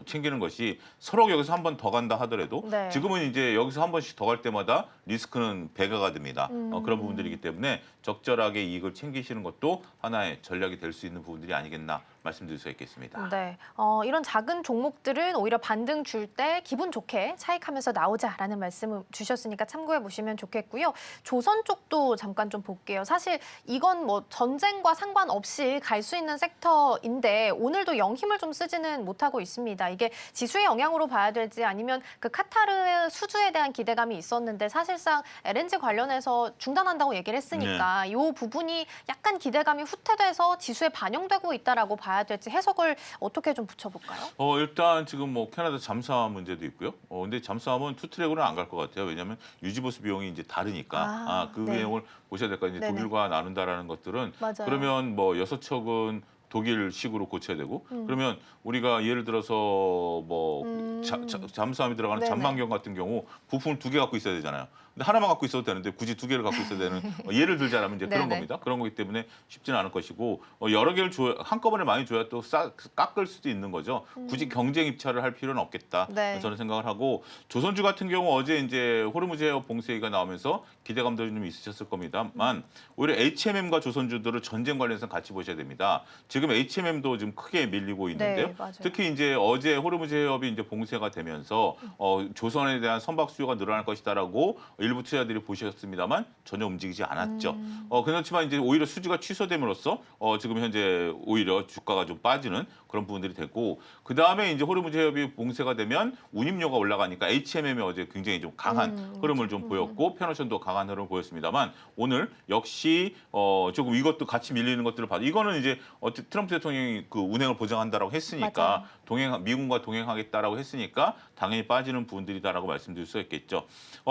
챙기는 것이 서로 여기서 한 번 더 간다 하더라도 네. 지금은 이제 여기서 한 번씩 더 갈 때마다 리스크는 배가가 됩니다. 그런 부분들이기 때문에 적절하게 이익을 챙기시는 것도 하나의 전략이 될 수 있는 부분들이 아니겠나 말씀드릴 수 있겠습니다. 네, 이런 작은 종목들은 오히려 반등 줄 때 기분 좋게 차익하면서 나오자라는 말씀을 주셨으니까 참고해 보시면 좋겠고요. 조선 쪽도 잠깐 좀 볼게요. 사실 이건 뭐 전쟁과 상관없이 갈 수 있는 섹터인데 오늘도 영힘을 좀 쓰지는 못하고 있습니다. 이게 지수의 영향으로 봐야 될지 아니면 그 카타르 수주에 대한 기대감이 있었는데 사실상 LNG 관련해서 중단한다고 얘기를 했으니까 이 부분이 약간 기대감이 후퇴돼서 지수에 반영되고 있다라고 봐야 될지 해석을 어떻게 좀 붙여볼까요? 일단 지금 뭐 캐나다 잠수함 문제도 있고요. 근데 잠수함은 투트랙으로는 안 갈 것 같아요. 왜냐하면 유지보수 비용이 이제 다르니까 그 네. 내용을 보셔야 될 거 이제 네네. 독일과 나눈다라는 것들은 맞아요. 그러면 뭐 6척은 독일식으로 고쳐야 되고 그러면 우리가 예를 들어서 뭐 잠수함이 들어가는 네네. 잠만경 같은 경우 부품을 2개 갖고 있어야 되잖아요. 근데 하나만 갖고 있어도 되는데 굳이 2개를 갖고 있어야 되는 예를 들자면 이제 그런 네네. 겁니다. 그런 거기 때문에 쉽지는 않을 것이고 여러 개를 한꺼번에 많이 줘야 또 깎을 수도 있는 거죠. 굳이 경쟁 입찰을 할 필요는 없겠다. 네. 저는 생각을 하고 조선주 같은 경우 어제 이제 호르무즈 해협 봉쇄가 나오면서 기대감들이 좀 있으셨을 겁니다만 오히려 HMM과 조선주들을 전쟁 관련해서 같이 보셔야 됩니다. 지금 HMM도 지금 크게 밀리고 있는데요. 네, 맞아요. 특히 이제 어제 호르무즈 해협이 이제 봉쇄가 되면서 조선에 대한 선박 수요가 늘어날 것이다라고 일부 투자자들이 보셨습니다만 전혀 움직이지 않았죠. 그렇지만 이제 오히려 수주가 취소됨으로써 지금 현재 오히려 주가가 좀 빠지는 그런 부분들이 됐고 그 다음에 이제 호르무즈 해협이 봉쇄가 되면 운임료가 올라가니까 HMM이 어제 굉장히 좀 강한 흐름을 좀 보였고 페노션도 강한 흐름을 보였습니다만 오늘 역시 조금 이것도 같이 밀리는 것들을 봐도 이거는 이제 트럼프 대통령이 그 운행을 보장한다라고 했으니까 미군과 동행하겠다라고 했으니까 당연히 빠지는 부분들이다라고 말씀드릴 수 있겠죠.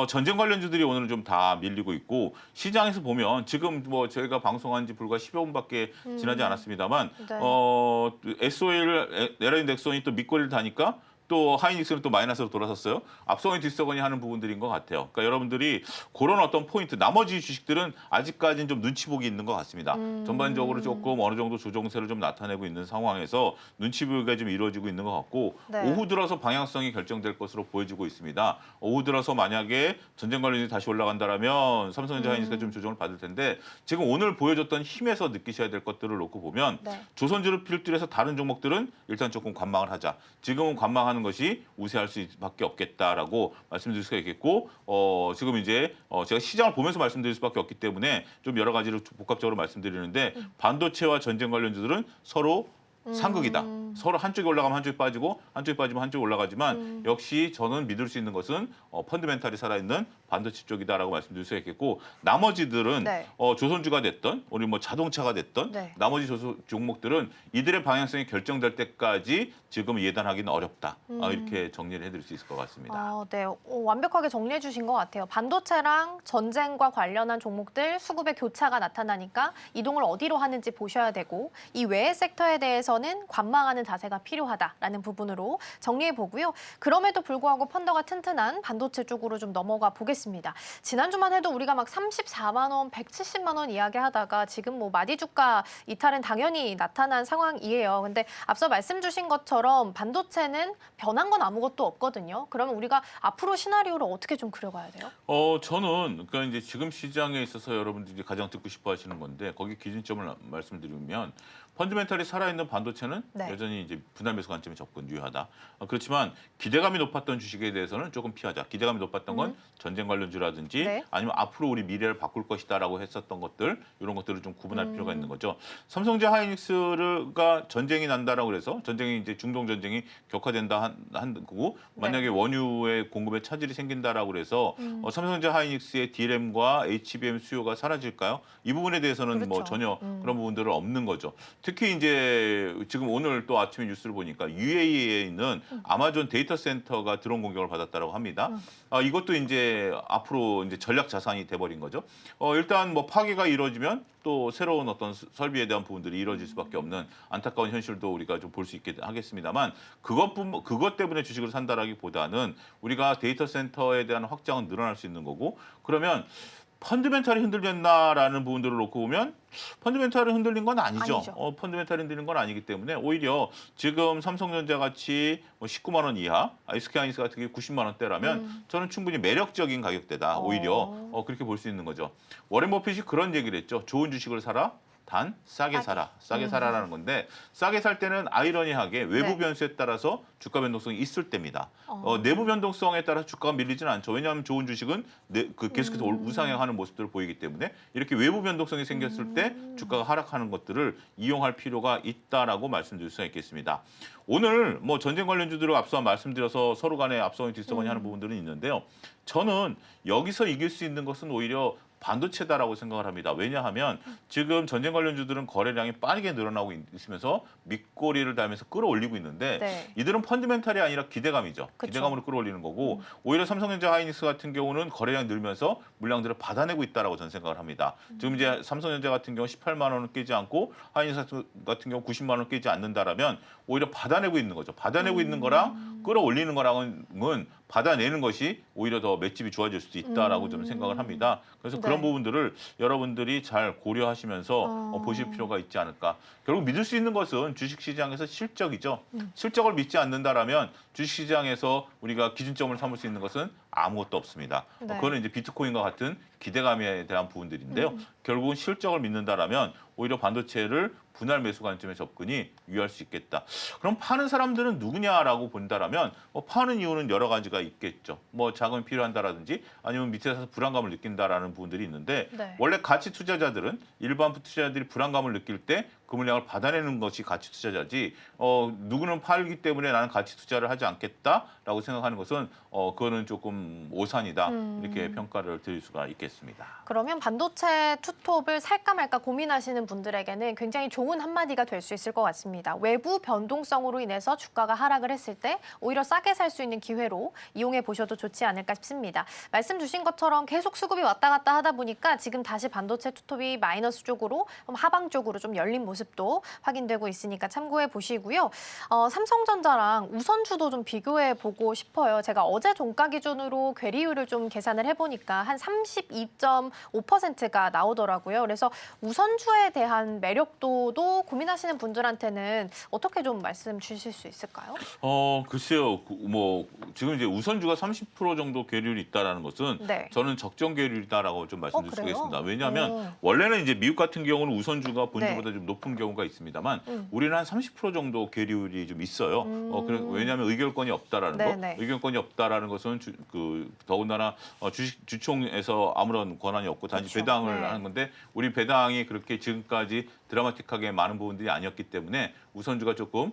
전쟁 관련주들이 오늘은 좀 다 밀리고 있고 시장에서 보면 지금 뭐 저희가 방송한 지 불과 10여 분밖에 지나지 않았습니다만 네. SO일, LIG넥스원이 또 밑거리를 다니까 또 하이닉스는 또 마이너스로 돌아섰어요. 앞서거니 뒤서거니 하는 부분들인 것 같아요. 그러니까 여러분들이 그런 어떤 포인트, 나머지 주식들은 아직까지는 좀 눈치 보기 있는 것 같습니다. 전반적으로 조금 어느 정도 조정세를 좀 나타내고 있는 상황에서 눈치 보기가 좀 이루어지고 있는 것 같고 네. 오후 들어서 방향성이 결정될 것으로 보여지고 있습니다. 오후 들어서 만약에 전쟁 관련이 다시 올라간다라면 삼성전자 하이닉스가 좀 조정을 받을 텐데 지금 오늘 보여줬던 힘에서 느끼셔야 될 것들을 놓고 보면 네. 조선주를 필두해서 다른 종목들은 일단 조금 관망을 하자. 지금은 관망하는 것이 우세할 수밖에 없겠다라고 말씀드릴 수가 있겠고 지금 이제 제가 시장을 보면서 말씀드릴 수밖에 없기 때문에 좀 여러 가지로 복합적으로 말씀드리는데 반도체와 전쟁 관련주들은 서로 상극이다. 서로 한쪽이 올라가면 한쪽이 빠지고 한쪽이 빠지면 한쪽이 올라가지만 역시 저는 믿을 수 있는 것은 펀드멘탈이 살아있는 반도체 쪽이다라고 말씀드릴 수 있겠고 나머지들은 네. 조선주가 됐던 우리 뭐 자동차가 됐던 네. 나머지 종목들은 이들의 방향성이 결정될 때까지 지금 예단하기는 어렵다. 이렇게 정리를 해드릴 수 있을 것 같습니다. 네, 완벽하게 정리해 주신 것 같아요. 반도체랑 전쟁과 관련한 종목들 수급의 교차가 나타나니까 이동을 어디로 하는지 보셔야 되고 이 외의 섹터에 대해서는 관망하는 자세가 필요하다라는 부분으로 정리해 보고요. 그럼에도 불구하고 펀더가 튼튼한 반도체 쪽으로 좀 넘어가 보겠습니다. 지난주만 해도 우리가 막 34만 원, 170만 원 이야기하다가 지금 뭐 마디 주가 이탈은 당연히 나타난 상황이에요. 근데 앞서 말씀 주신 것처럼 반도체는 변한 건 아무것도 없거든요. 그러면 우리가 앞으로 시나리오를 어떻게 좀 그려가야 돼요? 저는 그러니까 이제 지금 시장에 있어서 여러분들이 가장 듣고 싶어 하시는 건데 거기 기준점을 말씀드리면 펀드멘탈이 살아있는 반도체는 네. 여전히 이제 분할 매수 관점에 접근 유효하다. 그렇지만 기대감이 높았던 주식에 대해서는 조금 피하자. 기대감이 높았던 건 전쟁 관련주라든지 네. 아니면 앞으로 우리 미래를 바꿀 것이다라고 했었던 것들 이런 것들을 좀 구분할 필요가 있는 거죠. 삼성전자 하이닉스가 전쟁이 난다라고 그래서 전쟁이 이제 중동 전쟁이 격화된다 한 거고 만약에 원유의 공급에 차질이 생긴다라고 그래서 삼성전자 하이닉스의 DRAM과 HBM 수요가 사라질까요? 이 부분에 대해서는 뭐 그렇죠. 전혀 그런 부분들은 없는 거죠. 특히 이제 지금 오늘 또 아침에 뉴스를 보니까 UAE에 있는 아마존 데이터 센터가 드론 공격을 받았다고 합니다. 이것도 이제 앞으로 이제 전략 자산이 돼버린 거죠. 일단 뭐 파괴가 이루어지면 또 새로운 어떤 설비에 대한 부분들이 이루어질 수밖에 없는 안타까운 현실도 우리가 좀 볼 수 있게 하겠습니다만 그것 때문에 주식을 산다라기보다는 우리가 데이터 센터에 대한 확장은 늘어날 수 있는 거고 그러면 펀드멘탈이 흔들렸나라는 부분들을 놓고 보면 펀드멘탈이 흔들린 건 아니죠. 펀드멘탈이 흔들린 건 아니기 때문에 오히려 지금 삼성전자 같이 뭐 19만 원 이하, SK 하이닉스 같은 게 90만 원대라면 저는 충분히 매력적인 가격대다. 오히려 그렇게 볼 수 있는 거죠. 워렌 버핏이 그런 얘기를 했죠. 좋은 주식을 사라. 단 싸게 사라. 싸게 사라라는 건데 싸게 살 때는 아이러니하게 외부 네. 변수에 따라서 주가 변동성이 있을 때입니다. 내부 변동성에 따라 주가가 밀리지는 않죠. 왜냐하면 좋은 주식은 계속해서 우상향하는 모습들을 보이기 때문에 이렇게 외부 변동성이 생겼을 때 주가가 하락하는 것들을 이용할 필요가 있다라고 말씀드릴 수가 있겠습니다. 오늘 뭐 전쟁 관련주들을 앞서 말씀드려서 서로 간에 앞서거니 뒤서거니 하는 부분들은 있는데요. 저는 여기서 이길 수 있는 것은 오히려 반도체다라고 생각을 합니다. 왜냐하면 지금 전쟁 관련주들은 거래량이 빠르게 늘어나고 있으면서 밑꼬리를 달면서 끌어올리고 있는데 네. 이들은 펀드멘탈이 아니라 기대감이죠. 그쵸. 기대감으로 끌어올리는 거고 오히려 삼성전자 하이닉스 같은 경우는 거래량이 늘면서 물량들을 받아내고 있다라고 저는 생각을 합니다. 지금 이제 삼성전자 같은 경우 18만 원을 깨지 않고 하이닉스 같은 경우 90만 원을 깨지 않는다라면 오히려 받아내고 있는 거죠. 받아내고 있는 거랑 끌어올리는 거랑은 받아내는 것이 오히려 더 맷집이 좋아질 수도 있다라고 저는 생각을 합니다. 그래서 그런 부분들을 여러분들이 잘 고려하시면서 보실 필요가 있지 않을까. 결국 믿을 수 있는 것은 주식시장에서 실적이죠. 실적을 믿지 않는다라면 주식시장에서 우리가 기준점을 삼을 수 있는 것은 아무것도 없습니다. 네. 그거는 이제 비트코인과 같은 기대감에 대한 부분들인데요. 결국은 실적을 믿는다라면 오히려 반도체를 분할 매수 관점의 접근이 유효할 수 있겠다. 그럼 파는 사람들은 누구냐라고 본다라면 파는 이유는 여러 가지가 있겠죠. 뭐 자금이 필요한다라든지 아니면 밑에서 불안감을 느낀다라는 부분들이 있는데 네. 원래 가치 투자자들은 일반 투자자들이 불안감을 느낄 때 그 물량을 받아내는 것이 가치 투자자지 누구는 팔기 때문에 나는 가치 투자를 하지 않겠다라고 생각하는 것은 그거는 조금 오산이다 이렇게 평가를 드릴 수가 있겠습니다. 그러면 반도체 투톱을 살까 말까 고민하시는 분들에게는 굉장히 좋은 한마디가 될 수 있을 것 같습니다. 외부 변동성으로 인해서 주가가 하락을 했을 때 오히려 싸게 살 수 있는 기회로 이용해 보셔도 좋지 않을까 싶습니다. 말씀 주신 것처럼 계속 수급이 왔다 갔다 하다 보니까 지금 다시 반도체 투톱이 마이너스 쪽으로 하방 쪽으로 좀 열린 모습도 확인되고 있으니까 참고해 보시고요. 삼성전자랑 우선주도 좀 비교해 보고 싶어요. 제가 어제 종가 기준으로 괴리율을 좀 계산을 해보니까 한 32.5%가 나오더라고요. 그래서 우선주에 대한 매력도도 고민하시는 분들한테는 어떻게 좀 말씀 주실 수 있을까요? 글쎄요. 뭐 지금 이제 우선주가 30% 정도 괴리율이 있다라는 것은 네. 저는 적정 괴리율이다라고 좀 말씀드릴 수가 그래요? 있습니다. 왜냐하면 원래는 이제 미국 같은 경우는 우선주가 본주보다 네. 좀 높은 경우가 있습니다만 우리는 한 30% 정도 괴리율이 좀 있어요. 왜냐하면 의결권이 없다라는 거. 네네. 의결권이 없다라는 것은 더군다나 주총에서 아무런 권한이 없고 단지 그렇죠. 배당을 네. 하는 건데 우리 배당이 그렇게 지금까지 드라마틱하게 많은 부분들이 아니었기 때문에 우선주가 조금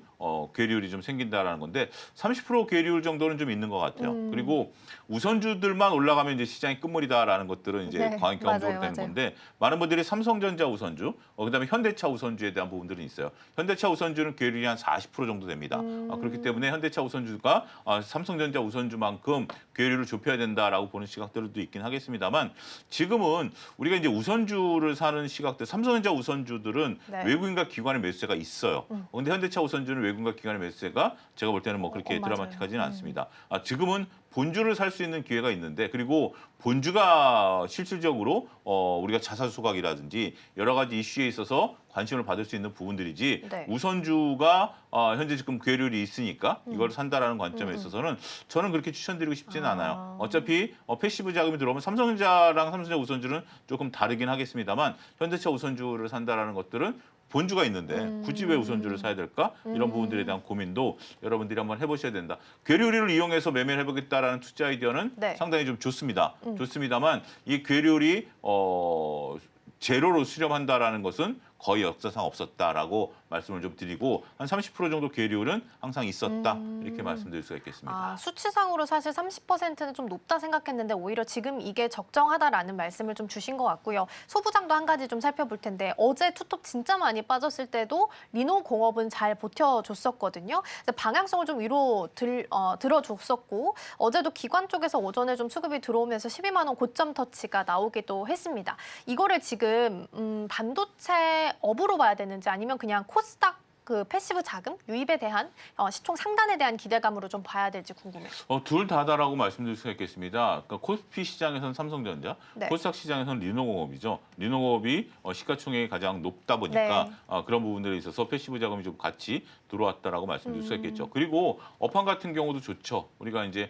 괴리율이 좀 생긴다라는 건데 30% 괴리율 정도는 좀 있는 것 같아요. 그리고 우선주들만 올라가면 이제 시장이 끝물이다라는 것들은 이제 네, 경험적으로 맞아요, 되는 맞아요. 건데 많은 분들이 삼성전자 우선주, 그다음에 현대차 우선주에 대한 부분들이 있어요. 현대차 우선주는 괴리율이 한 40% 정도 됩니다. 그렇기 때문에 현대차 우선주가 삼성전자 우선주만큼 괴리율을 좁혀야 된다라고 보는 시각들도 있긴 하겠습니다만 지금은 우리가 이제 우선주를 사는 시각들, 삼성전자 우선주들은 네. 외국인과 기관의 매수세가 있어요. 그런데 현대차 우선주는 외국인과 기관의 매수세가 제가 볼 때는 뭐 그렇게 맞아요. 드라마틱하지는 않습니다. 지금은 본주를 살 수 있는 기회가 있는데 그리고 본주가 실질적으로 우리가 자산 소각이라든지 여러 가지 이슈에 있어서 관심을 받을 수 있는 부분들이지 네. 우선주가 현재 지금 괴리율이 있으니까 이걸 산다라는 관점에 있어서는 저는 그렇게 추천드리고 싶지는 않아요. 어차피 패시브 자금이 들어오면 삼성전자랑 삼성전자 우선주는 조금 다르긴 하겠습니다만 현대차 우선주를 산다라는 것들은 본주가 있는데 굳이 왜 우선주를 사야 될까? 이런 부분들에 대한 고민도 여러분들이 한번 해보셔야 된다. 괴리율을 이용해서 매매를 해보겠다라는 투자 아이디어는 네. 상당히 좀 좋습니다. 좋습니다만 이 괴리율이 제로로 수렴한다라는 것은 거의 역사상 없었다라고 말씀을 좀 드리고 한 30% 정도 괴리율은 항상 있었다 이렇게 말씀드릴 수가 있겠습니다. 수치상으로 사실 30%는 좀 높다 생각했는데 오히려 지금 이게 적정하다라는 말씀을 좀 주신 것 같고요. 소부장도 한 가지 좀 살펴볼 텐데 어제 투톱 진짜 많이 빠졌을 때도 리노공업은 잘 버텨줬었거든요. 방향성을 좀 위로 들어줬었고 어제도 기관 쪽에서 오전에 좀 수급이 들어오면서 12만 원 고점 터치가 나오기도 했습니다. 이거를 지금 반도체 업으로 봐야 되는지 아니면 그냥 코스닥 그 패시브 자금 유입에 대한 시총 상단에 대한 기대감으로 좀 봐야 될지 궁금해요. 둘 다다라고 말씀드릴 수가 있겠습니다. 그러니까 코스피 시장에서는 삼성전자, 네. 코스닥 시장에서는 리노공업이죠. 리노공업이 시가총액이 가장 높다 보니까 네. 그런 부분들에 있어서 패시브 자금이 좀 같이 들어왔다라고 말씀드릴 수가 있겠죠. 그리고 업황 같은 경우도 좋죠. 우리가 이제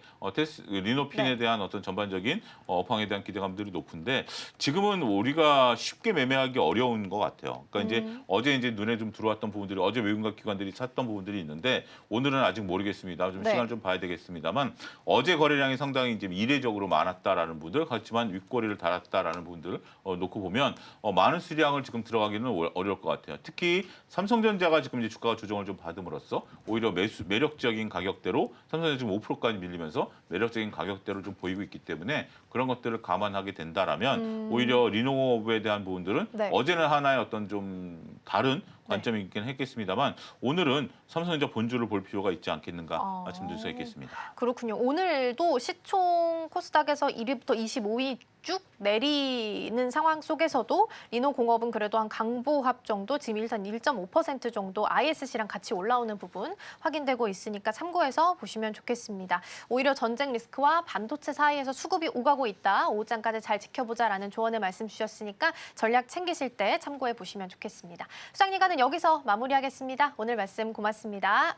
리노핀에 네. 대한 어떤 전반적인 업황에 대한 기대감들이 높은데 지금은 우리가 쉽게 매매하기 어려운 것 같아요. 그러니까 이제 어제 이제 눈에 좀 들어왔던 부분들이 어제 외국인과 기관들이 샀던 부분들이 있는데 오늘은 아직 모르겠습니다. 좀 네. 시간을 좀 봐야 되겠습니다만 어제 거래량이 상당히 이제 이례적으로 많았다라는 분들, 그렇지만 윗꼬리를 달았다라는 분들 놓고 보면 많은 수량을 지금 들어가기는 어려울 것 같아요. 특히 삼성전자가 지금 이제 주가가 조정을 좀 받음으로써 오히려 매력적인 가격대로 삼성전자 지금 5%까지 밀리면서 매력적인 가격대로 좀 보이고 있기 때문에 그런 것들을 감안하게 된다라면 오히려 리노업에 대한 부분들은 네. 어제는 하나의 어떤 좀 다른 관점이 있긴 했겠습니다만 오늘은 삼성전자 본주를 볼 필요가 있지 않겠는가 말씀드릴 수 있겠습니다. 그렇군요. 오늘도 시총 코스닥에서 1위부터 25위 쭉 내리는 상황 속에서도 리노공업은 그래도 한 강보합 정도, 지금 일단 1.5% 정도 ISC랑 같이 올라오는 부분 확인되고 있으니까 참고해서 보시면 좋겠습니다. 오히려 전쟁 리스크와 반도체 사이에서 수급이 오가고 있다. 오후장까지 잘 지켜보자라는 조언의 말씀 주셨으니까 전략 챙기실 때 참고해 보시면 좋겠습니다. 수장님과는 여기서 마무리하겠습니다. 오늘 말씀 고맙습니다.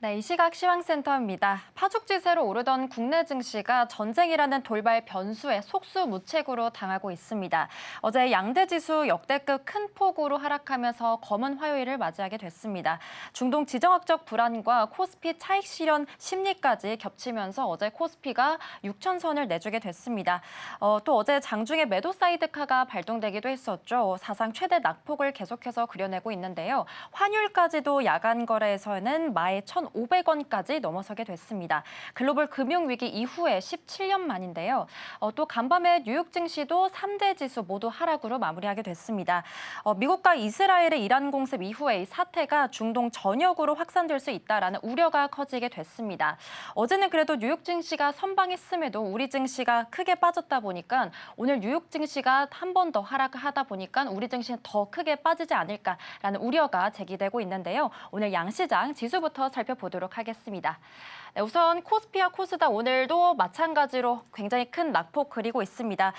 네, 이 시각 시황센터입니다. 파죽지세로 오르던 국내 증시가 전쟁이라는 돌발 변수에 속수무책으로 당하고 있습니다. 어제 양대지수 역대급 큰 폭으로 하락하면서 검은 화요일을 맞이하게 됐습니다. 중동 지정학적 불안과 코스피 차익 실현 심리까지 겹치면서 어제 코스피가 6천선을 내주게 됐습니다. 또 어제 장중에 매도 사이드카가 발동되기도 했었죠. 사상 최대 낙폭을 계속해서 그려내고 있는데요. 환율까지도 야간 거래에서는 마의 1,500 4,500원까지 넘어서게 됐습니다. 글로벌 금융위기 이후에 17년 만인데요. 또 간밤에 뉴욕 증시도 3대 지수 모두 하락으로 마무리하게 됐습니다. 미국과 이스라엘의 이란 공습 이후에 이 사태가 중동 전역으로 확산될 수 있다라는 우려가 커지게 됐습니다. 어제는 그래도 뉴욕 증시가 선방했음에도 우리 증시가 크게 빠졌다 보니까 오늘 뉴욕 증시가 한 번 더 하락하다 보니까 우리 증시는 더 크게 빠지지 않을까라는 우려가 제기되고 있는데요. 오늘 양시장 지수부터 살펴보도록 하겠습니다. 네, 우선 코스피와 코스닥 오늘도 마찬가지로 굉장히 큰 낙폭 그리고 있습니다.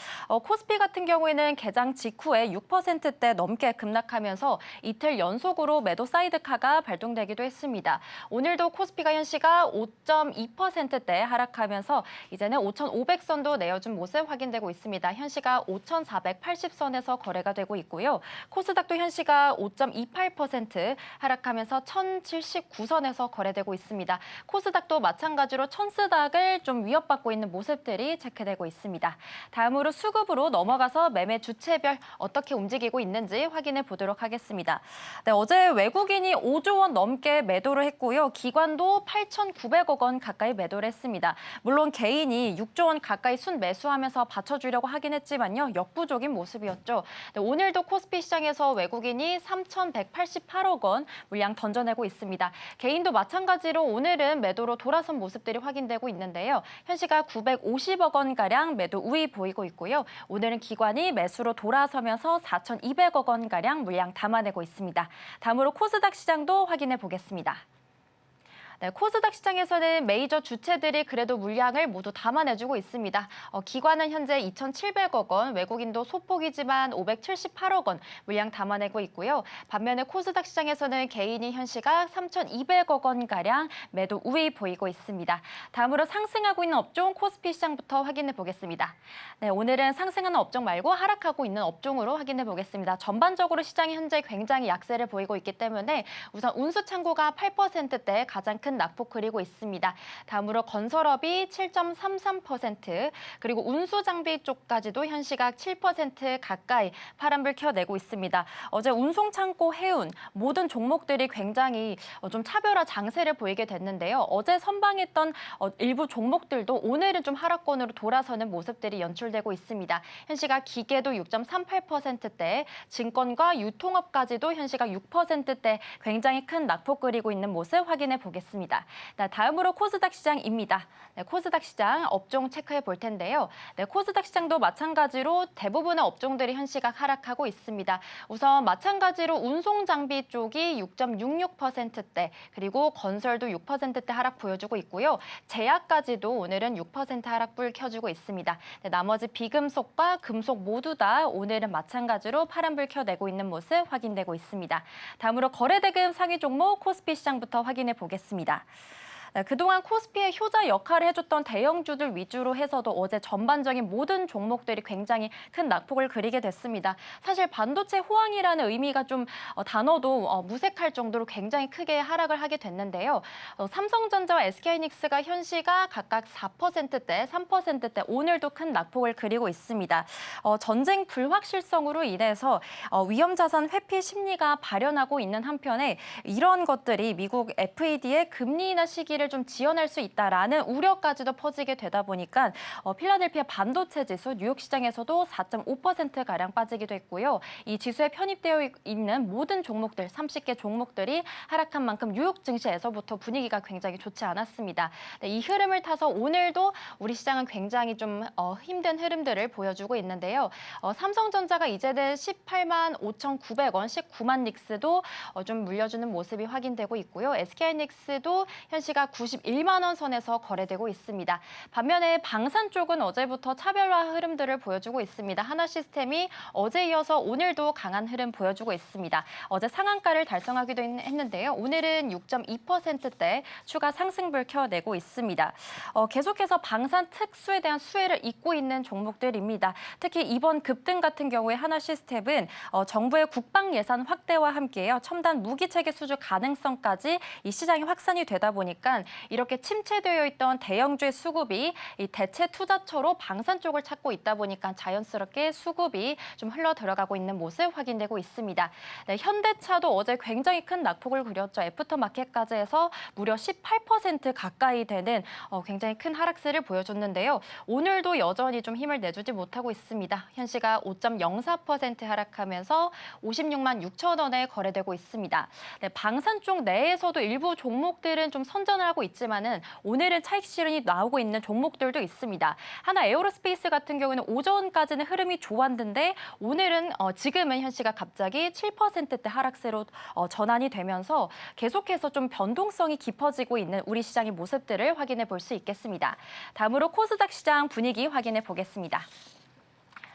코스피 같은 경우에는 개장 직후에 6%대 넘게 급락하면서 이틀 연속으로 매도 사이드카가 발동되기도 했습니다. 오늘도 코스피가 현시가 5.2%대 하락하면서 이제는 5,500선도 내어준 모습 확인되고 있습니다. 현시가 5,480선에서 거래가 되고 있고요. 코스닥도 현시가 5.28% 하락하면서 1,079선에서 거래되고 있습니다. 코스닥도 마찬가지로 천스닥을 좀 위협받고 있는 모습들이 체크되고 있습니다. 다음으로 수급으로 넘어가서 매매 주체별 어떻게 움직이고 있는지 확인해 보도록 하겠습니다. 네, 어제 외국인이 5조 원 넘게 매도를 했고요. 기관도 8,900억 원 가까이 매도를 했습니다. 물론 개인이 6조 원 가까이 순매수하면서 받쳐주려고 하긴 했지만요. 역부족인 모습이었죠. 네, 오늘도 코스피 시장에서 외국인이 3,188억 원 물량 던져내고 있습니다. 개인도 마찬가지로 오늘은 매도로 돌아선 모습들이 확인되고 있는데요. 현시가 950억 원가량 매도 우위 보이고 있고요. 오늘은 기관이 매수로 돌아서면서 4,200억 원가량 물량 담아내고 있습니다. 다음으로 코스닥 시장도 확인해 보겠습니다. 네, 코스닥 시장에서는 메이저 주체들이 그래도 물량을 모두 담아내주고 있습니다. 기관은 현재 2,700억 원, 외국인도 소폭이지만 578억 원 물량 담아내고 있고요. 반면에 코스닥 시장에서는 개인이 현시가 3,200억 원가량 매도 우위 보이고 있습니다. 다음으로 상승하고 있는 업종 코스피 시장부터 확인해 보겠습니다. 네, 오늘은 상승하는 업종 말고 하락하고 있는 업종으로 확인해 보겠습니다. 전반적으로 시장이 현재 굉장히 약세를 보이고 있기 때문에 우선 운수창고가 8%대 가장 큰 낙폭 그리고 있습니다. 다음으로 건설업이 7.33%, 그리고 운수장비 쪽까지도 현시각 7% 가까이 파란불 켜내고 있습니다. 어제 운송창고, 해운 모든 종목들이 굉장히 좀 차별화 장세를 보이게 됐는데요. 어제 선방했던 일부 종목들도 오늘은 좀 하락권으로 돌아서는 모습들이 연출되고 있습니다. 현시각 기계도 6.38%대, 증권과 유통업까지도 현시각 6%대 굉장히 큰 낙폭 그리고 있는 모습 확인해 보겠습니다. 네, 다음으로 코스닥 시장입니다. 네, 코스닥 시장 업종 체크해 볼 텐데요. 네, 코스닥 시장도 마찬가지로 대부분의 업종들이 현시각 하락하고 있습니다. 우선 마찬가지로 운송장비 쪽이 6.66%대, 그리고 건설도 6%대 하락 보여주고 있고요. 제약까지도 오늘은 6% 하락불 켜주고 있습니다. 네, 나머지 비금속과 금속 모두 다 오늘은 마찬가지로 파란불 켜내고 있는 모습 확인되고 있습니다. 다음으로 거래대금 상위 종목 코스피 시장부터 확인해 보겠습니다. 네, 그동안 코스피의 효자 역할을 해줬던 대형주들 위주로 해서도 어제 전반적인 모든 종목들이 굉장히 큰 낙폭을 그리게 됐습니다. 사실 반도체 호황이라는 의미가 좀 단어도 무색할 정도로 굉장히 크게 하락을 하게 됐는데요. 삼성전자와 SK하이닉스가 현시가 각각 4%대, 3%대 오늘도 큰 낙폭을 그리고 있습니다. 전쟁 불확실성으로 인해서 위험자산 회피 심리가 발현하고 있는 한편에 이런 것들이 미국 FED의 금리 인하 시기를 좀 지연할 수 있다라는 우려까지도 퍼지게 되다 보니까 필라델피아 반도체 지수 뉴욕 시장에서도 4.5%가량 빠지기도 했고요. 이 지수에 편입되어 있는 모든 종목들, 30개 종목들이 하락한 만큼 뉴욕 증시에서부터 분위기가 굉장히 좋지 않았습니다. 네, 이 흐름을 타서 오늘도 우리 시장은 굉장히 좀 힘든 흐름들을 보여주고 있는데요. 삼성전자가 이제는 18만 5,900원, 19만 닉스도 좀 물려주는 모습이 확인되고 있고요. SK하이닉스도 현시가 91만 원 선에서 거래되고 있습니다. 반면에 방산 쪽은 어제부터 차별화 흐름들을 보여주고 있습니다. 하나시스템이 어제 이어서 오늘도 강한 흐름 보여주고 있습니다. 어제 상한가를 달성하기도 했는데요. 오늘은 6.2%대 추가 상승불 켜내고 있습니다. 계속해서 방산 특수에 대한 수혜를 잇고 있는 종목들입니다. 특히 이번 급등 같은 경우에 하나시스템은 정부의 국방 예산 확대와 함께요. 첨단 무기 체계 수주 가능성까지 이 시장이 확산이 되다 보니까 보면 이렇게 침체되어 있던 대형주의 수급이 이 대체 투자처로 방산 쪽을 찾고 있다 보니까 자연스럽게 수급이 좀 흘러 들어가고 있는 모습 확인되고 있습니다. 네, 현대차도 어제 굉장히 큰 낙폭을 그렸죠. 애프터마켓까지 해서 무려 18% 가까이 되는 굉장히 큰 하락세를 보여줬는데요. 오늘도 여전히 좀 힘을 내주지 못하고 있습니다. 현시가 5.04% 하락하면서 56만 6천 원에 거래되고 있습니다. 네, 방산 쪽 내에서도 일부 종목들은 좀 선전을 하고 있지만은 오늘은 차익 실현이 나오고 있는 종목들도 있습니다. 하나 에어로스페이스 같은 경우는 오전까지는 흐름이 좋았는데 오늘은 지금은 현시가 갑자기 7%대 하락세로 전환이 되면서 계속해서 좀 변동성이 깊어지고 있는 우리 시장의 모습들을 확인해 볼 수 있겠습니다. 다음으로 코스닥 시장 분위기 확인해 보겠습니다.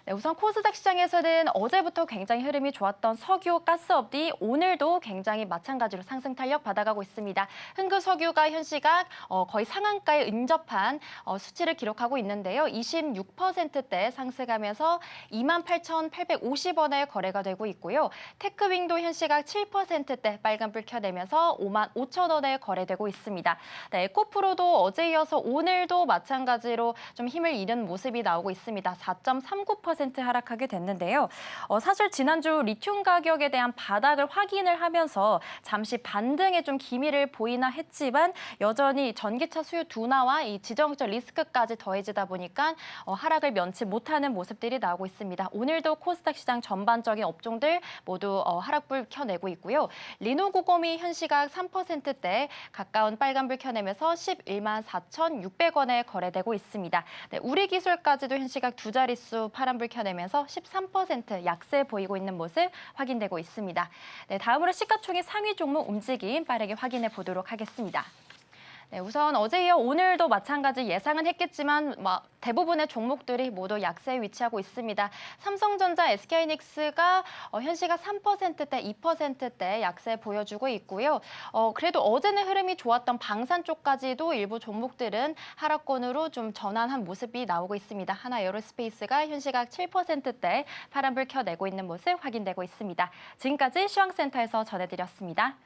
네, 우선 코스닥 시장에서는 어제부터 굉장히 흐름이 좋았던 석유, 가스업이 오늘도 굉장히 마찬가지로 상승 탄력 받아가고 있습니다. 흥그석유가 현 시각 거의 상한가에 근접한 수치를 기록하고 있는데요. 26%대 상승하면서 28,850원에 거래가 되고 있고요. 테크윙도 현 시각 7%대 빨간불 켜내면서 5만 5천 원에 거래되고 있습니다. 네, 에코프로도 어제 이어서 오늘도 마찬가지로 좀 힘을 잃은 모습이 나오고 있습니다. 4.39% 하락하게 됐는데요. 사실 지난주 리튬 가격에 대한 바닥을 확인을 하면서 잠시 반등에 좀 기미를 보이나 했지만 여전히 전기차 수요 둔화와 이 지정학적 리스크까지 더해지다 보니까 하락을 면치 못하는 모습들이 나오고 있습니다. 오늘도 코스닥 시장 전반적인 업종들 모두 하락불 켜내고 있고요. 리노고검이 현 시각 3%대 가까운 빨간불 켜내면서 11만 4,600원에 거래되고 있습니다. 네, 우리기술까지도 현 시각 두 자릿수 파란불 켜내면서 13% 약세 보이고 있는 모습 확인되고 있습니다. 네, 다음으로 시가총액 상위 종목 움직임 빠르게 확인해 보도록 하겠습니다. 네, 우선 어제 이어 오늘도 마찬가지 예상은 했겠지만 대부분의 종목들이 모두 약세에 위치하고 있습니다. 삼성전자, SK하이닉스가 현 시각 3%대, 2%대 약세 보여주고 있고요. 그래도 어제는 흐름이 좋았던 방산 쪽까지도 일부 종목들은 하락권으로 좀 전환한 모습이 나오고 있습니다. 하나 에어로스페이스가 현 시각 7%대 파란불 켜내고 있는 모습 확인되고 있습니다. 지금까지 시황센터에서 전해드렸습니다.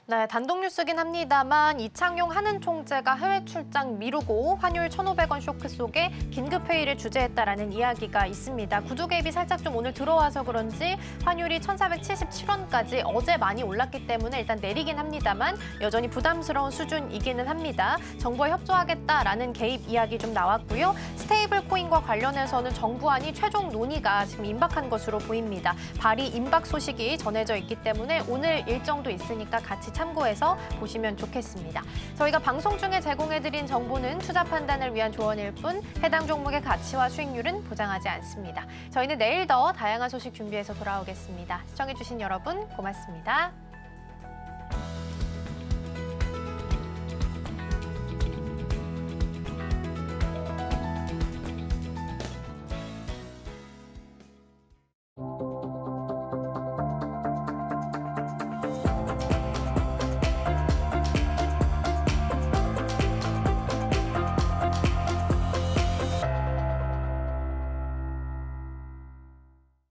네, 단독 뉴스긴 합니다만 이창용 한은 총재가 해외 출장 미루고 환율 1,500원 쇼크 속에 긴급 회의를 주재했다라는 이야기가 있습니다. 구두 개입이 살짝 좀 오늘 들어와서 그런지 환율이 1,477원까지 어제 많이 올랐기 때문에 일단 내리긴 합니다만 여전히 부담스러운 수준이기는 합니다. 정부와 협조하겠다라는 개입 이야기 좀 나왔고요. 스테이블 코인과 관련해서는 정부안이 최종 논의가 지금 임박한 것으로 보입니다. 발의 임박 소식이 전해져 있기 때문에 오늘 일정도 있으니까 같이 참고해서 보시면 좋겠습니다. 저희가 방송 중에 제공해드린 정보는 투자 판단을 위한 조언일 뿐 해당 종목의 가치와 수익률은 보장하지 않습니다. 저희는 내일 더 다양한 소식 준비해서 돌아오겠습니다. 시청해주신 여러분 고맙습니다.